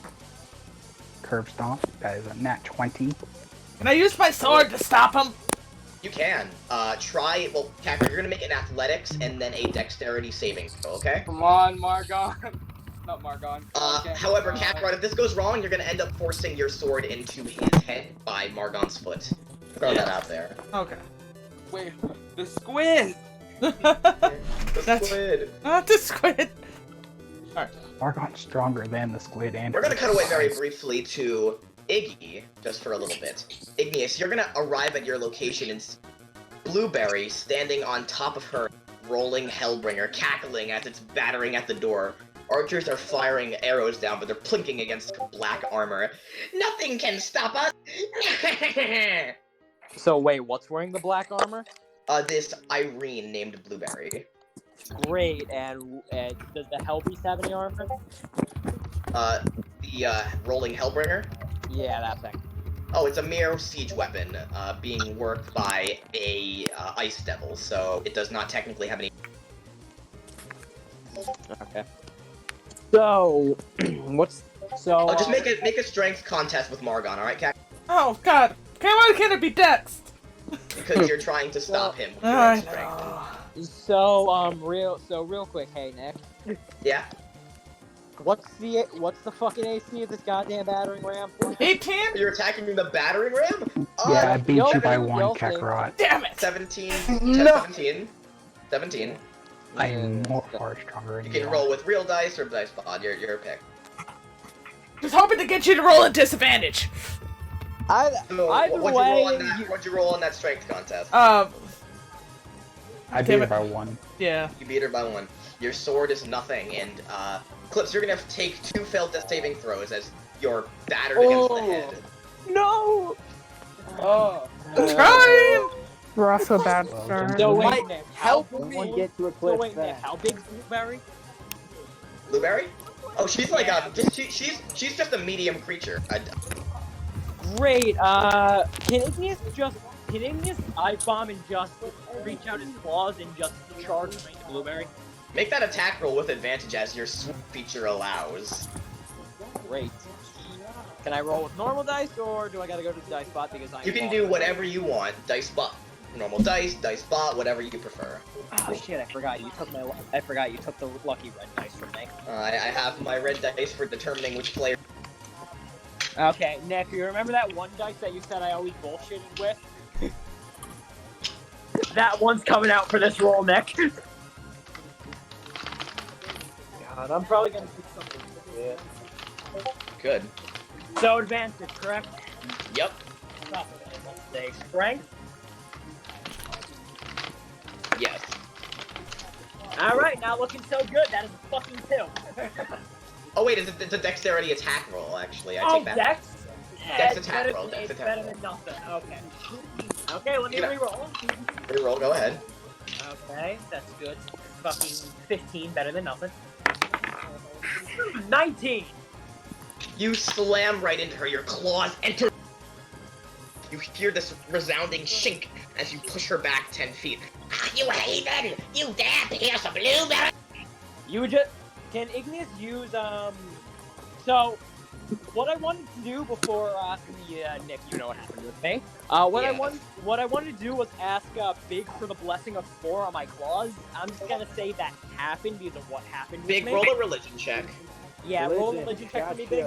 Curb stomp. That is a nat 20. Can I use my sword to stop him? You can. Try. Well, Kakarot, you're gonna make an athletics and then a dexterity saving throw, okay? Come on, Margon. Not Margon. Okay, However, Kakarot, if this goes wrong, you're gonna end up forcing your sword into his head by Margon's foot. Throw that out there. Okay. Wait, the squid! The squid. Not the squid. Margon's stronger than the squid and We're gonna cut away very briefly to Iggy, just for a little bit. Igneous, you're gonna arrive at your location and see Blueberry standing on top of her rolling Hellbringer, cackling as it's battering at the door. Archers are firing arrows down, but they're plinking against her black armor. Nothing can stop us! So wait, what's wearing the black armor? This Irene named Blueberry. Great, and does the Hellbeast have any armor? The rolling Hellbringer? Yeah, that thing. Oh, it's a mere siege weapon, being worked by a ice devil, so it does not technically have any. Okay. So, what's so? Oh, just make a strength contest with Margon, all right, Cat? Oh God! Why can't it be Dex? Because you're trying to stop him with your strength. So, real quick, hey Nick. Yeah. What's the fucking AC of this goddamn battering ram? 18? You're attacking the battering ram? Yeah, I beat you by one, Kakarot. Damn it! 17. No. 17. 17. I'm far stronger You than can you. roll with real dice or dice pod. Your pick. Just hoping to get you to roll at disadvantage. So, Either what'd you roll on that strength contest? I beat her by one. Yeah. You beat her by one. Your sword is nothing, and Clips, you're gonna have to take 2 failed death saving throws as you're battered against the head. No. Oh. I'm trying. We're off to a bad start. So wait, Nick, Help me! Get to a cliff So wait, Nick, fast. how big's Blueberry? Blueberry? Oh, she's like she's just a medium creature. Great. Can Igneous dive bomb and just reach out his claws and just charge right into Blueberry? Make that attack roll with advantage as your swoop feature allows. Great. Can I roll with normal dice, or do I gotta go to the dice spot because I? You can do whatever you want. Dice bot, normal dice, dice bot, whatever you prefer. Oh shit! I forgot you took the lucky red dice from me. I have my red dice for determining which player. Okay, Nick, you remember that one dice that you said I always bullshitted with? That one's coming out for this roll, Nick. God, I'm probably gonna do something with it. Good. So advantage, correct? Yep. Let's say strength. Yes. Alright, not looking so good. That is a fucking 2. Oh wait, it's a dexterity attack roll actually. I Oh, take that. dex? Dex It's attack better- roll. Dex It's attack better roll. than nothing. Okay. Okay, let me reroll. Reroll. Go ahead. Okay, that's good. Fucking 15, better than nothing. 19! You slam right into her. Your claws enter. You hear this resounding shink as you push her back 10 feet. Ah, you heathen! You dare pierce a blueberry! You just... Can Igneous use, So, what I wanted to do before, Nick, you know what happened with me. What I wanted to do was ask, Big for the blessing of 4 on my claws. I'm just gonna say that happened because of what happened Big, with me. roll a religion check. Yeah, roll a religion check for me, Big.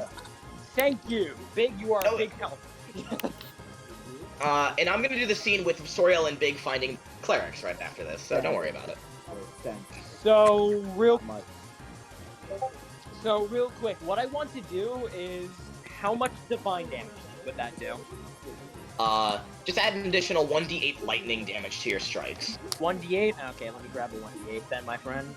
Thank you. Big, you are a big help. And I'm gonna do the scene with Soriel and Big finding clerics right after this, so don't worry about it. So, real quick, what I want to do is... How much divine damage would that do? Just add an additional 1d8 lightning damage to your strikes. 1d8? Okay, let me grab a 1d8 then, my friend.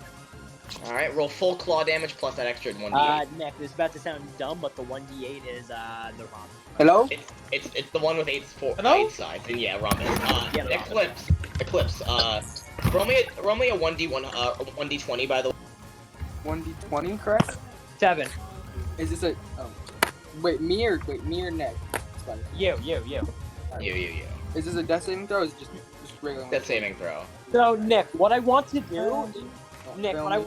Alright, roll full claw damage plus that extra 1d8. Nick, this is about to sound dumb, but the 1d8 is, the Rom. Hello? It's the one with 8 sides. And yeah, Ramen. Yeah, the Eclipse. Roll me a 1d20 by the way. 1d20, correct? 7. Is this a... Oh. Wait, me or Nick? You. You. Is this a death saving throw or is it just regular? Death saving throw. So, Nick, what I want to do... Nick, what I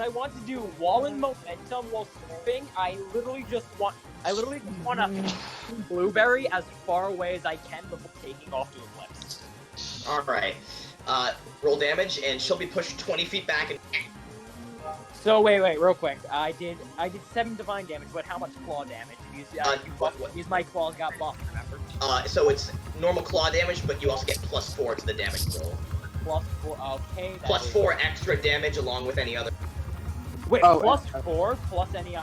want to do while in momentum, while sweeping, I literally just want to Blueberry as far away as I can before taking off to Eclipse. Alright. Roll damage, and she'll be pushed 20 feet back and... So, wait, real quick. I did 7 divine damage, but how much claw damage? Because my claws got buffed, remember? So it's normal claw damage, but you also get +4 to the damage roll. +4, okay. +4 extra damage along with any other. Wait, +4 plus any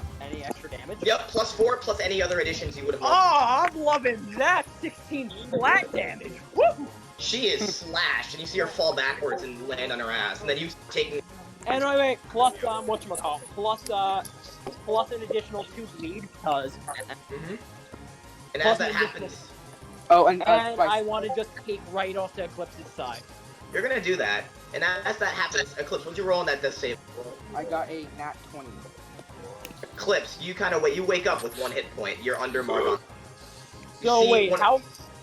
extra damage? Yep, +4 plus any other additions you would have. Oh, I'm loving that! 16 flat damage. Woo! She is slashed, and you see her fall backwards and land on her ass, and then you taking. And wait, plus whatchamacallit, plus an additional 2 bleed because. And as that happens. Oh, and I want to just take right off to Eclipse's side. You're gonna do that, and as that happens, Eclipse, what'd you roll on that death save? I got a nat 20. Eclipse, you kind of wake up with 1 hit point. You're under Margon. So wait,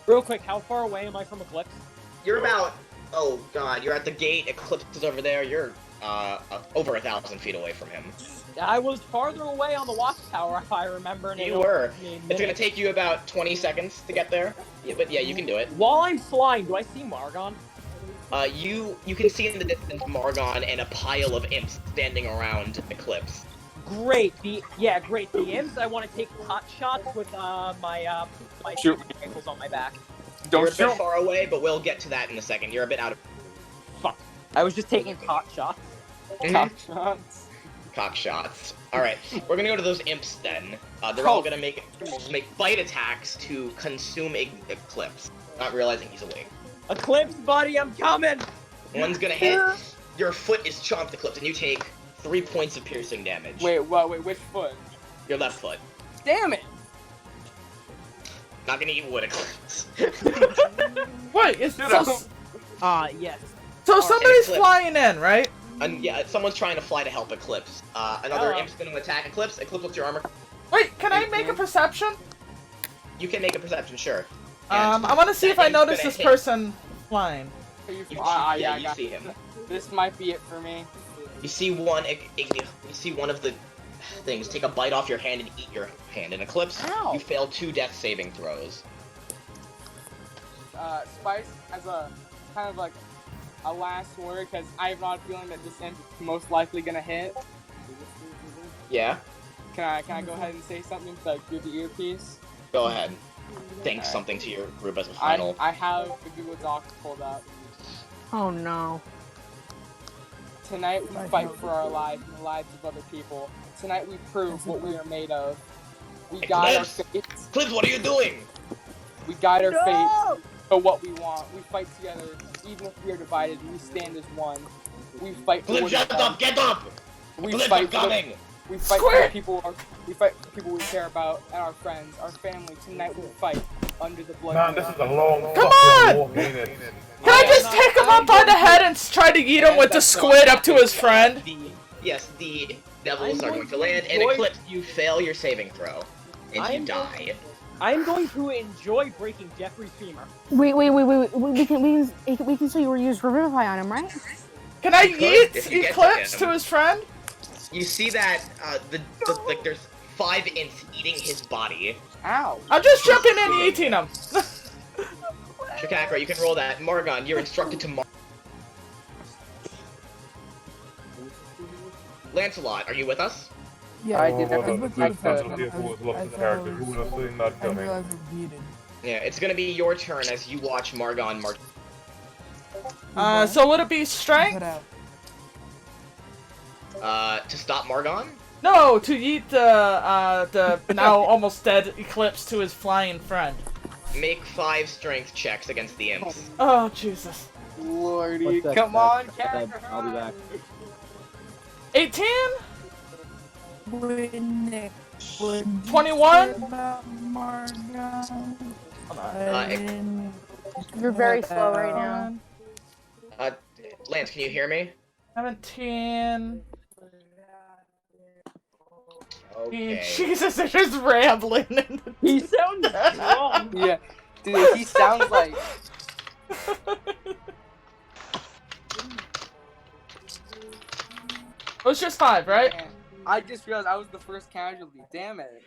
real quick, how far away am I from Eclipse? You're about, oh god, you're at the gate, Eclipse is over there, you're over 1,000 feet away from him. I was farther away on the watchtower, if I remember. And You were. It's gonna take you about 20 seconds to get there, yeah, but yeah, you can do it. While I'm flying, do I see Margon? You can see in the distance Margon and a pile of imps standing around Eclipse. Great. The imps. I want to take pot shots with my ankles on my back. You're a bit far away, but we'll get to that in a second. You're a bit out of. Fuck. I was just taking pot shots. Cock shots. Cock shots. All right, we're gonna go to those imps then. They're all gonna make bite attacks to consume Eclipse, not realizing he's awake. Eclipse, buddy, I'm coming. One's gonna hit. Your foot is chomped, Eclipse, and you take 3 points of piercing damage. Wait, which foot? Your left foot. Damn it! Not gonna eat wood, Eclipse. Wait, it's yes. So somebody's flying in, right? Yeah, someone's trying to fly to help Eclipse. Another imp's gonna attack Eclipse. Eclipse, what's your armor? Wait, can I make a perception? You can make a perception, sure. I want to see if I notice this person flying. You see him. This might be it for me. You see one. You see one of the things take a bite off your hand and eat your hand. In Eclipse, you fail 2 death saving throws. Spice has a kind of like a last word because I have not a feeling that this imp is most likely gonna hit. Yeah. Can I go ahead and say something to give the earpiece? Go ahead. Think something to your group as a final. I have the Google Doc pulled up. Oh no. Tonight we fight for our lives and the lives of other people. Tonight we prove what we are made of. We guide our fate. Eclipse, what are you doing? We guide our fate to what we want. We fight together, even if we are divided. We stand as one. We fight for Eclipse, shut up! Get up! We Eclipse, fight I'm coming! We fight for the people. We fight for people we care about and our friends, our family. Tonight we fight under the blood. Man, this is a long Come fucking on! walk, ain't it? Can I just take him up by the head and try to eat him with the squid up to his friend? Yes, the devils are going to land, and Eclipse, you fail your saving throw, and you die. I'm going to enjoy breaking Jeffrey's femur. Wait. We can still use Revivify on him, right? Can I if eat you get Eclipse to him. to his friend? You see that like there's 5 imps eating his body. Ow! I'm just jumping in and eating him. Shikakra, you can roll that. Margon, you're instructed to Lancelot, are you with us? Yeah, I did everything I could. Who would have seen that coming? Yeah, it's gonna be your turn as you watch Margon march. So would it be strength? To stop Margon? No, to eat the now almost dead Eclipse to his flying friend. Make 5 strength checks against the imps. Oh Jesus! Lordy, come on, Cat. I'll be back. 18? 21? You're very slow right now. Lance, can you hear me? 17. Okay. Jesus, they're just rambling. He sounds drunk. Yeah, dude, he sounds like. It was just 5, right? Man, I just realized I was the first casualty. Damn it.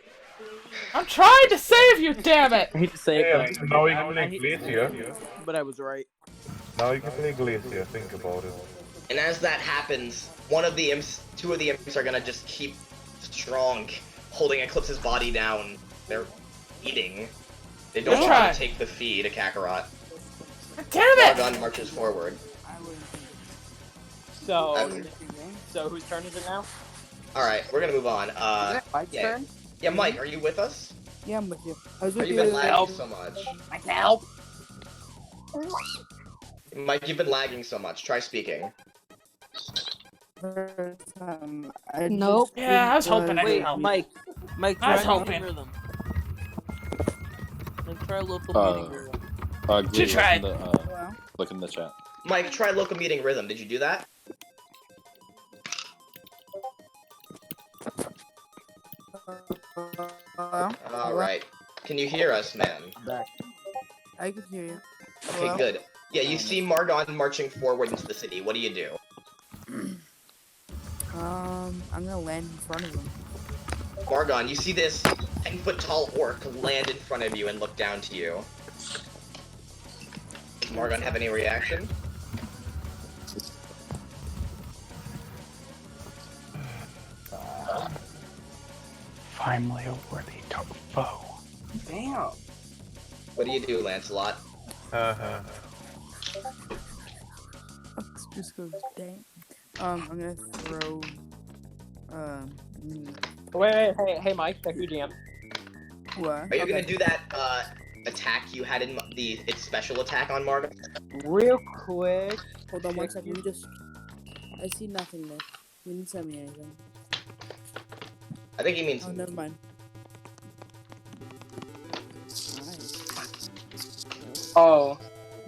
I'm trying to save you, damn it! I hate to say it, Yeah, but now you can play Glacier. but I was right. Now you can play Glacier, think about it. And as that happens, 2 of the imps are gonna just keep strong, holding Eclipse's body down. They're eating. They don't want to take the feed, Kakarot. Damn it! Margon marches forward. So whose turn is it now? Alright, we're gonna move on. Mike's turn? Yeah, Mike, are you with us? Yeah, I'm with you. I was Or with you've you. been lagging so much? I can help. Mike, you've been lagging so much. Try speaking. Nope. Yeah, I was hoping I could Wait, help. Mike, I was try hoping. rhythm. And try local meeting rhythm. Glee, tried. Look in the chat. Mike, try local meeting rhythm. Did you do that? All right. Can you hear us, man? Back. I can hear you. Okay, Hello? good. Yeah, you see Margon marching forward into the city. What do you do? I'm gonna land in front of him. Margon, you see this 10-foot tall orc land in front of you and look down to you. Does Margon have any reaction? Finally a worthy foe. Damn. What do you do, Lancelot? Just goes dang. I'm gonna throw. Wait, hey, Mike, check your DM. What? Are you gonna do that attack you had in its special attack on Margon? Real quick. Hold on 1 second. Let me just. I see nothing, Nick. You didn't send me anything. I think he means. Oh, never mind. Oh,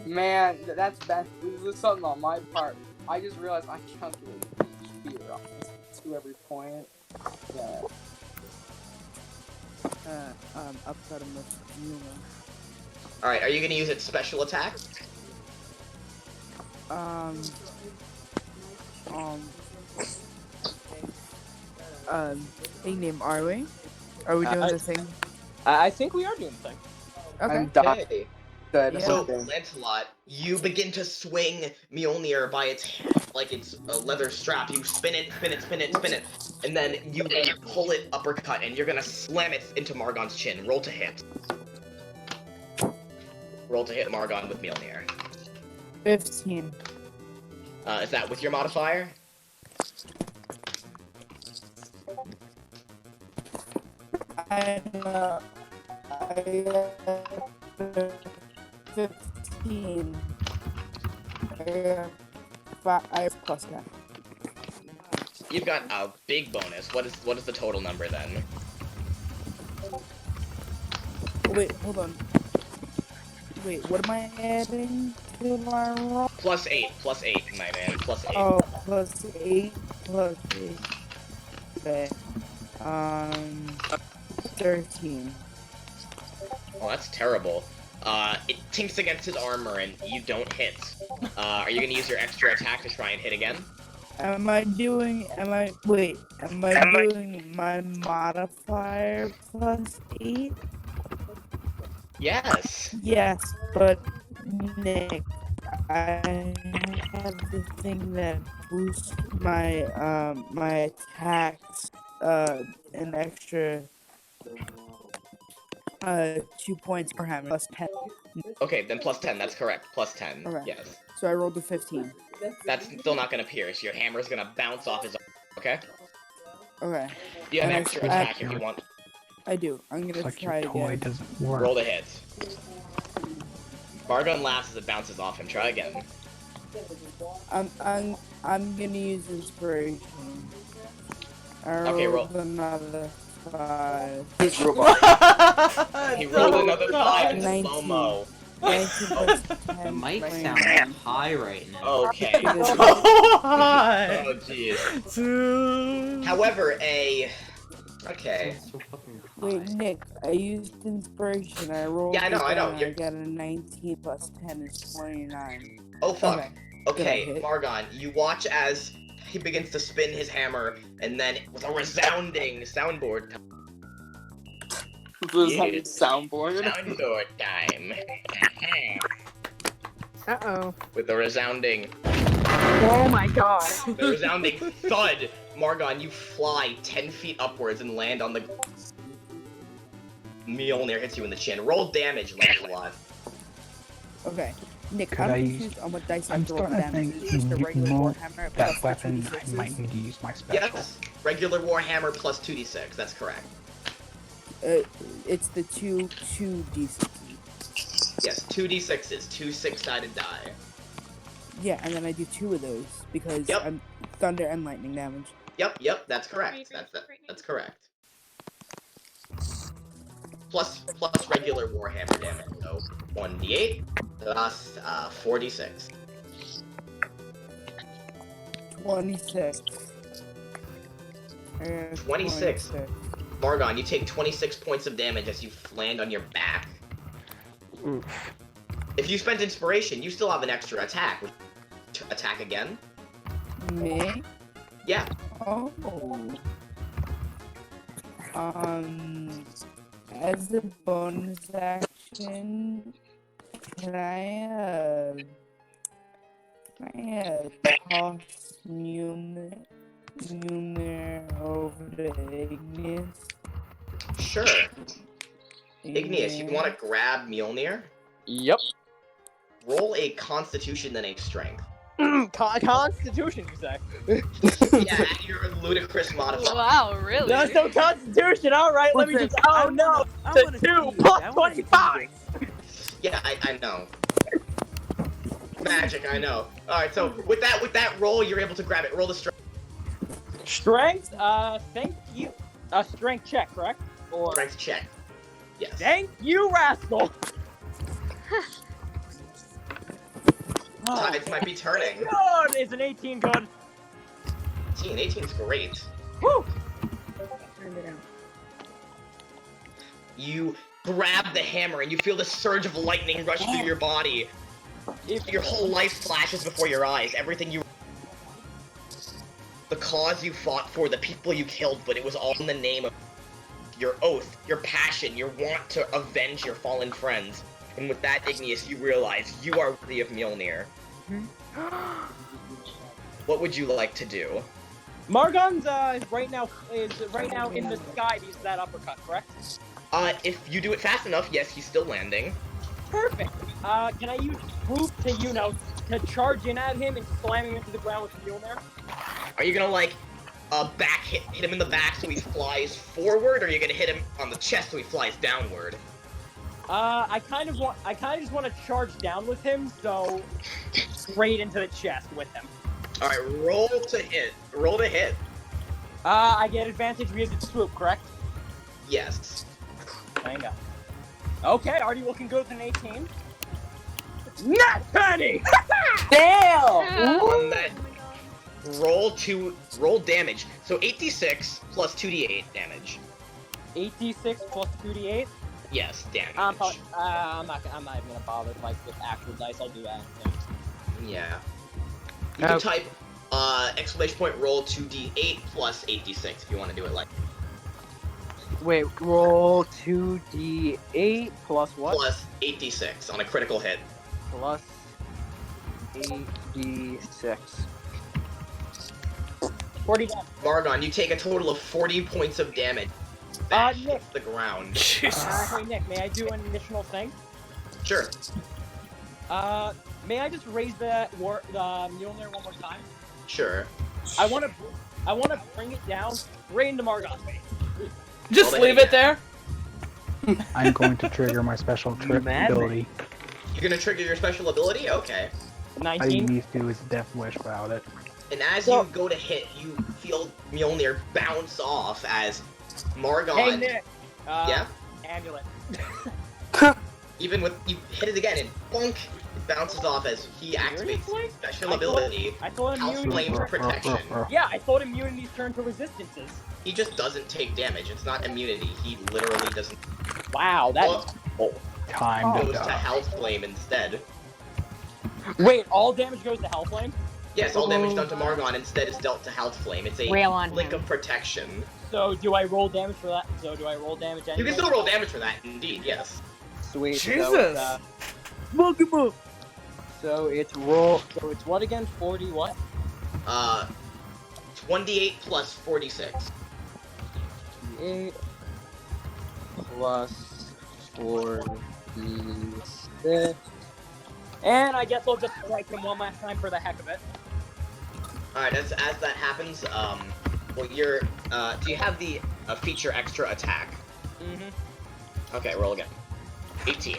man, that's bad. This is something on my part. I just realized I calculated speed to every point. Yeah. Upcut him with Yuma. Alright, are you gonna use its special attack? Hey, name, are we? Are we doing the thing? I think we are doing the thing. Okay. Okay. So, Lancelot, you begin to swing Mjolnir by its like it's a leather strap. You spin it, and then you pull it uppercut, and you're gonna slam it into Margon's chin. Roll to hit. Roll to hit Margon with Mjolnir. 15. Is that with your modifier? I 15. I have plus 10. You've got a big bonus. What is the total number then? Wait, hold on. Wait, what am I adding to my roll? +8, my man, +8. Oh, +8, +8. Okay. 13. Oh, that's terrible. It tinks against his armor and you don't hit. Are you gonna use your extra attack to try and hit again? Am I doing my modifier +8? Yes. Yes, but Nick, I have the thing that boosts my my attacks an extra 2 points per hammer +10. Okay, then +10, that's correct. +10. Okay. Yes. So I rolled a 15. That's still not gonna pierce. Your hammer's gonna bounce off his arm, okay? Okay. You have And an extra attack if you want. I do. I'm gonna try again. Doesn't work. Roll to hit. Margon laughs as it bounces off him. Try again. I'm gonna use inspiration. Okay, roll. Another 5. He rolled another 5 in 19. slow-mo. 19 plus The 10. mic sounds high right now. Okay. Hi. Oh, jeez. However, Okay. Wait, Nick, I used inspiration. I rolled. Yeah, I know, I know. I got a 19 plus 10 is 29. Oh, fuck. Okay, Okay, Margon, you watch as he begins to spin his hammer, and then with a resounding soundboard Soundboard time. Uh-oh. With a resounding... Oh my god. The resounding thud, Margon, you fly 10 feet upwards and land on the... Mjolnir hits you in the chin. Roll damage, Lancelot. Okay. Nick, Could I'm I confused on what dice I'm to roll starting to damage. think Is it just a regular more warhammer that plus weapon 2d6s? I might need to use my special. Yes, regular Warhammer plus 2d6, that's correct. It's the 2d6. Yes, 2d6s, 2 6-sided die. Yeah, and then I do 2 of those because I'm thunder and lightning damage. Yep, that's correct. That's correct. Plus regular Warhammer damage, so 1d8 plus 4d6. 26. 26. Margon, you take 26 points of damage as you land on your back. Oof. If you spent inspiration, you still have an extra attack. Would you attack again? Me? Yeah. Oh. As a bonus action, can I toss Mjolnir over to Igneous? Sure. Igneous, you want to grab Mjolnir? Yep. Roll a Constitution, then a Strength. Constitution, you say? Yeah, you're a ludicrous modifier. Wow, really? No, so Constitution. All right, let me just. Oh no, the 2 plus 25. Yeah, I know. Magic, I know. All right, so with that roll, you're able to grab it. Roll the strength. Strength. Thank you. Strength check, correct? Or strength check. Yes. Thank you, rascal. Tides might be turning. Good. Is an 18 good? 18's great. Woo! You grab the hammer and you feel the surge of lightning rush through your body. Your whole life flashes before your eyes. Everything you... The cause you fought for, the people you killed, but it was all in the name of your oath, your passion, your want to avenge your fallen friends. And with that, Igneous, you realize you are worthy of Mjolnir. What would you like to do? Margon's right now in the sky because of that uppercut, correct? If you do it fast enough, yes, he's still landing. Perfect. Can I use Proof to, to charge in at him and slam him into the ground with the Mjolnir? Are you gonna, like, hit him in the back so he flies forward, or are you gonna hit him on the chest so he flies downward? I kind of just want to charge down with him, so straight into the chest with him. Alright, roll to hit. Roll to hit. I get advantage because it's swoop, correct? Yes. Hang on. Okay, already looking good with an 18. Not penny! Damn! On that, roll damage. So 8d6 plus 2d8 damage. 8d6 plus 2d8? Yes, damage. I'm not even gonna bother with actual dice. I'll do that. Yeah. You can type exclamation point roll 2d8 plus 8d6 if you want to do it like. Wait, roll 2d8 plus what? Plus 8d6 on a critical hit. Plus 8d6. 40 damage. Margon, you take a total of 40 points of damage. That hits the ground. Hey Nick, may I do an additional thing? Sure. May I just raise the Mjolnir one more time? Sure. I want to bring it down right into Margon's face. Just leave it there. I'm going to trigger my special ability. You're gonna trigger your special ability? Okay. I 19. need to do is Death Wish about it. And as you go to hit, you feel Mjolnir bounce off as Margon. Hey Nick. Yeah? Amulet. Even with you hit it again and bonk, it bounces off as he activates his special ability. I thought House Flame Protection. Yeah, I thought immunities turn to resistances. He just doesn't take damage. It's not immunity. He literally doesn't. Wow, that. Time goes to Health Flame instead. Wait, all damage goes to Hellflame? Yes, all damage done to Margon instead is dealt to Health Flame. It's a Rail on blink of protection. So do I roll damage for that? You can still roll damage for that, indeed, yes. Sweet. Jesus! So it's roll. So it's what again? 40 what? 1d8 plus 46. 8 plus 46. And I guess I'll just strike him one last time for the heck of it. Alright, as that happens, well, you're, do you have the feature extra attack? Mm-hmm. Okay, roll again. 18.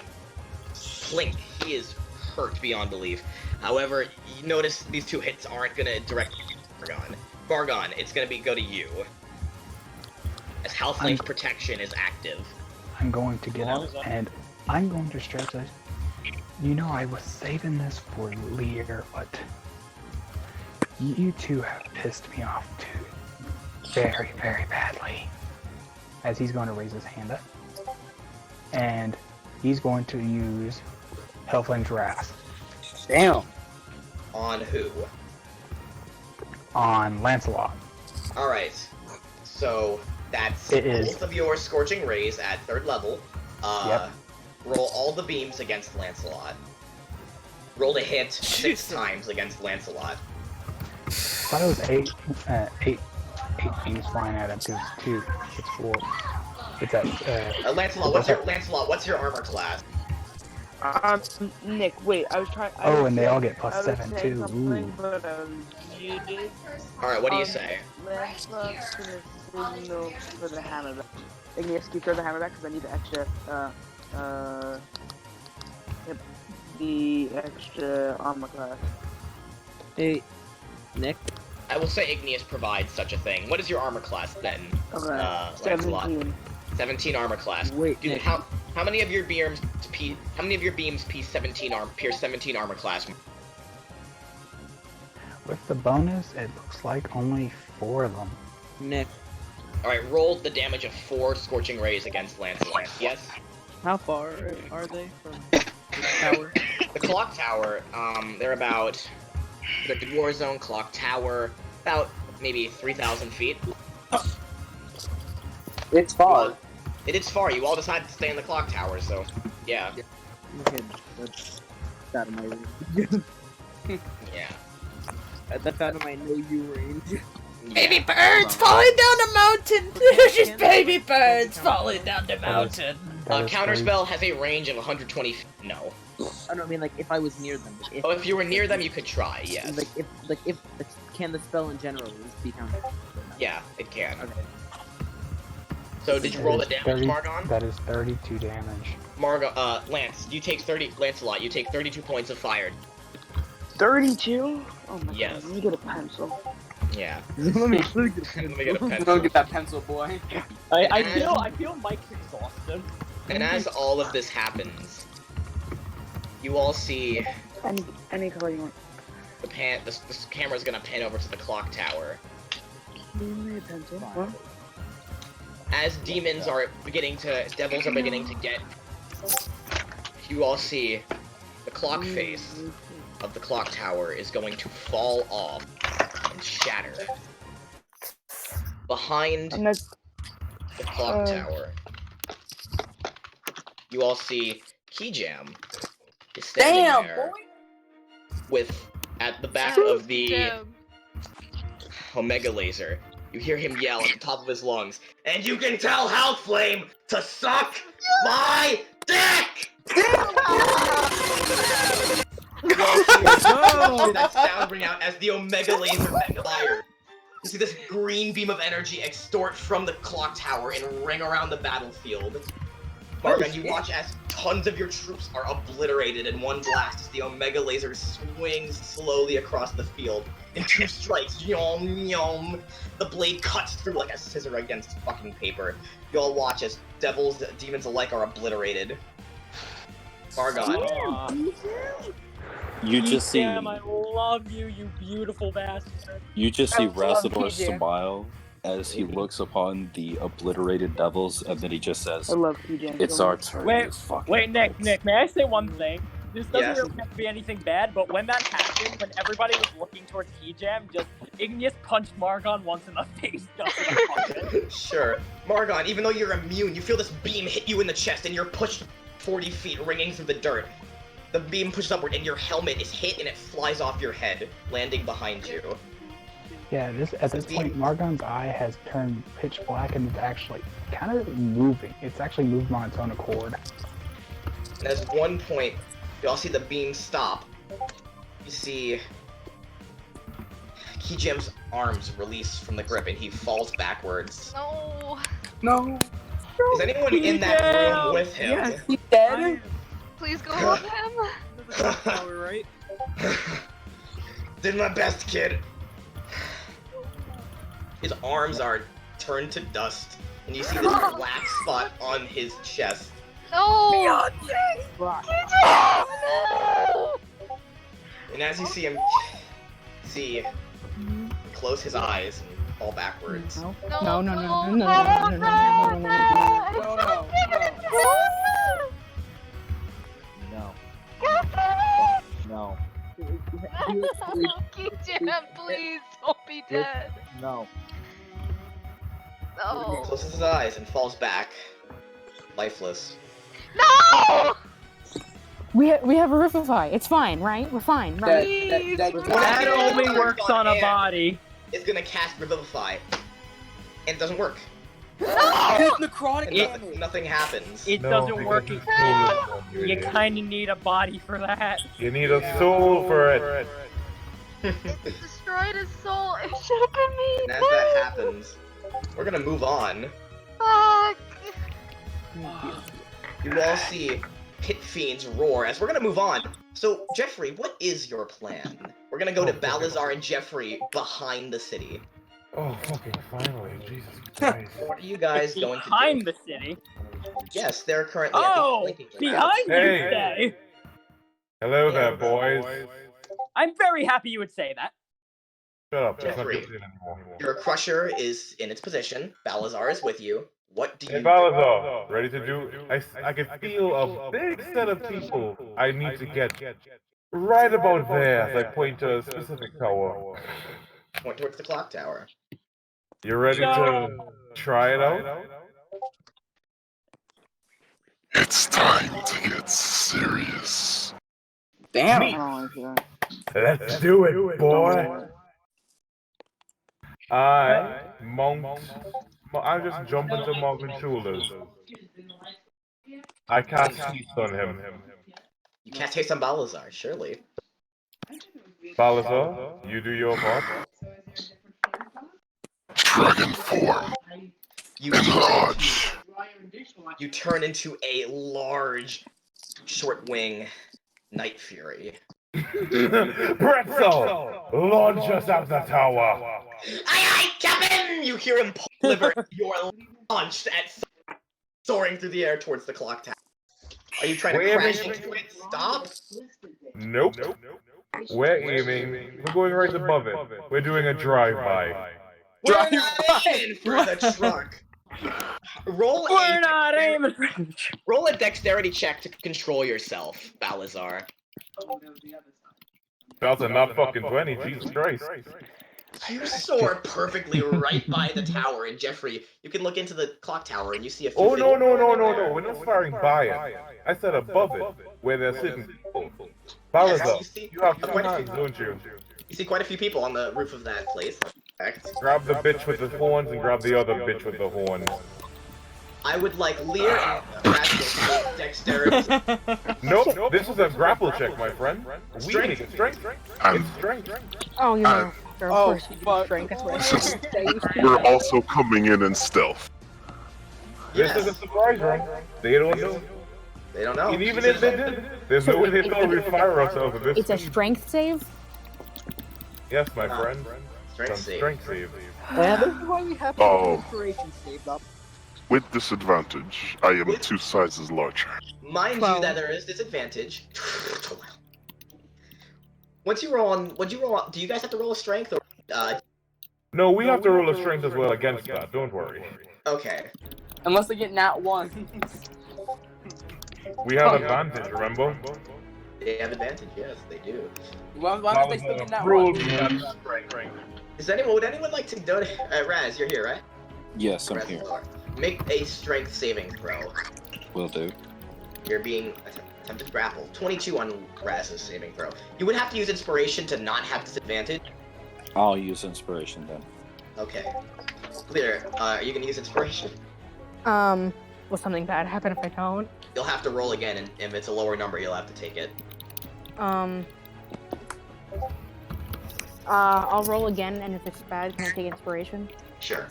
Flink, he is hurt beyond belief. However, you notice these two hits aren't gonna directly hit Bargon. Bargon, it's gonna go to you. As Health Flame's protection is active. I'm going to get up and I'm going to stretch this. You know, I was saving this for Lear, but you two have pissed me off too. Very, very badly. as he's going to raise his hand up. And he's going to use Hellflame's Wrath. Damn. On who? On Lancelot. Alright. So that's It is. both of your Scorching Rays at 3rd level. Yep. Roll all the beams against Lancelot. Roll to hit 6 times against Lancelot. I thought it was eight beams flying at him because 2 hits 4. It's at Lancelot, what's your armor class? Nick, wait, I was trying. and they all get +7 too. Ooh. But I was muted. Alright, what do you say? Lancelot's gonna signal for the hammer back. Igneous, can you throw the hammer back? Because I need the extra, yep, the extra armor class. Hey, Nick? I will say Igneous provides such a thing. What is your armor class then? Okay, Lancelot? 17. 17 armor class. Wait, dude, Nick. how many of your beams pierce 17 armor class? With the bonus, it looks like only 4 of them. Nick. Alright, roll the damage of 4 Scorching Rays against Lancelot. Yes? How far are they from the tower? The clock tower, they're about Predicted War Zone, clock tower, about maybe 3,000 feet. It's far. Well, it is far. You all decided to stay in the clock tower, so yeah. Okay, that's out of my range. Yeah. That's out of my know-you range. Baby birds falling down the mountain! Just baby birds falling down the mountain! Counterspell has a range of 120 feet. No. I don't mean like if I was near them. If you were near them, you could try, yes. If can the spell in general be counted? Yeah, it can. Okay. So did you roll the damage, 30, Margon? That is 32 damage. Lance, you take Lancelot, you take 32 points of fire. 32? Oh my Yes. god, let me get a pencil. Yeah. Let me get a pencil. Don't get that pencil, boy. I feel Mike's exhausted. And as all of this happens, you all see Any color you want. the camera's gonna pan over to the clock tower. Give me a pencil. What? As devils are beginning to get, you all see the clock face of the clock tower is going to fall off and shatter. Behind the clock tower, you all see Keyjam is standing there with, at the back of the Omega Laser. You hear him yell at the top of his lungs, and you can tell Hellflame to suck my dick! You all see that sound ring out as the Omega Laser fires. You see this green beam of energy extort from the clock tower and ring around the battlefield. Margon, you watch as tons of your troops are obliterated in one blast as the Omega Laser swings slowly across the field. In 2 strikes, yom yom, the blade cuts through like a scissor against fucking paper. You all watch as demons alike are obliterated. Margon. You just see. Damn, I love you, you beautiful bastard. You just see I love Rassador PJ. smile as he looks upon the obliterated devils, and then he just says, I love PJ. "It's our turn." Wait, Nick, may I say one thing? This doesn't Yes. really have to be anything bad, but when that happened, when everybody was looking towards Keyjam, just Igneous punched Margon once in the face. Sure. Margon, even though you're immune, you feel this beam hit you in the chest and you're pushed 40 feet, ringing through the dirt. The beam pushes upward and your helmet is hit and it flies off your head, landing behind you. Yeah, at this point, Margon's eye has turned pitch black and it's actually kind of moving. It's actually moving on its own accord. And at one point, you all see the beam stop. You see Keyjam's arms release from the grip and he falls backwards. No. No. Is anyone in that room with him? Yes, he's dead. Please go with him. Right? Did my best, kid. His arms are turned to dust, and you see this black spot on his chest. No. And as you see him close his eyes and fall backwards. No, No, no, no, no, no, no, no, no, no, no, no, no, no, No, no, No. No. Jam, please don't be dead. No. No. Closes his eyes and falls back, lifeless. No! We have a Revivify. It's fine, right? We're fine, right? That only works on a body. It's gonna cast Revivify, and it doesn't work. Necrotic And nothing happens. It doesn't work. You kind of need a body for that. You need a soul for it. It destroyed his soul. It should have been me. And as that happens, we're gonna move on. Fuck. You all see Pit Fiends roar as we're gonna move on. So, Jeffrey, what is your plan? We're gonna go to Balazar and Jeffrey behind the city. Oh, fucking finally, Jesus Christ. What are you guys going to do? Behind the city? Yes, they're currently Oh! at the flanking ground. Behind you Hey. say? Hello there, boys. I'm very happy you would say that. Shut up, that's not Jeffrey, good anymore. your crusher is in its position. Balazar is with you. What do you Hey, do? Balazar, ready to do? I can feel a big set of people I need to get right about there as I point to a specific tower. Point towards the clock tower. You ready to try it out? It's time to get serious. Damn. Me. I don't like that. Let's do it, boy. I just jump into Morgan's shoulders. I cast heat on him. You can't taste on Balazar, surely. Balazar, you do your part. Dragon form. You turn into a large, short wing Night Fury. Pretzel, launch us out the tower. Aye, Captain! You hear him deliver your launched at soaring through the air towards the clock tower. Are you trying to crash into it? Stop! Nope. We're aiming. We're going right above it. We're doing a drive-by. We're not aiming for the truck. Roll a dexterity check to control yourself, Balazar. That's a not fucking 20, Jesus Christ. You soar perfectly right by the tower, and Jeffrey, you can look into the clock tower and you see a few Oh, no. things. We're not firing by it. I said above it, where they're sitting people. Balazar, you have two hands, don't you? You see quite a few people on the roof of that place. Grab the bitch with the horns and grab the other bitch with the horns. I would like Lear and Rascal to dexterity. Nope, this is a grapple check, my friend. Strength. It's strength. Oh, you know. Of Oh, course you do strength. That's what I was going to say. We're also coming in stealth. This is a surprise run. They don't know. They don't know. And even if they did, there's no way they thought we'd fire ourselves at this. It's a strength save? Yes, my friend. Strength Some save. strength save. Well, this is why we have Oh. inspiration saved up. With disadvantage, I am 2 sizes larger. Mind you that there is disadvantage. Once you roll on, do you guys have to roll a strength or? No, we have to roll a strength as well against that. Don't worry. Okay. Unless they get nat 1. We have advantage, remember? They have advantage. Yes, they do. Why don't they still get nat Roll 1? Would anyone like to donate? Raz, you're here, right? Yes, I'm here. Make a strength saving throw. Will do. You're being attempted to grapple. 22 on Raz's saving throw. You would have to use inspiration to not have disadvantage. I'll use inspiration then. Okay. Clear. Are you gonna use inspiration? Will something bad happen if I don't? You'll have to roll again, and if it's a lower number, you'll have to take it. I'll roll again, and if it's bad, can I take inspiration? Sure.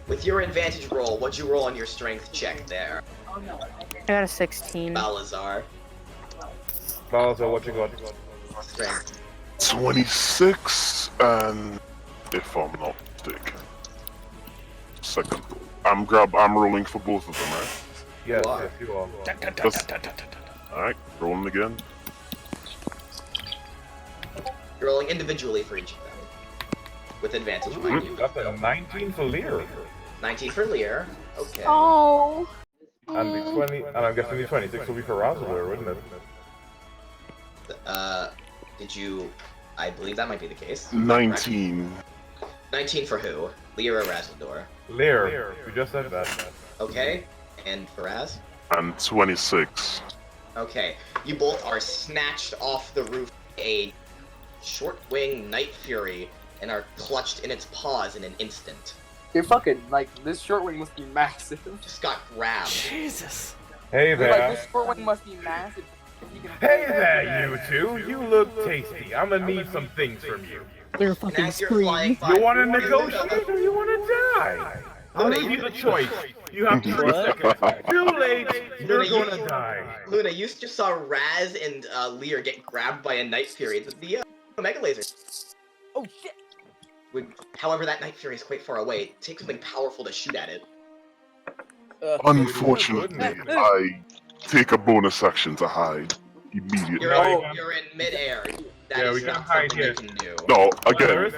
With your advantage roll, what'd you roll on your strength check there? I got a 16. Balazar. Balazar, what you got? Strength. 26, and if I'm not mistaken, second. I'm rolling for both of them, right? Yes, you are. Alright, rolling again. You're rolling individually for each of them. With advantage, mind you. That's a 19 for Lear. 19 for Lear. Okay. Oh. And the 20, and I'm guessing the 26 will be for Razalur, wouldn't it? Did you... I believe that might be the case. 19. 19 for who? Lear or Razaldor? Lear. You just said that. Okay. And for Raz? And 26. Okay. You both are snatched off the roof by a short-winged Night Fury and are clutched in its paws in an instant. You're fucking, like, this short wing must be massive. Just got grabbed. Jesus. Hey there. Like, this short wing must be massive. Hey there, you two. You look tasty. I'm gonna need some things from you. They're fucking screaming. You wanna negotiate or you wanna die? I'll give you the choice. You have 3 seconds. Too late. You're gonna die. Luna, you just saw Raz and Lear get grabbed by a Night Fury. The Mega Laser. Oh shit! However, that Night Fury is quite far away. It takes something powerful to shoot at it. Unfortunately, I take a bonus action to hide immediately. You're in midair. That is we can not hide something here. you can do. No, There again, is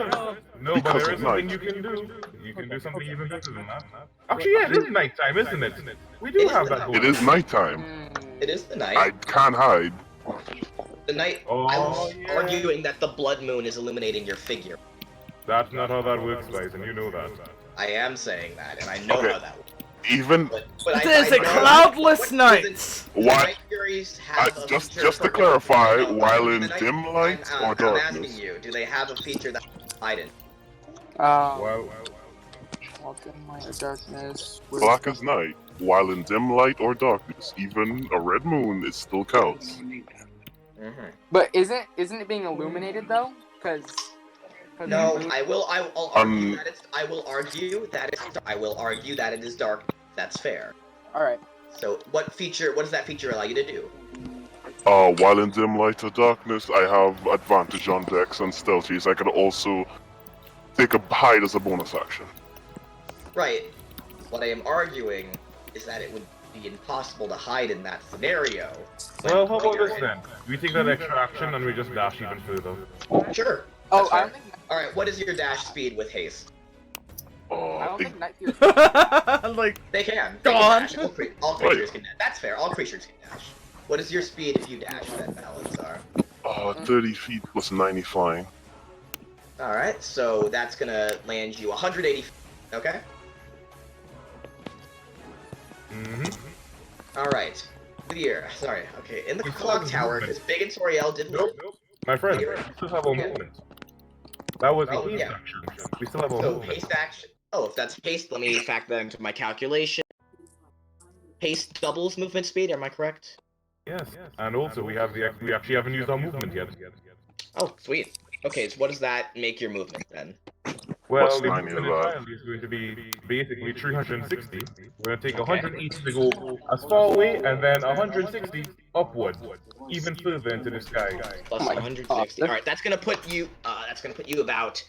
no, but because there of is something night. you can do. You can do something even better than that. Actually, yeah, it is nighttime, isn't it? We do have that. It is nighttime. It is the night. I can't hide. The night. I was arguing that the blood moon is illuminating your figure. That's not how that works, guys, and you know that. I am saying that, and I know how that works. Even It is a cloudless night. what? Furies have a Just feature to clarify, while in dim light or I'm asking darkness. you, do they have a feature that hidden? Well, Walk in light or darkness. Black as night, while in dim light or darkness, even a red moon, it still counts. But isn't it being illuminated though? Because No, I'll argue that it's. I will argue that it is dark. That's fair. All right. So, what does that feature allow you to do? While in dim light or darkness, I have advantage on dex and stealthies. I could also take a hide as a bonus action. Right. What I am arguing is that it would be impossible to hide in that scenario. well, how about this then? We take that extra action and we just dash even further. Sure. Oh, All right. What is your dash speed with haste? I don't think Night Fury. Like They can. Go on. Dash. All creatures can dash. That's fair. All creatures can dash. What is your speed if you dash? Then Balazar. 30 feet plus 90 flying. All right. So that's gonna land you 180 feet. Okay. All right. Lear. Sorry. Okay. In the clock tower, because Big and Toriel did. Nope. My friend, we still have a movement. That was a haste yeah. action. We still have a So movement. haste action. Oh, if that's haste, let me factor that into my calculation. Haste doubles movement speed. Am I correct? Yes. And also, we actually haven't used our movement yet. Oh, sweet. Okay, so what does that make your movement then? Well, Plus the 90 movement of that. entirely is going to be basically 360. We're going to take 180 to go as far away, and then 160 upward, even further into the sky. Plus 160. All right, that's gonna put you. About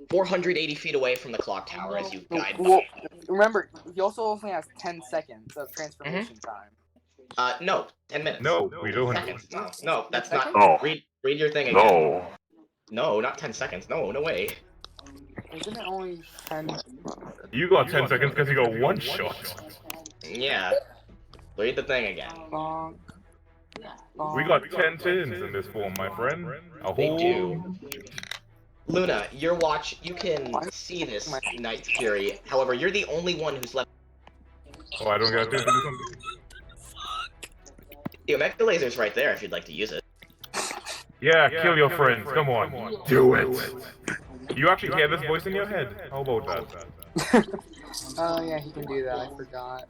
480 feet away from the clock tower as you guide. Well, remember, he also only has 10 seconds of transformation time. No, 10 minutes. No, we don't. Seconds. No, that's not. No. Read your thing again. No. No, not 10 seconds. No, no way. Isn't it only 10? You got 10 seconds because you got one shot. Yeah. Read the thing again. We got 10 turns in this form, my friend. A They whole. do. Luna, you can see this Night Fury. However, you're the only one who's left. Oh, I don't get to do something. The Omega Laser's right there if you'd like to use it. Yeah, kill your friends. Come on. Do it. You actually hear this voice in your head. How about that? Oh yeah, he can do that. I forgot.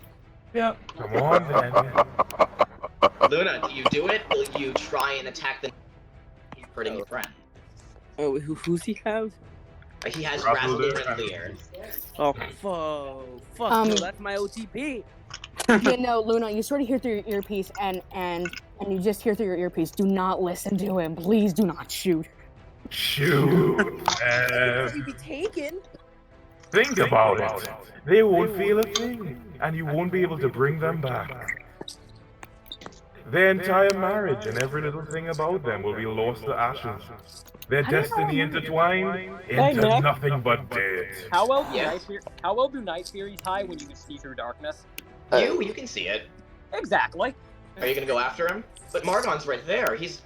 Yep. Come on, then. Luna, do you do it? Will you try and attack the hurting your friend? Oh, who's he have? He has Razalur and Lear. Oh, fuck, no, that's my OTP. Yeah, no, Luna, you sort of hear through your earpiece, and you just hear through your earpiece. Do not listen to him. Please do not shoot. Shoot. He'd be taken. Think about it. They won't feel a thing, and you won't be able to bring them back. Their entire marriage and every little thing about them will be lost to ashes. their I don't destiny know. intertwined Hey, into Nick. nothing but death. How well do Yes. night theories high when you can see through darkness? You can see it. Exactly. Are you gonna go after him? But Margon's right there. He's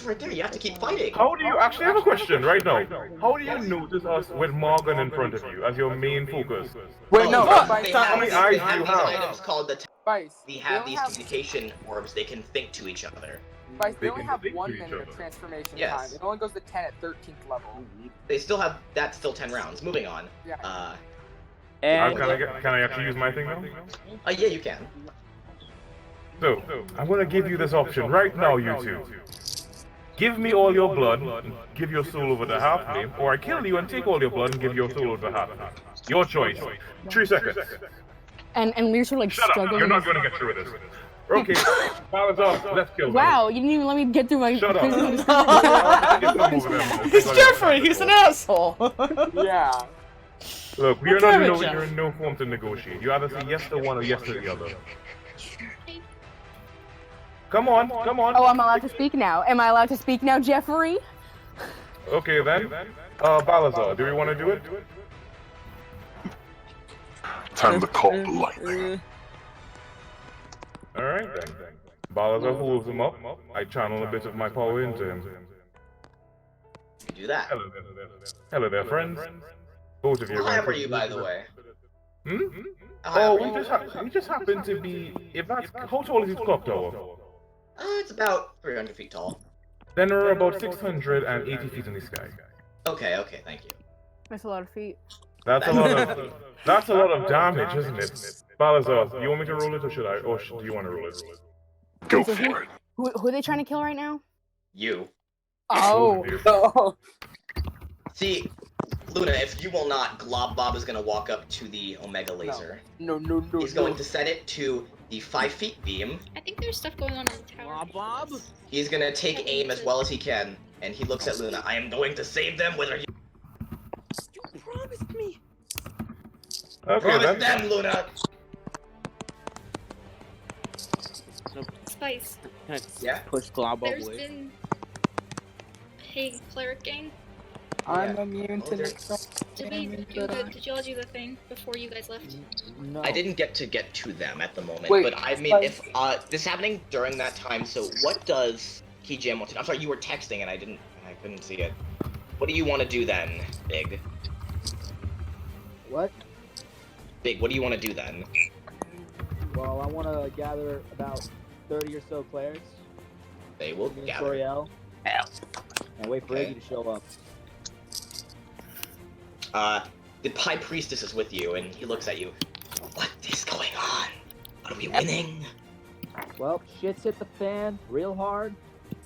right there. You have to keep fighting. How do you actually have a question right now? How do you notice us with Morgan in front of you as your main focus? Wait, no, Oh, Spice, they How have, many they eyes have do you these have? items called the. Spice, They they have only these have- communication orbs. They can think to each other. Spice, they They only can have think 1 to each minute of other. transformation Yes. time. It only goes to 10 at 13th level. They still have. That's still 10 rounds. Moving on. Yeah. And Can I actually use my thing now? Yeah, you can. So, I'm gonna give you this option right now, you two. Give me all your blood, and give your soul over to Halfling, or I kill you and take all your blood and give your soul over to Halfling. Your choice. 3 seconds. And Lear's sort of like Shut up! struggling. You're not gonna get through this. Okay, balance off. Let's kill them. Wow, you didn't even let me get through my. Shut up. He's Jeffrey. He's an asshole. Yeah. Look, we are God not damn it, you're Jeff. in no form to negotiate. You either say yes to one or yes to the other. Come on, come on. Oh, I'm allowed to speak now. Am I allowed to speak now, Jeffrey? Okay then. Balazar, do we want to do it? Time to call the lightning. Alright then. Balazar holds him up. I channel a bit of my power into him. You do that. Hello there, friends. Both of you. How high were you, by the way? Hmm? How high Oh, were you? we just happen to be. If that's how tall is his clock tower? It's about 300 feet tall. Then we're about 680 feet in the sky. Okay, thank you. That's a lot of feet. That's a lot of damage, isn't it? Balazar, you want me to roll it or should I? Or do you want to roll it? Go So for it. Who are they trying to kill right now? You. Oh. See, Luna, if you will not, Glob Bob is gonna walk up to the Omega laser. No. He's going to set it to the 5 feet beam. I think there's stuff going on in the tower. Bob? He's gonna take aim as well as he can, and he looks at Luna. I am going to save them, whether you Promised me. Okay promise then. them, Luna. Spice, Can I Yeah? push Glob there's away? been. Hey, cleric gang. I'm immune to there's- this. Did y'all do the thing before you guys left? No. I didn't get to them at the moment, Wait, but I mean, if this is happening during that time, so what does Keyjam want to? I'm sorry, you were texting and I couldn't see it. What do you want to do then, Big? What? Big, what do you want to do then? Well, I want to gather about 30 or so clerics. They will in gather. Toriel, and wait for Okay. Iggy to show up. The High Priestess is with you, and he looks at you. What is going on? Are we winning? Well, shit's hit the fan real hard,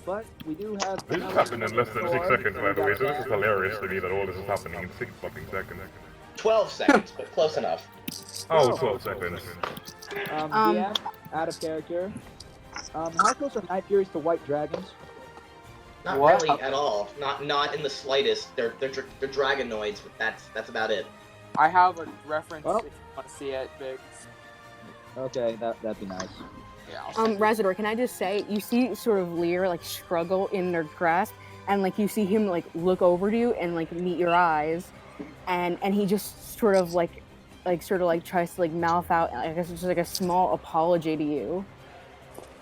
but we do have. This happened in less than 6 seconds, by the way, so this is hilarious to me that all this is happening in 6 fucking seconds. 12 seconds, but close enough. Oh, 12 seconds. DM, out of character. How close are Night Furies to White Dragons? Not What? really at all. Not in the slightest. They're dragonoids, but that's about it. I have a reference Well. if you want to see it, Big. Okay, that'd be nice. Yeah. Razador, can I just say, you see sort of Lear like struggle in their grasp, and like you see him like look over to you and like meet your eyes, and he just sort of like tries to like mouth out, I guess it's just like a small apology to you,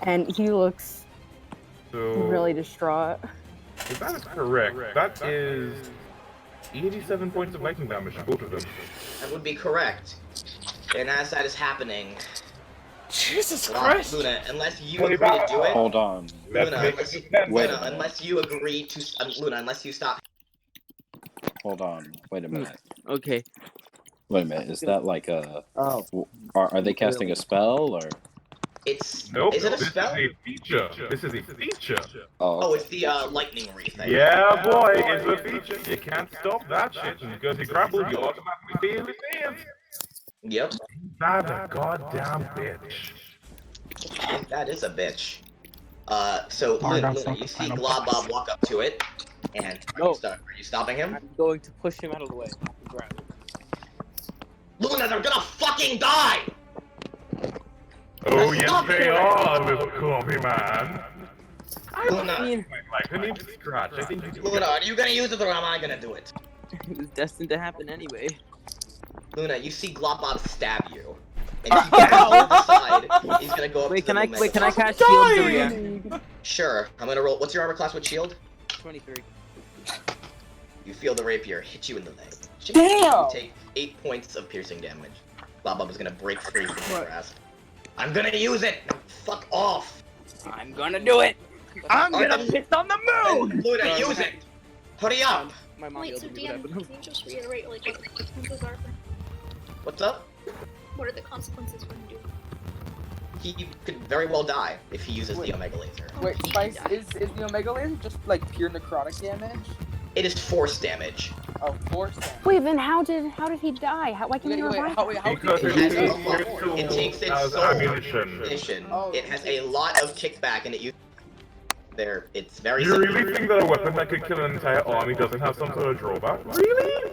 and he looks So, really distraught. if that is correct, that is 87 points of lightning damage to both of them. That would be correct. And as that is happening, Jesus Christ! Luna, unless you agree to do it, Hold on. Luna, Let's unless you, make it Luna, unless you agree to, Luna, unless you stop. Hold on. Wait a minute. Okay. Wait a minute. Is that like a? Oh. Are they casting a spell or? It's Nope, is it a this spell? is a feature. This is a feature. Oh, it's the lightning wreath. I Yeah, boy, it's a feature. You can't stop that shit because you grapple, you automatically feel the dance. Yep. That a goddamn bitch. That is a bitch. So Luna, you see Glob Bob walk up to it, and are you stopping him? I'm going to push him out of the way. Grab him. Luna, they're gonna fucking die! Oh, yes, they are, little clumpy man. Luna, Like, who needs to scratch? I think you Luna, are you gonna use it or am I gonna do it? It was destined to happen anyway. Luna, you see Globbob stab you. And he turns to the side. He's gonna go up to the Omega. Wait, can I cast shield to react? Sure. I'm gonna roll. What's your armor class with shield? 23. You feel the rapier hit you in the leg. Damn! You take 8 points of piercing damage. Globbob is gonna break free from your grasp. I'm gonna use it! Fuck off! I'm gonna do it! I'm gonna piss on the moon! Luna, use it! Hurry up! My mom Wait, so DM, can you just reiterate like what the consequences are for him? What's up? What are the consequences for him doing? He could very well die if he uses the Omega Laser. Wait, Spice, is the Omega Laser just like pure necrotic damage? It is force damage. Oh, force damage. Wait, then how did he die? Why can't he revive him? Because It takes its as soul ammunition. It has a lot of kickback and it uses there. It's very You simple. really think that a weapon that could kill an entire army doesn't have some sort of drawback? Really?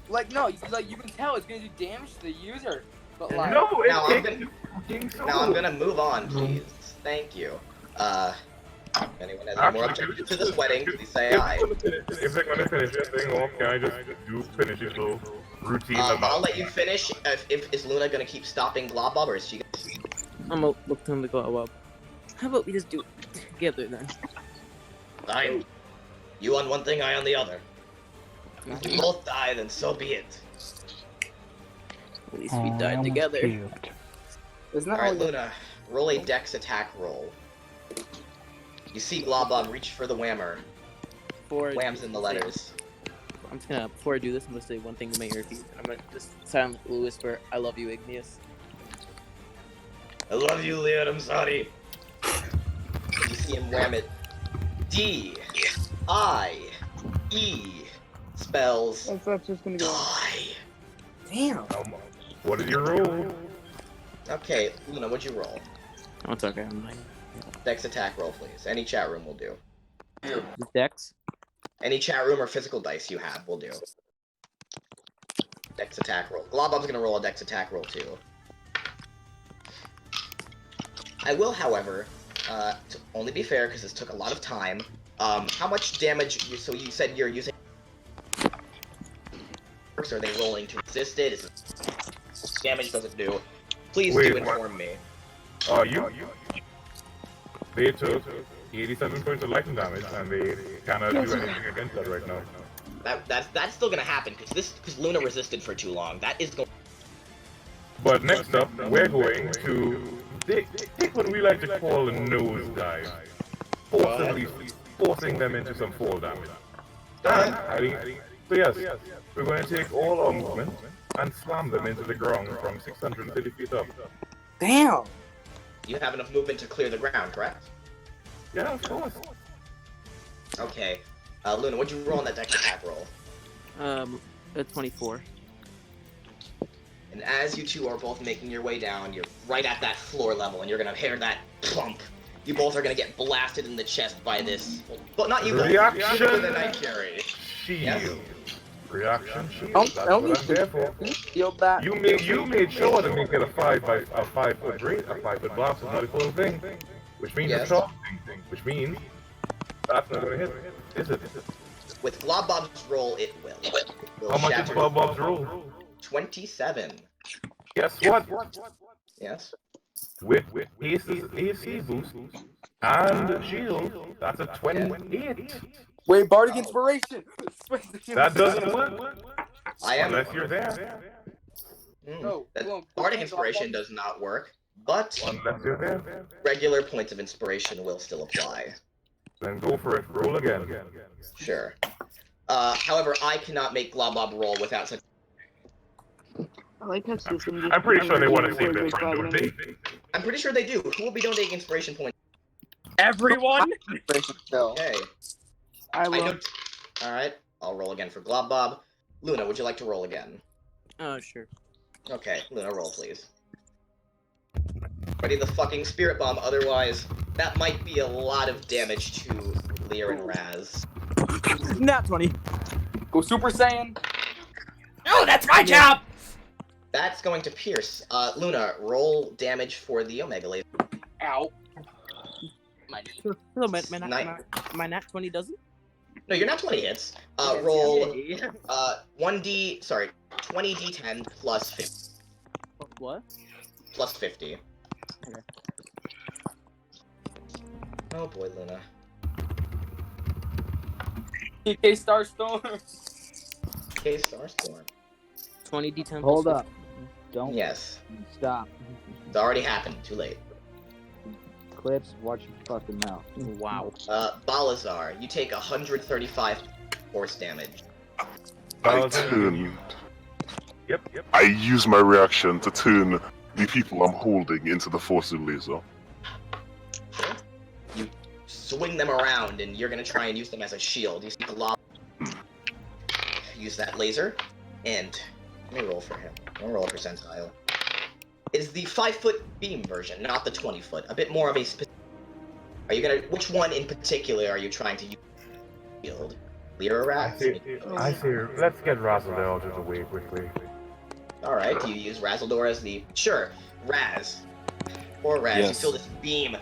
Like, no, like, you can tell it's gonna do damage to the user, but like... No, now I'm gonna move on, please. Thank you. If anyone has any more objections to this wedding, please say aye. If they're gonna finish this thing off, can I just do finish it little routine about I'll let you finish. Is Luna gonna keep stopping Globbob, or is she gonna... I'm gonna look to him to go up. How about we just do it together then? Fine. You on one thing, I on the other. If we both die, then so be it. At least we died together. Alright, Luna, roll a dex attack roll. You see Globbob reach for the whammer. Whams in the letters. I'm just gonna, before I do this, I'm gonna say one thing to my earpiece. I'm gonna just silently whisper, I love you, Igneous. I love you, Leon, I'm sorry. You see him wham it. D-I-E spells That's just gonna go. die. Damn. What did you roll? Okay, Luna, what'd you roll? Oh, it's okay, I'm like... Dex attack roll, please. Any chat room will do. Dex? Any chat room or physical dice you have will do. Dex attack roll. Globbob's gonna roll a dex attack roll too. I will, however, to only be fair, because this took a lot of time, how much damage, so you said you're using... Are they rolling to resist it? Is it damage does it do? Please do inform me. They took 87 points of lightning damage, and they cannot do anything against that right now. That's still gonna happen, because Luna resisted for too long. That is going... But next up, we're going to take what we like to call a nosedive. Forcing them into some fall damage. So yes, we're going to take all our movement and slam them into the ground from 650 feet up. Damn! You have enough movement to clear the ground, correct? Yeah, of course. Okay. Luna, what'd you roll on that dex attack roll? A 24. And as you two are both making your way down, you're right at that floor level, and you're gonna hear that plump. You both are gonna get blasted in the chest by this. But not you both. Reaction The Night Fury. Shield. Yes? Reaction shield. Oh, That's what I'm there for. Shield that. You made sure to make it a 5-foot rate, a 5-foot box is not a full thing. Which means it's short, which means that's not gonna hit, is it? With Globbob's roll, it will. How much is Globbob's roll? 27. Guess what? Yes? With Ace's AC boost and shield, that's a 28. Wait, Bardic Inspiration! That doesn't work. Unless you're there. No, Bardic Inspiration does not work, but unless you're there, regular points of inspiration will still apply. Then go for it. Roll again. Sure. However, I cannot make Globbob roll without such... I like how Susan just... I'm pretty sure they want to save their friend, don't they? I'm pretty sure they do. Who will be donating inspiration points? Everyone! Okay. I will. Alright, I'll roll again for Globbob. Luna, would you like to roll again? Oh, sure. Okay, Luna, roll please. Ready the fucking Spirit Bomb, otherwise that might be a lot of damage to Lear and Raz. Not 20. Go Super Saiyan! No, that's my job! That's going to pierce. Luna, roll damage for the Omega Laser. Ow. No, my nat 20 doesn't. No, you're not 20 hits. Yes, Roll yay. 20d10 plus 50. What? Plus 50. Okay. Oh boy, Luna. DK Starstorm. DK Starstorm. 20d10 Hold plus up. Don't. Yes. Stop. It's already happened. Too late. Clips, watch your fucking mouth. Wow. Balazar, you take 135 force damage. I turn. Yep. I use my reaction to turn the people I'm holding into the force laser. You swing them around, and you're gonna try and use them as a shield. You see the lob. Use that laser, and let me roll for him. I'll roll a percentile. Is the 5-foot beam version, not the 20-foot. A bit more of a specific. Are you gonna? Which one in particular are you trying to use? Shield. Lyra Rat? I see. Let's get Razzle out of the way quickly. Alright, do you use Razzledor as the... Sure, Raz. Or Raz, you Yes. feel this beam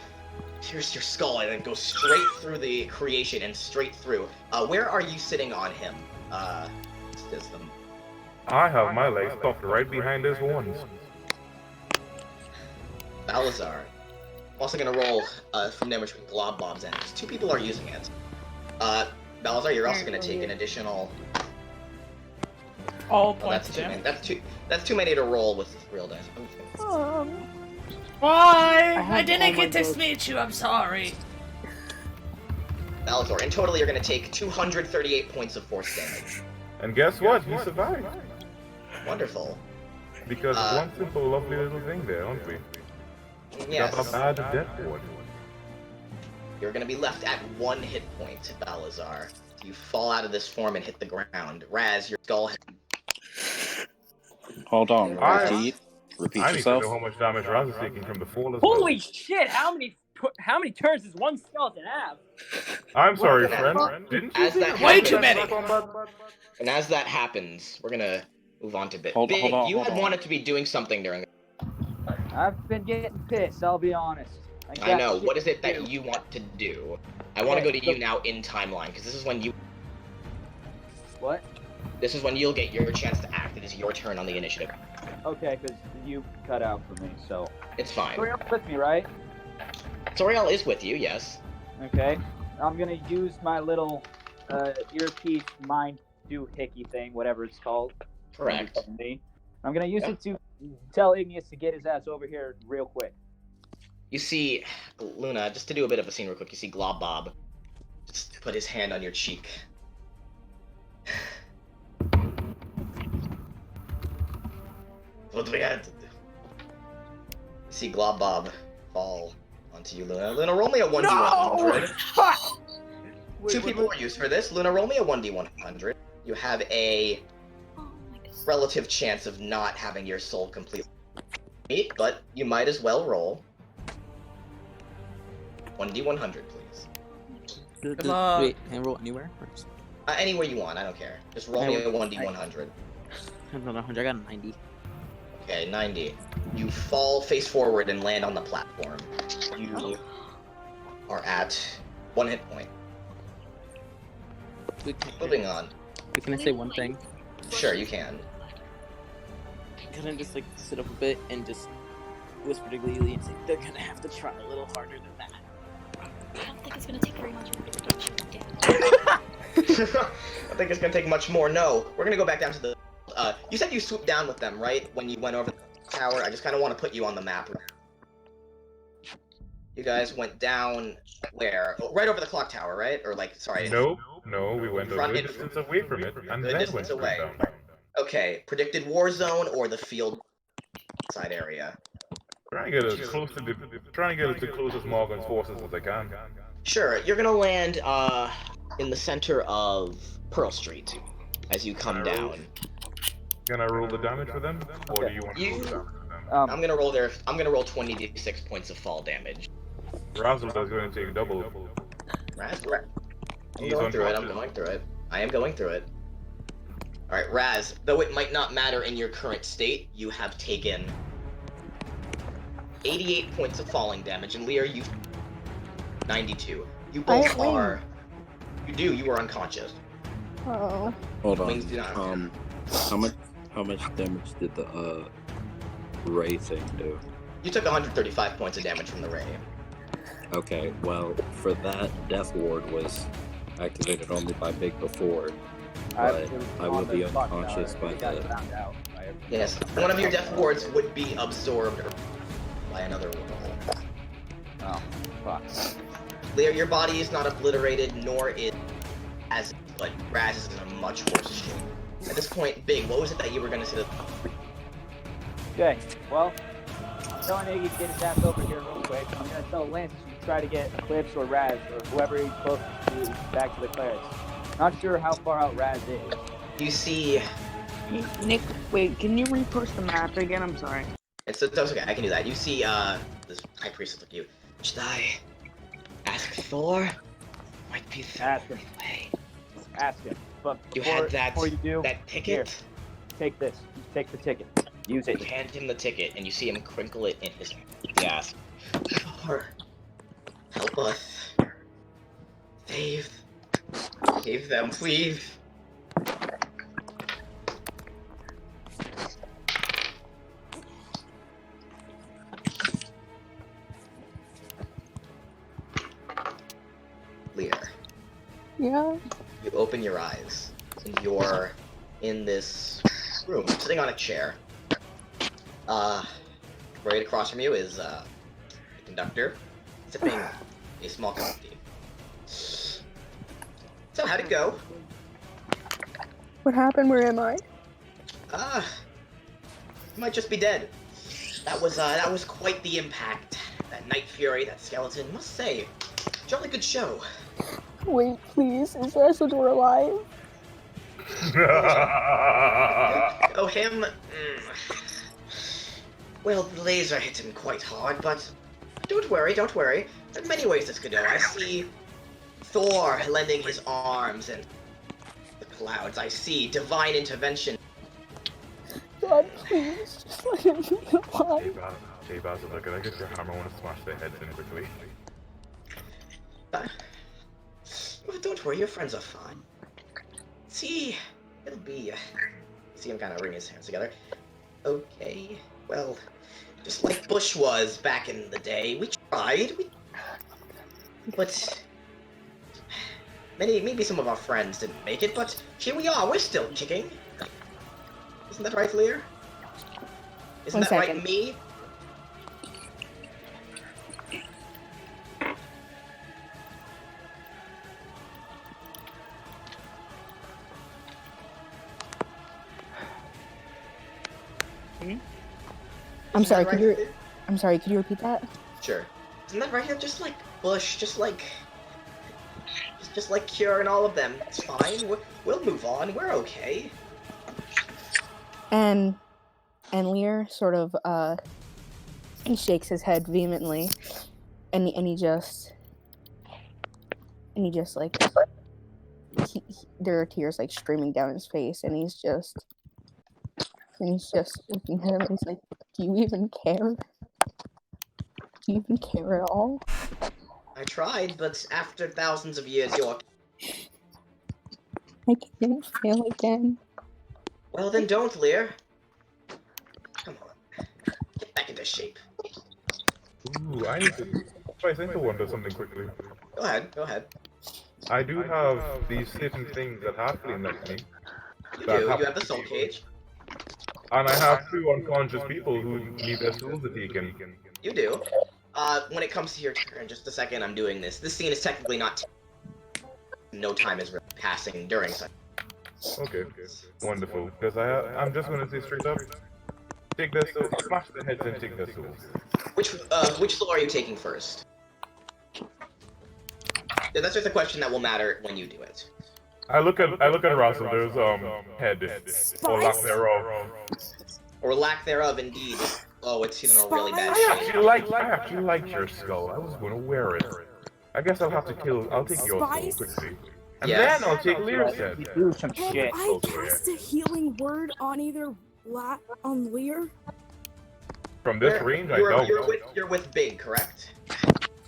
pierce your skull and then go straight through the creation and straight through. Where are you sitting on him? System. I have my legs stuffed right behind his horns. Balazar. I'm also gonna roll from damage between Glob Bob's ends. 2 people are using it. Balazar, you're also gonna take an additional... All Oh, that's points too down. many. That's too many to roll with real dice. Why? I I have didn't all my get to books. meet you. I'm sorry. Balazar, in total you're gonna take 238 points of force damage. And guess what? He survived. Wonderful. Because of one simple, lovely little thing there, aren't we? Yes. Got a bad death ward. You're gonna be left at 1 hit point, Balazar. You fall out of this form and hit the ground. Raz, your skull has... Hold on. I Repeat need to yourself. know how much damage Raz is taking from the fall as well. Holy shit! How many turns does one skeleton have? I'm sorry, friend. Didn't you As think that way happens, too many? And as that happens, we're gonna move on to Big. Hold Big, on, you hold had on. wanted to be doing something during... I've been getting pissed, I'll be honest. I know. got What is shit it to that do. you want to do? I want to Okay, go to so- you now in timeline, because this is when you... What? This is when you'll get your chance to act. It is your turn on the initiative. Okay, because you cut out for me, so. It's fine. Toriel's with me, right? Toriel is with you, yes. Okay. I'm gonna use my little earpiece mind doohickey thing, whatever it's called. Correct. I'm gonna use it to tell Igneous to get his ass over here real quick. You see, Luna, just to do a bit of a scene real quick, you see Glob Bob just put his hand on your cheek. What do we have to do? You see Glob Bob fall onto you, Luna. Luna, roll me a 1d100. Two people were used for this. Luna, roll me a 1d100. You have a relative chance of not having your soul completely meet, but you might as well roll. 1d100, please. Wait, can I roll anywhere? Anywhere you want, I don't care. Just roll me a 1d100. Another 100. I got a 90. Okay, 90. You fall face forward and land on the platform. You are at 1 hit point. Moving on. Can I say one thing? Sure, you can. Can I just like sit up a bit and just whisper to Gleely and say they're gonna have to try a little harder than that? I don't think it's gonna take very much for me to get you down. I think it's gonna take much more. No, we're gonna go back down to the... you said you swooped down with them, right? When you went over the tower? I just kind of want to put you on the map. You guys went down where? Oh, right over the clock tower, right? Or like, sorry. No, we went a Front good in- distance away from it, and Good then distance went straight away. down. Okay, predicted war zone or the field side area? Trying to get as close to closest Morgan's forces as I can. Sure, you're gonna land in the center of Pearl Street as you come down. Can I roll the damage for them, or do you want to roll the damage for them? I'm gonna roll 20d6 points of fall damage. Razzle is going to take double. Raz, I'm He's going through it. unconscious. I am going through it. Alright, Raz, though it might not matter in your current state, you have taken 88 points of falling damage, and Lear, you've 92. You I both win. are. You do. You are unconscious. Oh. Hold on. Wings do not. How much damage did the ray thing do? You took 135 points of damage from the ray. Okay, well, for that, Death Ward was activated only by Big before, but I will be unconscious by the... Yes, one of your death wards would be absorbed by another world. Oh, fuck. Lear, your body is not obliterated, nor is as, but Raz is in a much worse shape. At this point, Big, what was it that you were going to say? Okay, well, I'm telling Iggy to get his ass over here real quick. I'm gonna tell Lance to try to get Eclipse or Raz or whoever he's closest to back to the clerics. Not sure how far out Raz is. You see... Hey, Nick, wait, can you repost the map again? I'm sorry. It's okay, I can do that. You see, this High Priest look at you. Should I ask Thor? Might be Ask him. Ask him. But You before, had that, before you do, that ticket? Here, take this. Take the ticket. Use it. You hand him the ticket, and you see him crinkle it in his hand. He asks, Thor, help us. Save them, please. Lear. Yeah? You open your eyes, and you're in this room, sitting on a chair. Right across from you is the conductor, sipping a small cup of tea. So, how'd it go? What happened? Where am I? You might just be dead. That was quite the impact. That Night Fury, that skeleton, must say, jolly good show. Wait, please. Is Rassador alive? Oh, him? Well, the laser hit him quite hard, but don't worry. There are many ways this could go. I see Thor lending his arms and the clouds. I see divine intervention. God, please, just let him be alive. Hey, Basil, can I get your hammer? I want to smash their heads in quickly. Well, don't worry, your friends are fine. See, it'll be... See him kind of wring his hands together. Okay, well, just like Bush was back in the day, we tried, but maybe some of our friends didn't make it, but here we are, we're still kicking. Isn't that right, Lear? Isn't One that second. right, me? I'm sorry, could you repeat that? Sure. Isn't that right here? Just like Bush, just like Cure and all of them. It's fine. We'll move on. We're okay. And Lear sort of he shakes his head vehemently, and he just like there are tears like streaming down his face, and he's just looking at him, and he's like, "Do you even care? Do you even care at all?" I tried, but after thousands of years, you're... I can't fail again. Well, then don't, Lear. Come on. Get back into shape. Ooh, I need to spice into wonder something quickly. Go ahead. I do have these certain things that halfling let me. You do. You have the soul cage. And I have 2 unconscious people who need their souls taken. You do. When it comes to your turn, just a second, I'm doing this. This scene is technically not... No time is really passing during such... Okay, wonderful. Because I'm just going to say straight up, take their souls, smash their heads and take their souls. Which soul are you taking first? Yeah, that's just a question that will matter when you do it. I look at Rassador's head, or lack thereof. Or lack thereof, indeed. Oh, he's in a really bad I shape. actually like your skull. I was gonna wear it. I guess I'll take your soul quickly. And then I'll take Lear's head. Do some Can shit. I cast a healing word on either on Lear? From this range, I don't. You're with Big, correct?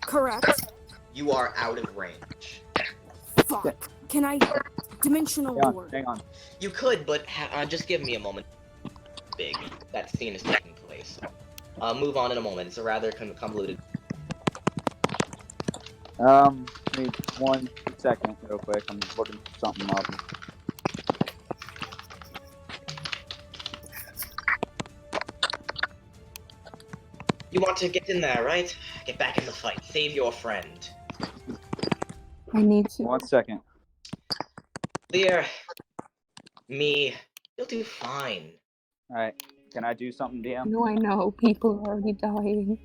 Correct. You are out of range. Fuck. Can I dimensional door? Hang on. You could, but just give me a moment. Big. That scene is taking place. Move on in a moment. It's a rather convoluted. Give me 1 second, real quick. I'm looking something up. You want to get in there, right? Get back in the fight. Save your friend. I need to. 1 second. Lear, me, you'll do fine. Alright. Can I do something, DM? No, I know. People are already dying.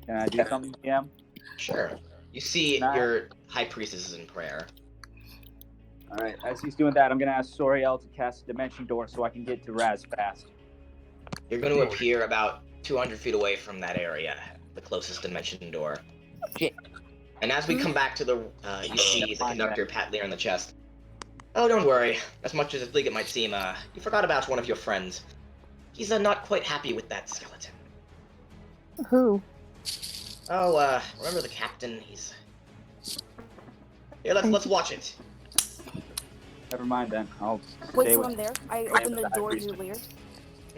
Can I do something, DM? Sure. You see your high priestess is in prayer. Alright, as he's doing that, I'm gonna ask Soriel to cast a dimension door so I can get to Raz fast. You're going to appear about 200 feet away from that area, the closest dimension door. Shit. And as we come back to the, you see the conductor pat Lear in the chest. Oh, don't worry. As much as it might seem, you forgot about one of your friends. He's not quite happy with that skeleton. Who? Oh, remember the captain? He's... Here, let's watch it. Never mind then. I'll Wait stay for with him there. I open the door to Lear.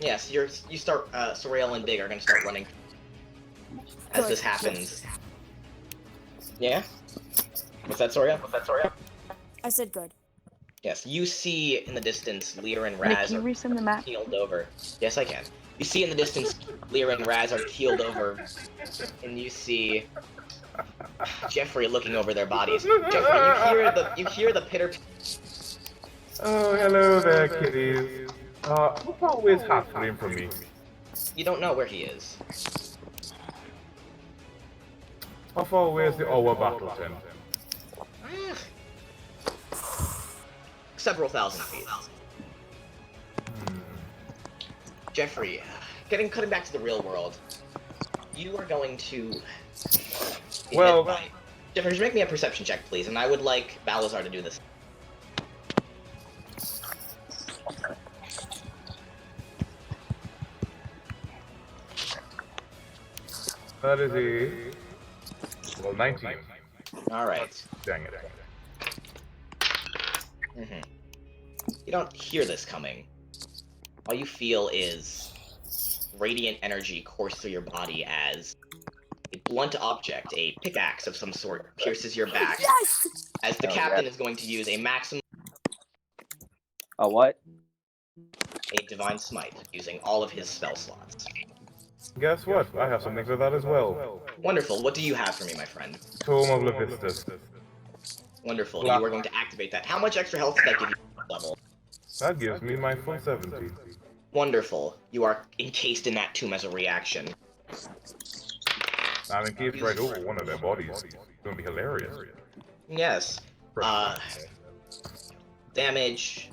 Yes, you start, Sorel and Big are gonna start running. As this happens. Yeah? What's that, Sorel? I said good. Yes, you see in the distance Lear and Nick, Raz can you are resend the map? keeled over. Yes, I can. You see in the distance Lear and Raz are keeled over, and you see Jeffrey looking over their bodies. Jeffrey, you hear the pitter. Oh, hello there, kiddies. How far away is Halfling from me? You don't know where he is. How far away is the Owa battle tent? Several thousand feet. Jeffrey, cutting back to the real world, you are going to. Well, Jeffrey, just make me a perception check, please, and I would like Balazar to do this. That is a 19. All right. Dang it. You don't hear this coming. All you feel is radiant energy course through your body as a blunt object, a pickaxe of some sort, pierces your back. Yes! As the captain is going to use a maximum. A what? A divine smite, using all of his spell slots. Guess what? I have something for that as well. Wonderful. What do you have for me, my friend? Tome of Levistus. Wonderful. You are going to activate that. How much extra health does that give you level? That gives me my full 70. Wonderful. You are encased in that tomb as a reaction. I'm encased right over one of their bodies. It's gonna be hilarious. Yes. Damage.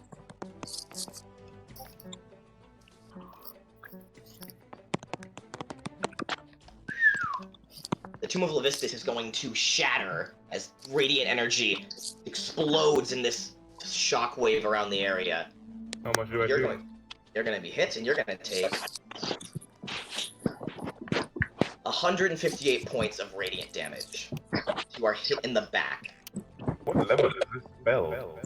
The Tomb of Levistus is going to shatter as radiant energy explodes in this shockwave around the area. How much do I do? You're going to be hit, and you're going to take 158 points of radiant damage. You are hit in the back. What level is this spell?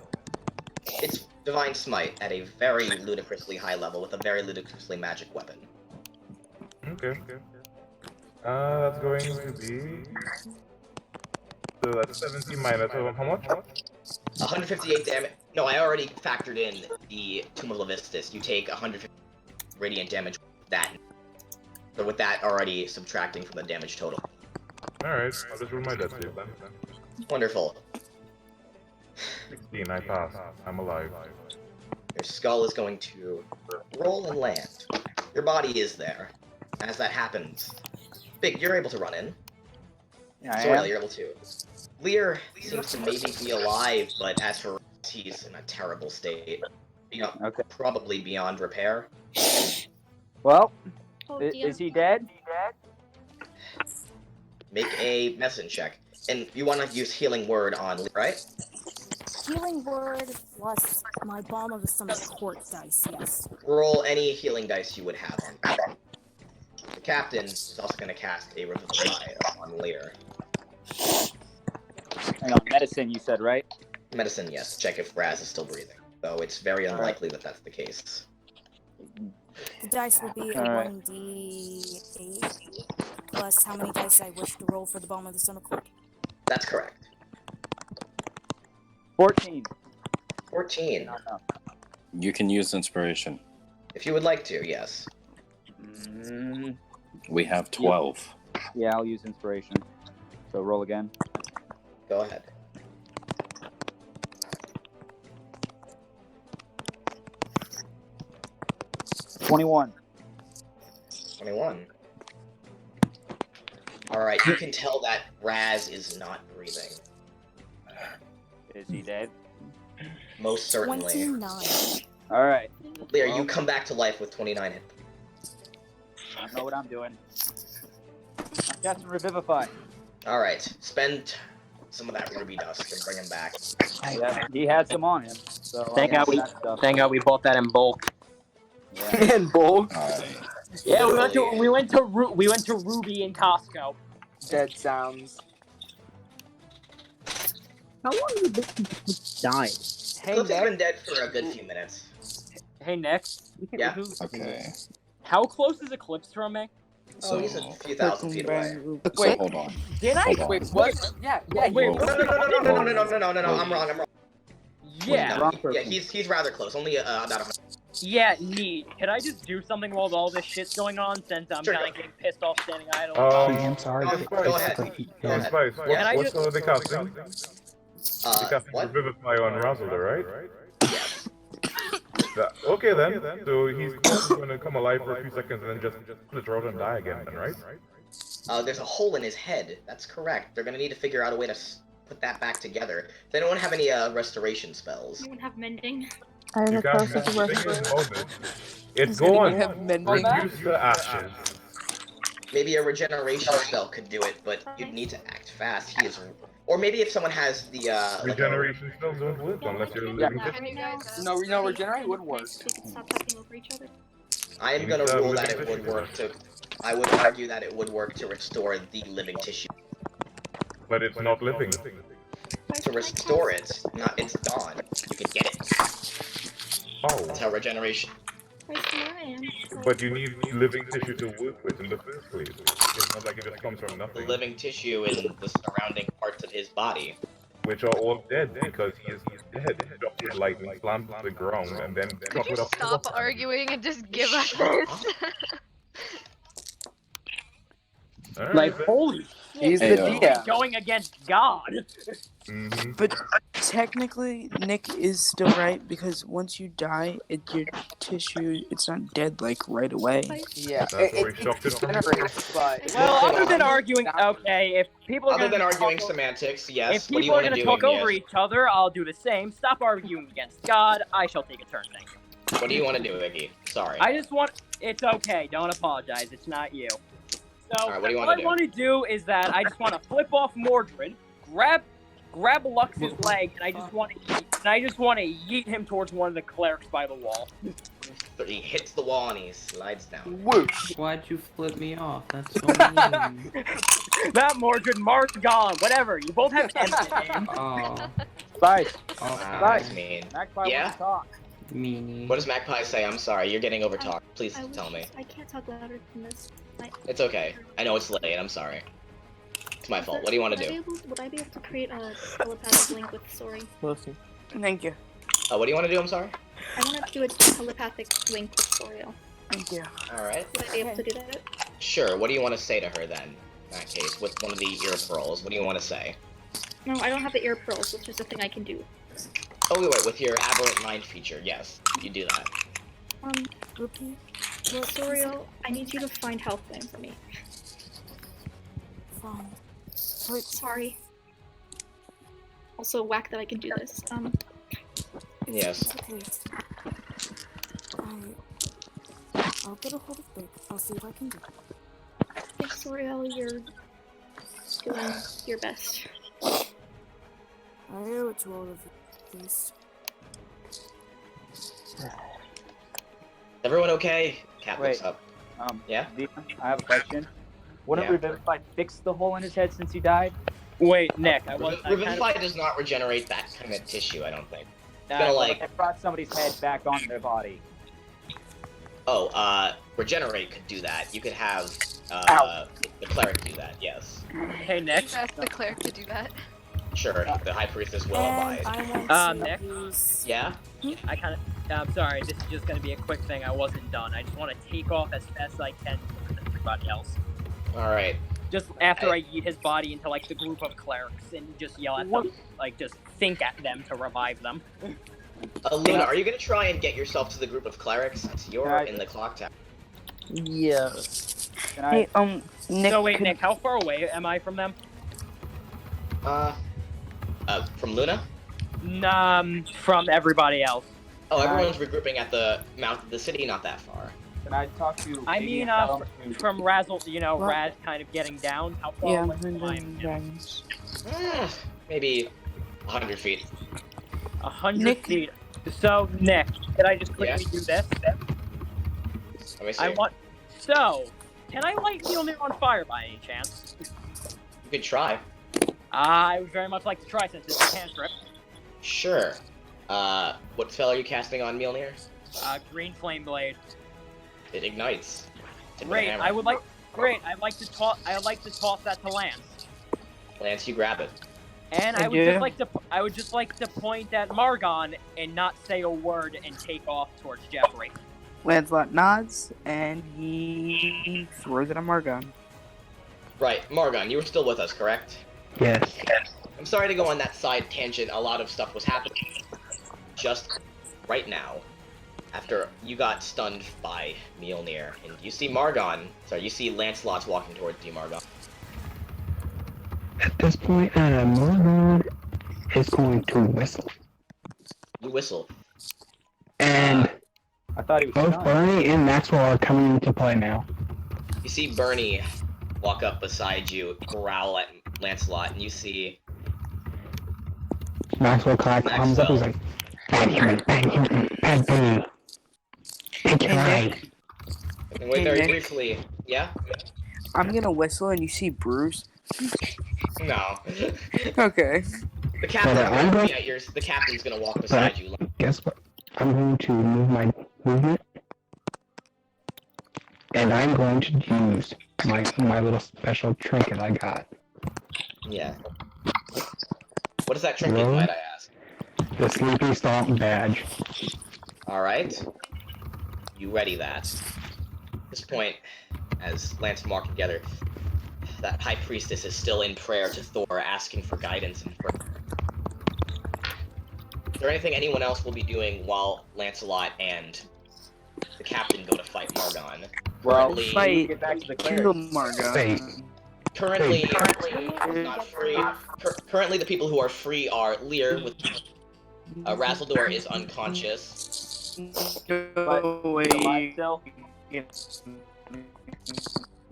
It's Divine Smite at a very ludicrously high level with a very ludicrously magic weapon. Okay. That's going to be... So that's 17 minus how much? 158 damage. No, I already factored in the Tomb of Levistus. You take 150 radiant damage with that. So with that already subtracting from the damage total. Alright, I'll just roll my death save then. Wonderful. 16, I pass. I'm alive. Your skull is going to roll and land. Your body is there. As that happens, Big, you're able to run in. Yeah, I Sorry, am. you're able to. Lear seems to maybe be alive, but as for he's in a terrible state. Probably beyond repair. Well, Oh, is he dead? Make a medicine check. And you want to use Healing Word on Lear, right? Healing word plus my bomb of the summer court dice, yes. Roll any healing dice you would have on. The captain is also going to cast a Revivify on Lear. Hang on, medicine you said, right? Medicine, yes. Check if Raz is still breathing. Though it's very unlikely that that's the case. The dice will be a Alright. 1d8 plus how many dice I wish to roll for the bottom of the stomach hole. That's correct. 14. 14. You can use inspiration. If you would like to, yes. We have 12. Yeah, I'll use inspiration. So roll again. Go ahead. $21. 21. Alright, you can tell that Raz is not breathing. Is he dead? Most certainly. 29. Alright. Lear, you come back to life with 29 hit. I don't know what I'm doing. I'm casting Revivify. Alright, spend some of that ruby dust and bring him back. Yeah, he had some on him. So Thank God we bought that in bulk. Yeah. In bulk. Yeah, we went to Ruby in Costco. Dead sounds. How long have you been died? Hey, Cliff has Nick. been dead for a good few minutes. Hey, Nick. Yeah. Okay. How close is Eclipse from me? Oh, he's a few thousand feet away. So hold on. Did I? Hold on. Wait, what? Yeah, Wait, No, I'm wrong. Yeah. Yeah, he's rather close. Only about 100. Yeah, neat. Can I just do something while all this shit's going on since I'm Sure, kind of getting pissed off standing idle? I'm sorry. Go ahead. Spice, Can I what's just- the casting? The casting what? Revivify on Razzler, right? Okay then. So he's going to come alive for a few seconds and then just split out and die again, then, right? There's a hole in his head. That's correct. They're gonna need to figure out a way to put that back together. They don't have any restoration spells. You won't have mending. You can't the thing is about it. It's gone. Reduce the ashes. Maybe a regeneration spell could do it, but you'd need to act fast. He is, or maybe if someone has the Regeneration spells don't work unless you're living tissue. No, regenerate would work. We can stop talking over each other. I am gonna rule that it would work to. I would argue that it would work to restore the living tissue. But it's not living. To restore it, not it's gone. You can get it. Oh. That's how regeneration. But you need living tissue to work with in the first place. It's not like it just comes from nothing. Living tissue in the surrounding parts of his body. Which are all dead because he is dead. Dropped with lightning, slammed to the ground, and then Could you it up. stop arguing and just give us this? Like, holy shit, He's the DM. going against God. But technically, Nick is still right because once you die, your tissue, it's not dead like right away. Yeah, Well, other than arguing, okay, if people are Other gonna than arguing talk, semantics, yes. if What do you people are want to gonna do, talk over Igneous? each other, I'll do the same. Stop arguing against God. I shall take a turn. Thank you. What do you want to do, Iggy? Sorry. I just want. It's okay. Don't apologize. It's not you. So Alright, what do you all wanna I do? want to do is that I just want to flip off Mordred, grab Lux's leg, and I just want to yeet him towards one of the clerics by the wall. He hits the wall and he slides down. Whoosh! Why'd you flip me off? That's so mean. That Mordred, Mark gone, whatever. You both have M's in the name. Oh. Spice. That's mean. Magpie Yeah? wants to talk. Meanie. What does Magpie say? I'm sorry, you're getting overtalked. Please tell me. I can't talk louder than this. It's okay. I know it's late. I'm sorry. It's my fault. What do you want to do? Would I be able to create a telepathic link with Sori? Thank you. What do you want to do? I'm sorry. I want to do a telepathic link with Soriel. Thank you. All right. Would I be able to do that? Sure. What do you want to say to her then? In that case, with one of the ear pearls, what do you want to say? No, I don't have the ear pearls. It's just a thing I can do. Oh wait, with your aberrant mind feature, yes, you do that. Repeat. Well, Soriel, I need you to find health flame for me. Fine. Wait, sorry. Also, whack that I can do this. Yes. I'll get a hold of Vic. I'll see what I can do. Thanks, Soriel. You're doing your best. I owe it to all of you, please. Everyone okay? Cat looks Wait. up. Yeah? Dion, I have a question. Wouldn't Yeah. Revivify fix the hole in his head since he died? Wait, Nick, I was. Revivify does not regenerate that kind of tissue, I don't think. It's gonna Well, like. I brought somebody's head back onto their body. Oh, regenerate could do that. You could have the cleric do that. Yes. Hey, Nick. Ask the cleric to do that. Sure. The high priestess will And abide. I want to Nick? use... Yeah. I kind of. I'm sorry. This is just gonna be a quick thing. I wasn't done. I just want to take off as fast as I can from everybody else. All right. Just after I eat his body into like the group of clerics and just yell at them, like just think at them to revive them. Luna, are you gonna try and get yourself to the group of clerics? You're in the clock tower. Yeah. Hey, Nick. So wait, Nick, how far away am I from them? From Luna? From everybody else. Oh, everyone's regrouping at the mouth of the city, not that far. Can I talk to? I mean, from Razzle, What? Raz kind of getting down. How far Yeah, away I'm am I? doing dragons. Maybe 100 feet. 100 Nick. feet. So, Nick, can I just quickly do this? Let me see. Can I light Mjolnir on fire by any chance? You could try. I would very much like to try since it's a cantrip. Sure. What spell are you casting on Mjolnir? Green Flame Blade. It ignites. Tip of the Great. hammer. I'd like to toss that to Lance. Lance, you grab it. And I would just like to point at Margon and not say a word and take off towards Jeffrey. Lancelot nods, and he throws it at Margon. Right, Margon, you were still with us, correct? Yes. I'm sorry to go on that side tangent. A lot of stuff was happening just right now after you got stunned by Mjolnir. And you see you see Lancelot's walking towards you, Margon. At this point, Morgan is going to whistle. You whistle. And I thought he was both done. Bernie and Maxwell are coming into play now. You see Bernie walk up beside you, growl at Lancelot, and you see Maxwell comes up and is like, bad human, bad Bernie. Take your eye. and wait Hey, very Nick. briefly. Yeah? I'm gonna whistle, and you see Bruce. No. Okay. The captain's I'm gonna going- be at yours. The captain's gonna walk beside you. Guess what? I'm going to move my movement. And I'm going to use my little special trinket I got. Yeah. What is that trinket, Roll. might I ask? The Sleepy Stomp badge. Alright. You ready that. At this point, as Lance and Mark together, that high priestess is still in prayer to Thor, asking for guidance and prayer. Is there anything anyone else will be doing while Lancelot and the captain go to fight Margon? Well, Currently, Fight. get back to the Kill clerics. Margon. currently not free. Currently, the people who are free are Lear with Razzledor is unconscious. Go away. Alive still?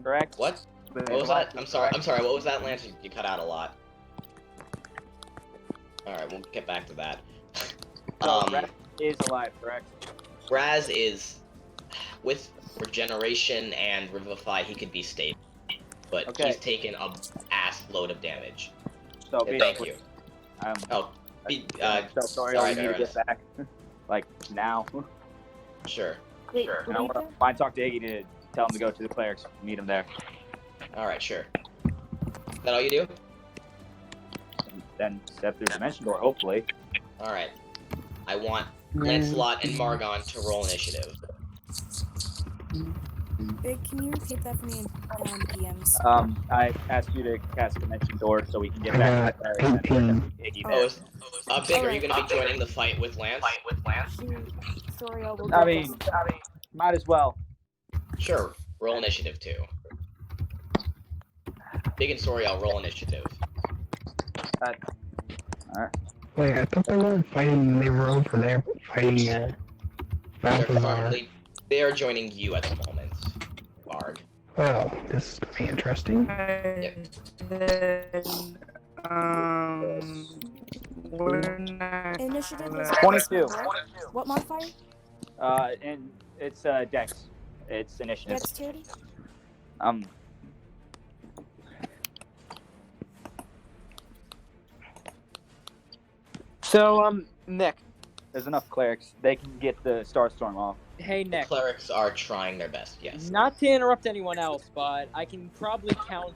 Correct? What? What was that? I'm sorry. What was that, Lance? You cut out a lot. All right, we'll get back to that. So, Raz is alive, correct? Raz is with regeneration and revivify. He could be stable, but Okay. he's taken a ass load of damage. So Yeah, thank basically, you. I'm so sorry, sorry, I need to Raz. get back. Like, now. Sure. Wait, Sure. And I want to find talk to Iggy to tell him to go to the clerics. Meet him there. All right, sure. Is that all you do? And then step through the dimension door, hopefully. All right. I want Lancelot and Margon to roll initiative. Wait, can you repeat that for me in DMs? I asked you to cast a dimension door so we can get I back to got the clerics. 18. Iggy Oh, there. Big, are you going to be joining the fight with Lance? Sorry, I will I get mean, this. might as well. Sure. Roll initiative too. Big and Soriel, roll initiative. Alright. Wait, I thought they weren't fighting, they were over there fighting, They're Balthazar. currently they are joining you at the moment, Bard. Well, this is going to be interesting. Initiative is 22. What modifier? And it's Dex. It's initiative. Dexterity? So, Nick, there's enough clerics. They can get the Starstorm off. Hey, The Nick. clerics are trying their best. Yes. Not to interrupt anyone else, but I can probably count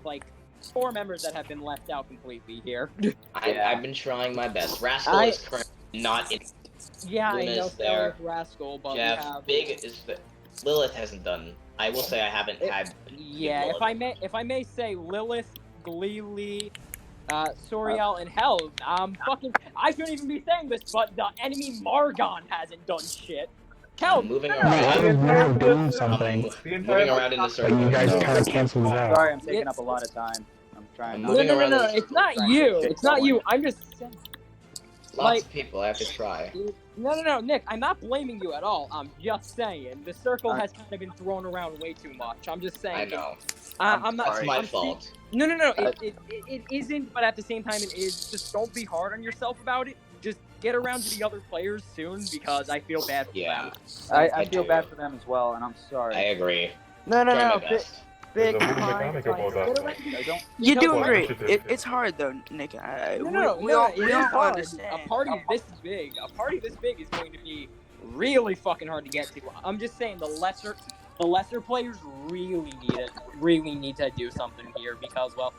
like 4 members that have been left out completely here. I've been trying my best. Rascal is currently not in. Yeah, I Luna's know there. Rascal, but Jeff, we have Big is. Lilith hasn't done. I will say I haven't had. Yeah, Lilith. if I may say, Lilith, Gleely, Soriel, and hell, I shouldn't even be saying this, but the enemy Margon hasn't done shit. Hell, moving No, I was more doing something. Moving around in the But circle. you guys kind of canceled it out. Sorry, I'm taking up a lot of time. I'm trying. No, it's not you. It's not you. I'm just saying. Lots of people. I have to try. No, Nick. I'm not blaming you at all. I'm just saying the circle has kind of been thrown around way too much. I'm just saying. I know. I'm not. It's my fault. No. It isn't. But at the same time, it is. Just don't be hard on yourself about it. Just get around to the other players soon because I feel bad for them. I feel bad for them as well, and I'm sorry. I agree. No. Try my best. Big There's a fine. mechanic about that. You're doing Well, great. it's- It's hard though, Nick. No, we all it is hard. understand. A party this big is going to be really fucking hard to get to. I'm just saying the lesser players really need to do something here because, well,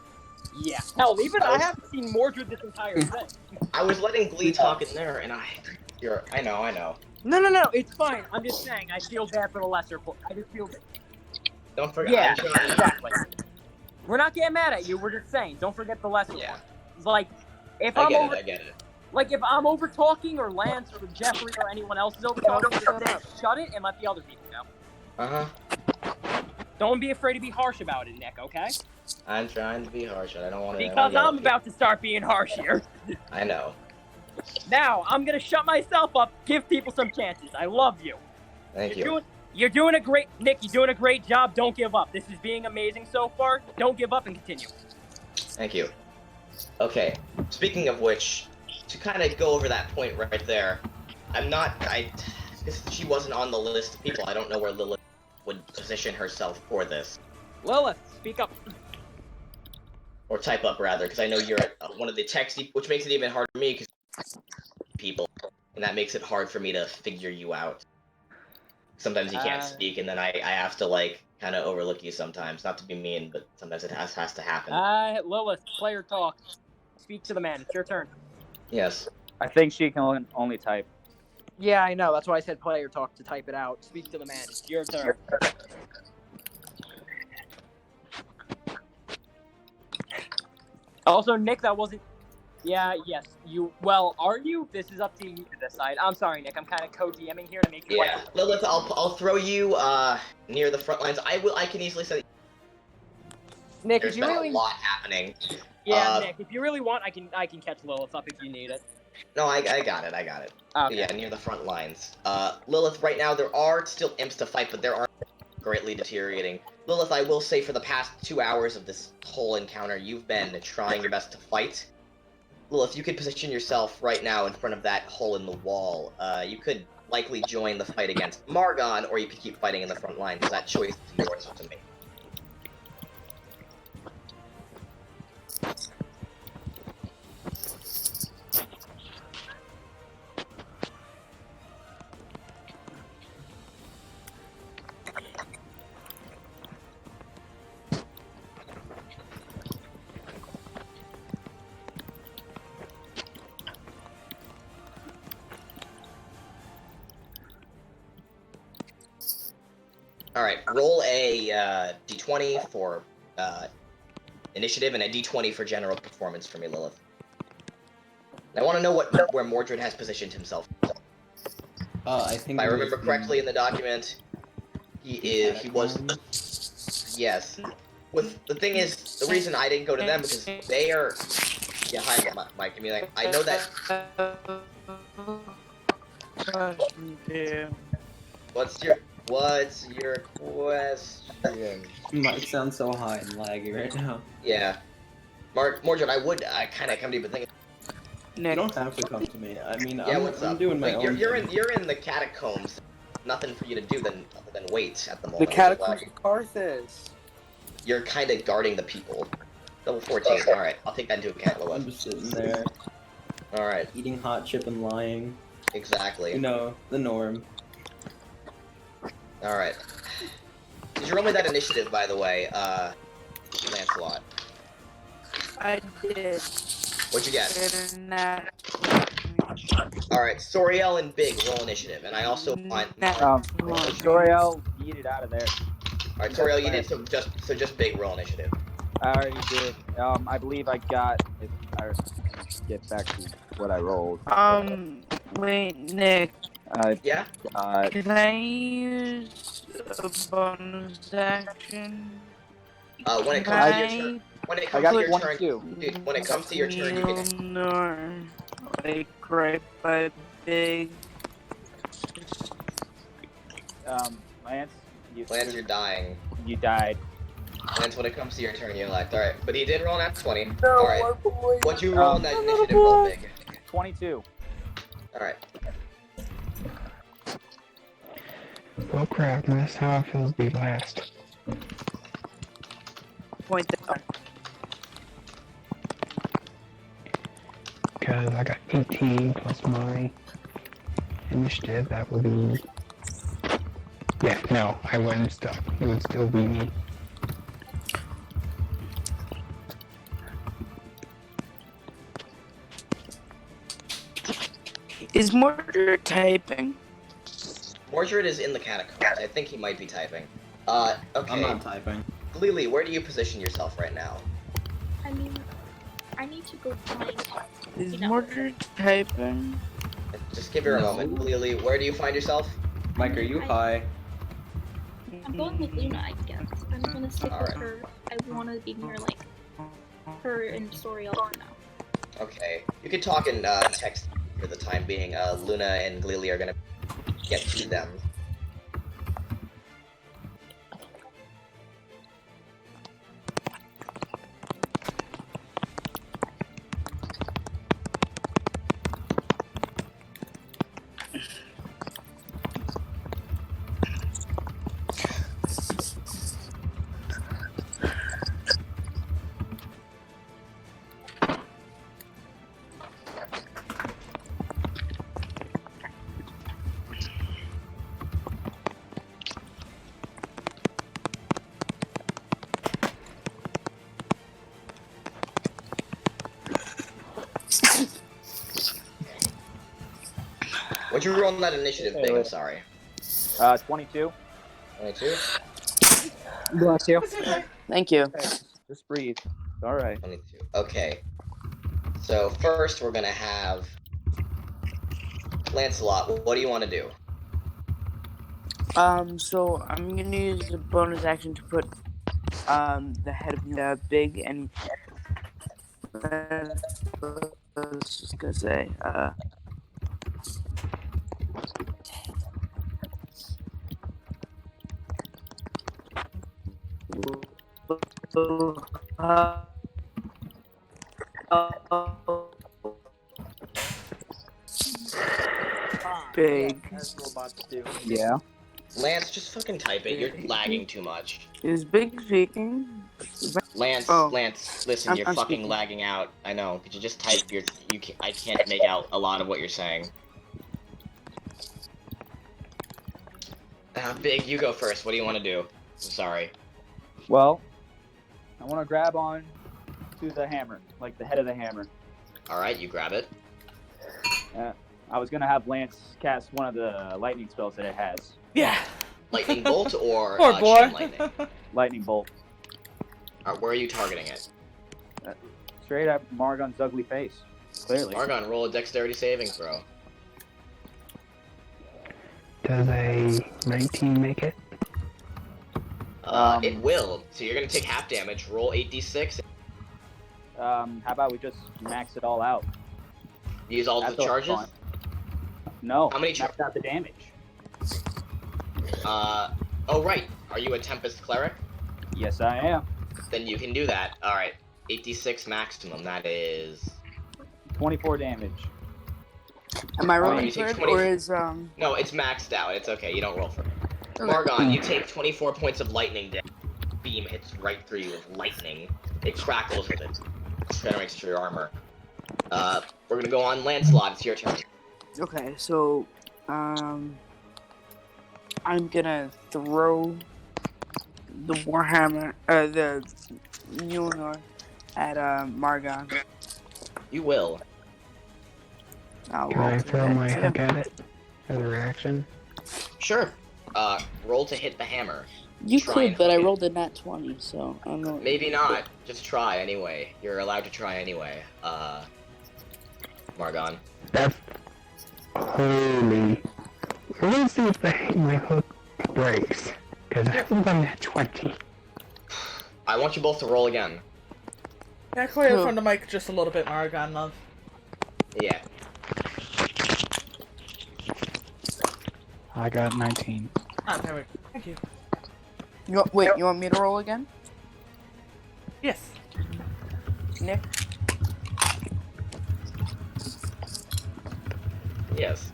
yeah. Hell, even I haven't seen Mordred this entire thing. I was letting Glee talk in there, and I know. No, it's fine. I'm just saying I feel bad for the lesser players. I just feel. Don't forget. Yeah, I'm trying. exactly. We're not getting mad at you. We're just saying, don't forget the lesser ones. Like, if I I'm get over, it. I get it. like if I'm over talking, or Lance, or Jeffrey, or anyone else is over talking, just shut it and let the other people know. Don't be afraid to be harsh about it, Nick. Okay? I'm trying to be harsh. I don't want to. Because I'm about to start being harsh here. I know. Now I'm gonna shut myself up. Give people some chances. I love you. Thank you. You're doing a great, Nick. You're doing a great job. Don't give up. This is being amazing so far. Don't give up and continue. Thank you. Okay. Speaking of which, to kind of go over that point right there, she wasn't on the list of people. I don't know where Lilith would position herself for this. Lilith, speak up. Or type up, rather, because I know you're at one of the text, which makes it even harder for me, because people, and that makes it hard for me to figure you out. Sometimes you can't speak, and then I have to, like, kind of overlook you sometimes. Not to be mean, but sometimes it has to happen. Lilith, player talk. Speak to the man. It's your turn. Yes. I think she can only type. Yeah, I know. That's why I said player talk to type it out. Speak to the man. It's your turn. Also, Nick, that wasn't... Yeah, yes. Well, are you? This is up to you to decide. I'm sorry, Nick. I'm kind of co-DMing here to make you... Yeah. Lilith, I'll throw you, near the front lines. I can easily say... Nick, There's if you been really... a lot happening. Yeah, Nick, if you really want, I can catch Lilith up if you need it. No, I got it. Okay. Yeah, near the front lines. Lilith, right now, there are still imps to fight, but there are greatly deteriorating. Lilith, I will say for the past 2 hours of this whole encounter, you've been trying your best to fight. Lilith, you could position yourself right now in front of that hole in the wall. You could likely join the fight against Margon, or you could keep fighting in the front line, because that choice is yours to make. Alright, roll a d20 for initiative and a d20 for general performance for me, Lilith. I want to know where Mordred has positioned himself. I think if I remember correctly in the document, he was... Yes. The thing is, the reason I didn't go to them, because they are... Yeah, hi, Mike. I mean, I know that... What's your question? Might sound so high and laggy right now. Yeah. Mordred, I would kind of come to you, but think... You don't have to come to me. I mean, yeah, I'm doing my own you're thing. in the catacombs. Nothing for you to do other than wait at the moment. The catacombs of Carthage. You're kind of guarding the people. Level 14. All right, I'll take that into account. I'm just sitting there. Alright. Eating hot chip and lying. Exactly. You know, the norm. Alright. Did you roll me that initiative, by the way, Lancelot? I did. What'd you get? Alright. Alright, Soriel and Big roll initiative, and I also want Soriel, eat it out of there. Alright, Soriel, you did so just Big roll initiative. I already did. I believe I got. If I get back to what I rolled. Wait, Nick. Yeah. Can I use a bonus action? When it comes to your turn, when it comes to your turn, dude, when it comes to your turn, you can. Or like right by Big. Lance. Lance, you're dying. You died. Lance, when it comes to your turn, you elect. Alright, but he did roll an F20. No, Alright. What'd you roll in that initiative roll, Big? 22. Alright. Well, crap, that's how it feels to be last. Point that. Because I got 18 plus my initiative, that would be... Yeah, no, I wouldn't stuck. It would still be me. Is Mordred typing? Mordred is in the catacombs. I think he might be typing. Okay. I'm not typing. Lily, where do you position yourself right now? I mean, I need to go find. Is Mordred typing? Just give her a moment. Lily, where do you find yourself? Mike, are you high? I'm going with Luna, I guess. I'm gonna stick with her. I want to be near like her and Soriel for now. Okay. You can talk in text for the time being. Luna and Lily are gonna get to them. What'd you roll on that initiative, Big? I'm sorry. 22. 22? Bless you. Thank you. Okay, just breathe. Alright. 22. Okay. So first we're gonna have Lancelot. What do you want to do? So I'm gonna use the bonus action to put the head of the Big and I was just gonna say Big. Yeah. Lance, just fucking type it. You're lagging too much. Is Big speaking? Lance, Oh. Lance, listen, you're I'm fucking speaking. lagging out. I know. Could you just type your? I can't make out a lot of what you're saying. Big, you go first. What do you want to do? I'm sorry. Well, I want to grab on to the hammer, like the head of the hammer. All right, you grab it. I was gonna have Lance cast one of the lightning spells that it has. Yeah. Lightning bolt or Poor boy. chain lightning? Lightning bolt. Where are you targeting it? Straight at Margon's ugly face. Clearly. Margon, roll a dexterity saving throw. Does a 19 make it? It will. So you're gonna take half damage. Roll 8d6. How about we just max it all out? Use all That's the charges. fun. No. How many max out the damage? Oh right. Are you a Tempest cleric? Yes, I am. Then you can do that. All right. 8d6 maximum. That is 24 damage. Am I Oh, rolling you take for it 20 or is No, it's maxed out. It's okay. You don't roll for it. Okay. Margon, you take 24 points of lightning damage. Beam hits right through you with lightning. It crackles with it. Penetrates through your armor. We're gonna go on Lancelot. It's your turn. Okay, so I'm gonna throw the Warhammer, the Mjolnir at Margon. You will. I'll Can roll I to throw hit. my hook at it as a reaction? Sure. Roll to hit the hammer. You Try could, and but I hook it. rolled a nat 20, so I don't know. Maybe not. Just try anyway. You're allowed to try anyway. Margon. That's holy. Let's see if my hook breaks. Because I rolled on that 20. I want you both to roll again. Back away from the mic just a little bit, Margon, love. Yeah. I got 19. Ah, there we go. Thank you. Wait, you want me to roll again? Yes. Nick? Yes.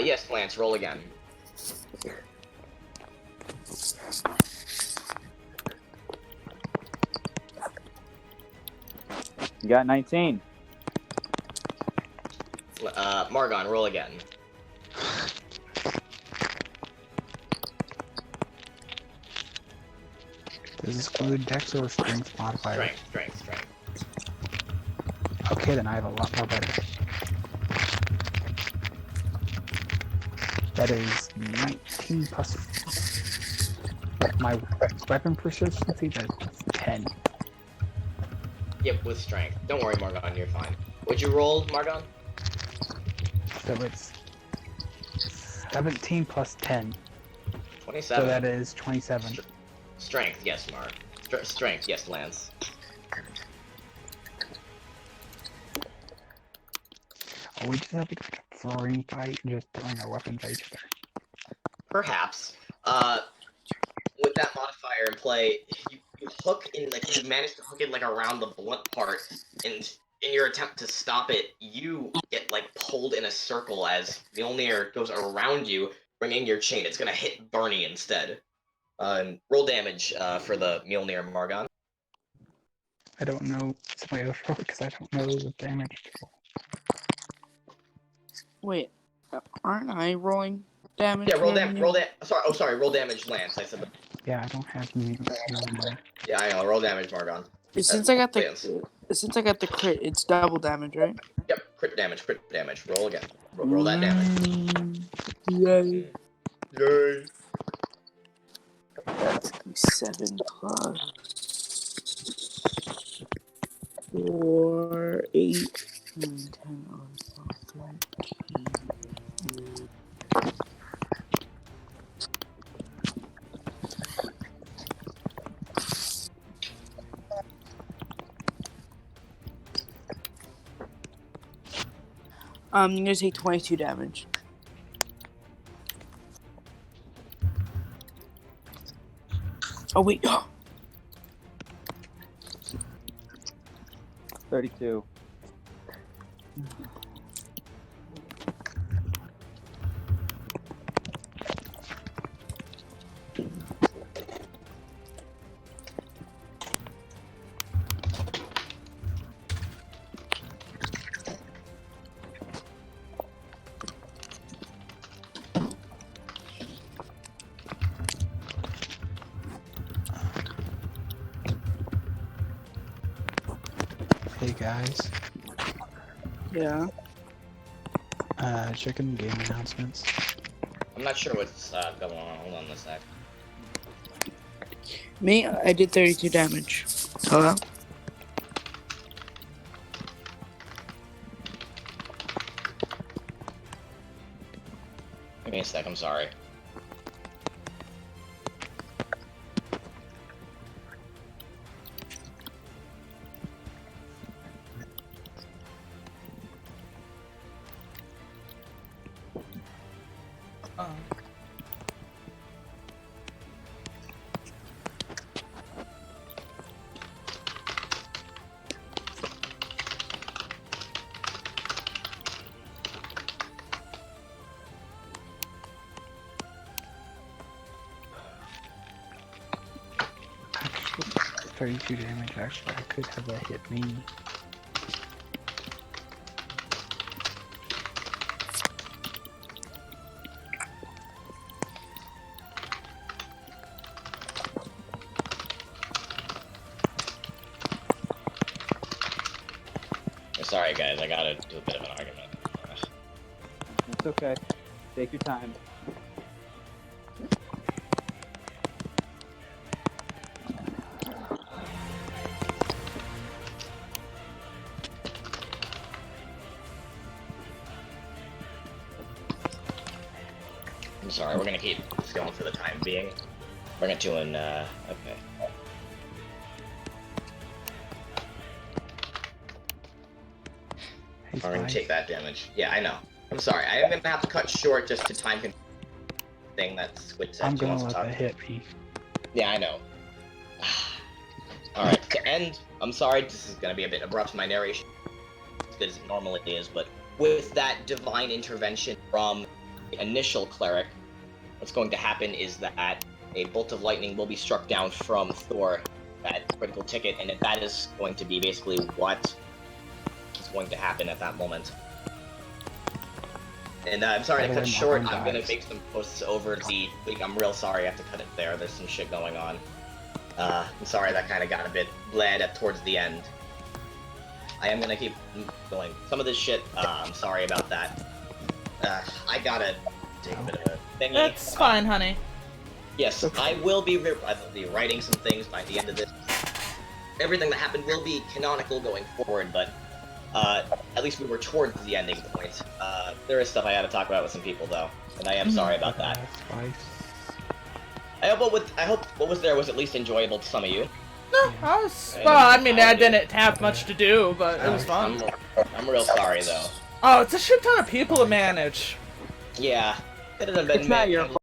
Yes, Lance, roll again. You got 19. Margon, roll again. Does this include dex or strength modifier? Strength. Okay, then I have a lot more better. That is 19 plus my weapon proficiency, that's 10. Yep, with strength. Don't worry, Margon, you're fine. What'd you roll, Margon? So it's 17 plus 10. 27. So that is 27. Strength, yes, Mark. Strength, yes, Lance. Oh, we just have like a throwing fight and just throwing our weapons at each other. Perhaps. With that modifier in play, you hook in, like, you manage to hook it, like, around the blunt part, and in your attempt to stop it, you get, like, pulled in a circle as Mjolnir goes around you, bringing your chain. It's gonna hit Bernie instead. Roll damage, for the Mjolnir, Margon. I don't know somebody else roll because I don't know the damage. Wait, aren't I rolling damage? Yeah, roll damage, Lance. I said. Yeah, I don't have any. Yeah, I know. Roll damage, Margon. Since I got the Lance. crit, it's double damage, right? Yep, crit damage. Roll again. Roll that damage. Yay. Yay. That's 7 plus 4, 8, 9, 10, 11, 12, 13. I'm gonna take 22 damage. Oh wait. 32. Hey guys. Yeah. Checking game announcements. I'm not sure what's going on. Hold on a sec. Me, I did 32 damage. Hello? Give me a sec. I'm sorry. 32 damage. Actually, I could have that hit me. Sorry guys, I gotta do a bit of an argument. It's okay. Take your time. I'm sorry, we're gonna keep this going for the time being. Bring it to an, okay. We're gonna take that damage. Yeah, I know. I'm sorry, I'm gonna have to cut short just to time thing that Squid said. I'm She gonna wants to let talk. that hit me. Yeah, I know. Alright, to end, I'm sorry, this is gonna be a bit abrupt in my narration, as good as it normally is, but with that divine intervention from the initial cleric, what's going to happen is that a bolt of lightning will be struck down from Thor, that critical ticket, and that is going to be basically what is going to happen at that moment. And I'm sorry to cut short, I'm gonna make some posts over the week. I'm real sorry I have to cut it there, there's some shit going on. I'm sorry that kind of got a bit bled at towards the end. I am gonna keep going. Some of this shit, I'm sorry about that. I gotta take a bit of a thingy. That's fine, honey. Yes, I will be writing some things by the end of this. Everything that happened will be canonical going forward, but at least we were towards the ending point. There is stuff I had to talk about with some people, though, and I am sorry about that. I hope what was there was at least enjoyable to some of you. No, well, I mean, I didn't have much to do, but it was fun. I'm real sorry, though. Oh, it's a shit ton of people to manage. Yeah, could have been It's not your fault.